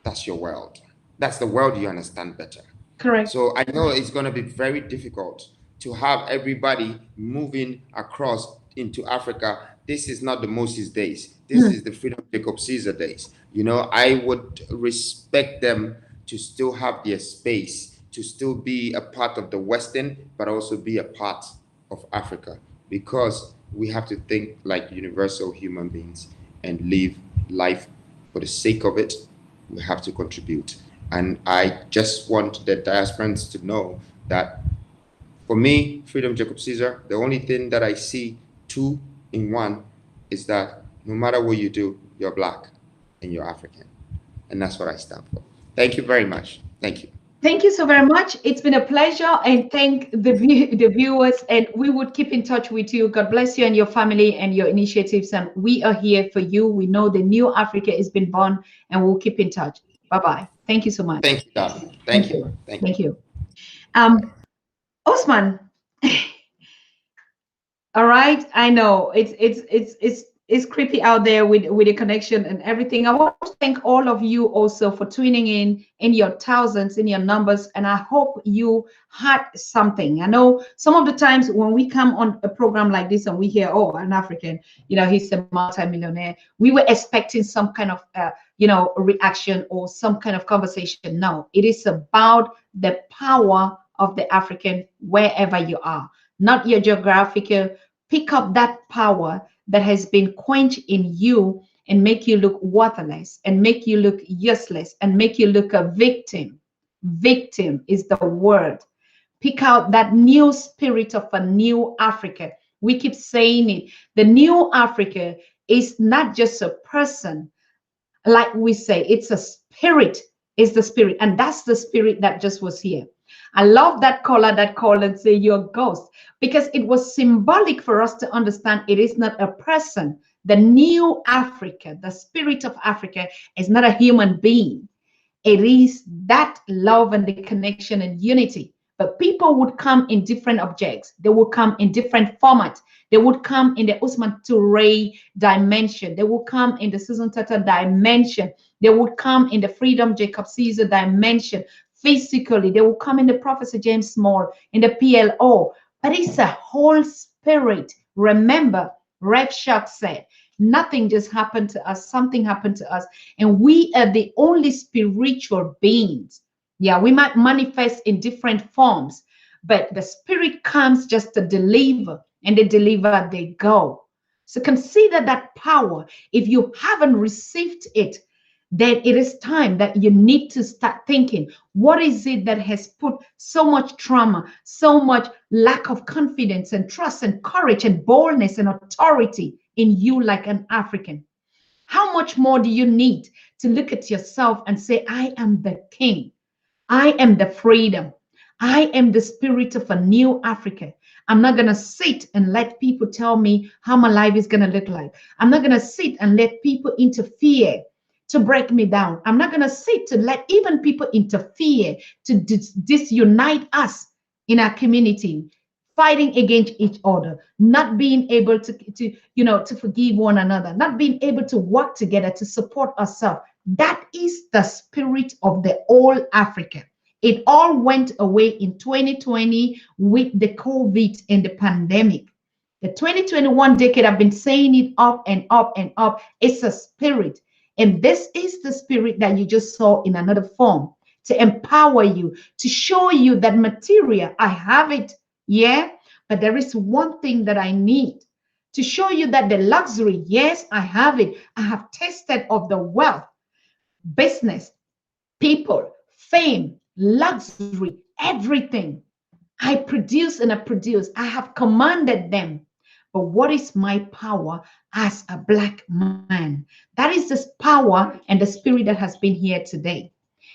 that's your world. That's the world you understand better. Correct. So I know it's going to be very difficult to have everybody moving across into Africa. This is not the Moses days. This is the Freedom Jacob Caesar days. I would respect them to still have their space, to still be a part of the Western, but also be a part of Africa, because we have to think like universal human beings and live life for the sake of it. We have to contribute. And I just want the diasporans to know that for me, Freedom Jacob Caesar, the only thing that I see two in one is that no matter what you do, you're black and you're African. And that's what I stand for. Thank you very much. Thank you. Thank you so very much. It's been a pleasure, and thank the viewers, and we would keep in touch with you. God bless you and your family and your initiatives, and we are here for you. We know the new Africa has been born, and we'll keep in touch. Bye-bye. Thank you so much. Thank you, darling. Thank you. Thank you. Osman. All right, I know it's creepy out there with the connection and everything. I want to thank all of you also for tuning in your thousands, in your numbers, and I hope you had something. I know some of the times when we come on a program like this and we hear, oh, an African, he's a multi-millionaire, we were expecting some kind of reaction or some kind of conversation. No, it is about the power of the African wherever you are, not your geographical. Pick up that power that has been quenched in you and make you look worthless and make you look useless and make you look a victim. Victim is the word. Pick out that new spirit of a new Africa. We keep saying it. The new Africa is not just a person. Like we say, it's a spirit. It's the spirit. And that's the spirit that just was here. I love that caller that called and say you're a ghost, because it was symbolic for us to understand it is not a person. The new Africa, the spirit of Africa, is not a human being. It is that love and the connection and unity. But people would come in different objects. They would come in different formats. They would come in the Ousman Touray dimension. They would come in the Susan Tata dimension. They would come in the Freedom Jacob Caesar dimension. Physically, they will come in the Professor James Small, in the PLO, but it's a whole spirit. Remember, Rev Shark said, nothing just happened to us, something happened to us, and we are the only spiritual beings. Yeah, we might manifest in different forms, but the spirit comes just to deliver, and they deliver, they go. So consider that power. If you haven't received it, then it is time that you need to start thinking, what is it that has put so much trauma, so much lack of confidence and trust and courage and boldness and authority in you like an African? How much more do you need to look at yourself and say, I am the king. I am the freedom. I am the spirit of a new Africa. I'm not going to sit and let people tell me how my life is going to look like. I'm not going to sit and let people interfere to break me down. I'm not going to sit to let even people interfere to disunite us in our community, fighting against each other, not being able to forgive one another, not being able to work together to support ourselves. That is the spirit of the old Africa. It all went away in 2020 with the COVID and the pandemic. The 2021 decade, I've been saying it up and up and up. It's a spirit. And this is the spirit that you just saw in another form, to empower you, to show you that material, I have it, yeah, but there is one thing that I need, to show you that the luxury, yes, I have it. I have tasted of the wealth, business, people, fame, luxury, everything. I produce and I produce. I have commanded them. but what is my power as a black man? That is this power and the spirit that has been here today.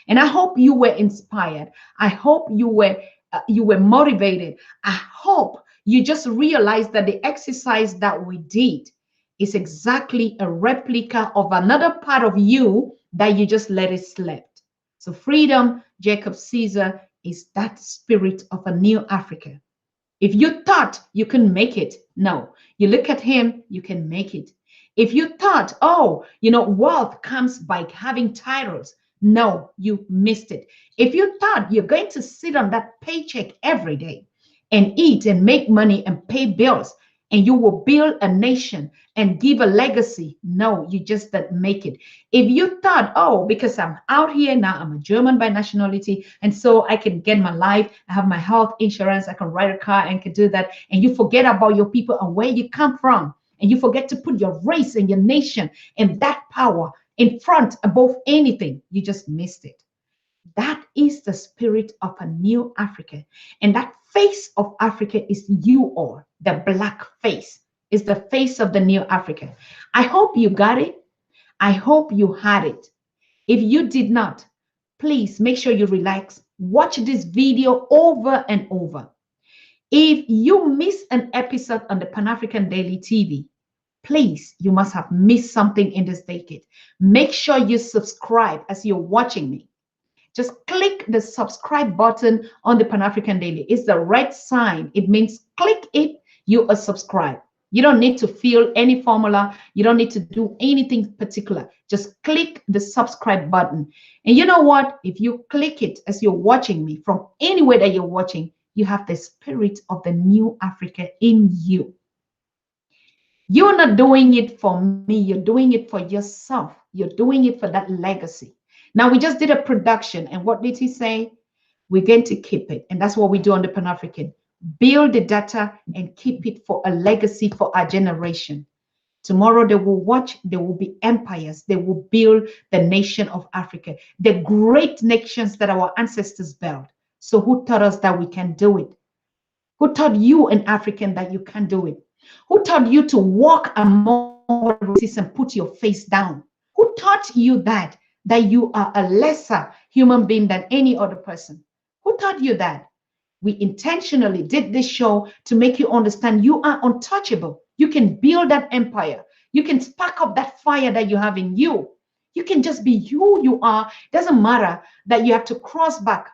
And I hope you were inspired. I hope you were motivated. I hope you just realized that the exercise that we did is exactly a replica of another part of you that you just let it slip. So freedom, Jacob Caesar, is that spirit of a new Africa. If you thought you couldn't make it, no, you look at him, you can make it. If you thought, oh, wealth comes by having titles, no, you missed it. If you thought you're going to sit on that paycheck every day and eat and make money and pay bills, and you will build a nation and give a legacy, no, you just didn't make it. If you thought, oh, because I'm out here now, I'm a German by nationality, and so I can get my life, I have my health insurance, I can ride a car and can do that, and you forget about your people and where you come from, and you forget to put your race and your nation and that power in front above anything, you just missed it. That is the spirit of a new Africa. And that face of Africa is you all. The black face is the face of the new Africa. I hope you got it. I hope you had it. If you did not, please make sure you relax. Watch this video over and over. If you miss an episode on the Pan-African Daily TV, please, you must have missed something in this decade. Make sure you subscribe as you're watching me. Just click the subscribe button on the Pan-African Daily. It's the red sign. It means click it, you are subscribed. You don't need to fill any formula. You don't need to do anything particular. Just click the subscribe button. And you know what? If you click it as you're watching me from anywhere that you're watching, you have the spirit of the new Africa in you. You're not doing it for me. You're doing it for yourself. You're doing it for that legacy. Now, we just did a production, and what did he say? We're going to keep it. And that's what we do on the Pan-African. Build the data and keep it for a legacy for our generation. Tomorrow they will watch, there will be empires. They will build the nation of Africa, the great nations that our ancestors built. So who taught us that we can do it? Who taught you, an African, that you can do it? Who taught you to walk among races and put your face down? Who taught you that you are a lesser human being than any other person? Who taught you that? We intentionally did this show to make you understand you are untouchable. You can build that empire. You can spark up that fire that you have in you. You can just be who you are. It doesn't matter that you have to cross back.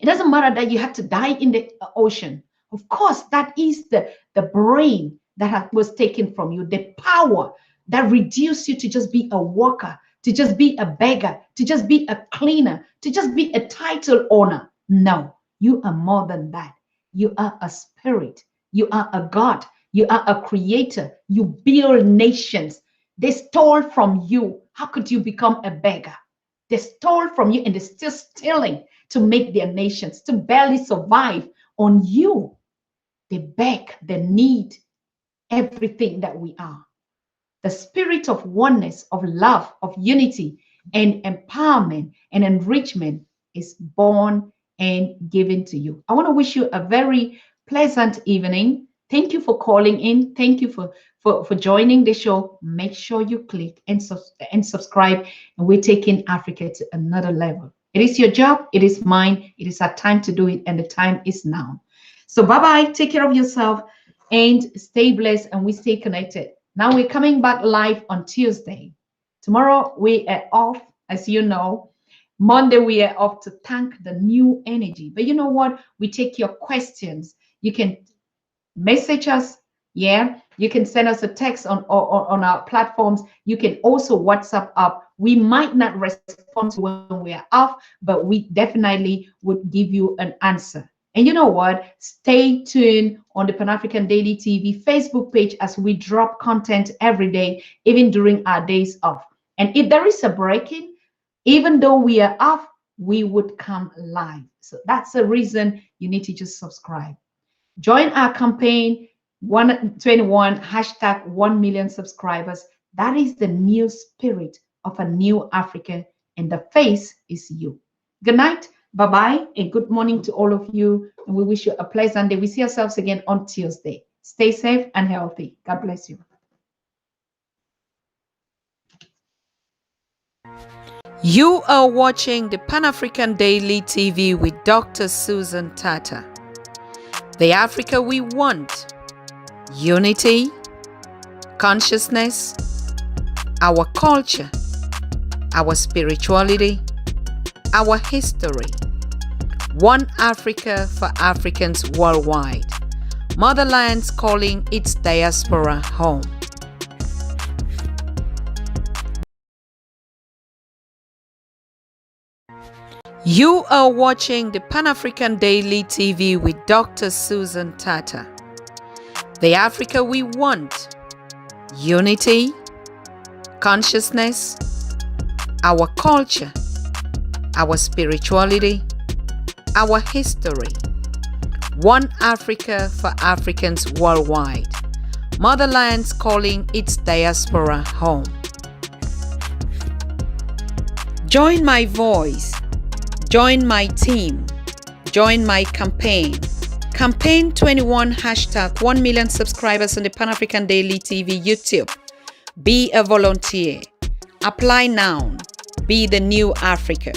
It doesn't matter that you have to die in the ocean. Of course, that is the brain that was taken from you, the power that reduced you to just be a worker, to just be a beggar, to just be a cleaner, to just be a title owner. No, you are more than that. You are a spirit. You are a God. You are a creator. You build nations. They stole from you. How could you become a beggar? They stole from you and they're still stealing to make their nations, to barely survive on you. They beg, they need everything that we are. The spirit of oneness, of love, of unity, and empowerment and enrichment is born and given to you. I want to wish you a very pleasant evening. Thank you for calling in. Thank you for joining the show. Make sure you click and subscribe, and we're taking Africa to another level. It is your job. It is mine. It is our time to do it, and the time is now. So bye-bye. Take care of yourself and stay blessed, and we stay connected. Now we're coming back live on Tuesday. Tomorrow we are off, as you know. Monday we are off to thank the new energy. But you know what? We take your questions. You can message us. Yeah, you can send us a text on our platforms. You can also WhatsApp up. We might not respond to when we are off, but we definitely would give you an answer. And you know what? Stay tuned on the Pan-African Daily TV Facebook page as we drop content every day, even during our days off. And if there is a breaking, even though we are off, we would come live. So that's the reason you need to just subscribe. Join our campaign, 121 hashtag 1 million subscribers. That is the new spirit of a new Africa, and the face is you. Good night. Bye-bye, and good morning to all of you. And we wish you a pleasant day. We see ourselves again on Tuesday. Stay safe and healthy. God bless you. You are watching the Pan-African Daily TV with Dr. Susan Tata. The Africa we want: unity, consciousness, our culture, our spirituality, our history. One Africa for Africans worldwide. Motherland's calling its diaspora home. You are watching the Pan-African Daily TV with Dr. Susan Tata. The Africa we want: unity, consciousness, our culture, our spirituality, our history. One Africa for Africans worldwide. Motherland's calling its diaspora home. Join my voice. Join my team. Join my campaign. Campaign 21 hashtag 1 million subscribers on the Pan-African Daily TV YouTube. Be a volunteer. Apply now. Be the new Africa.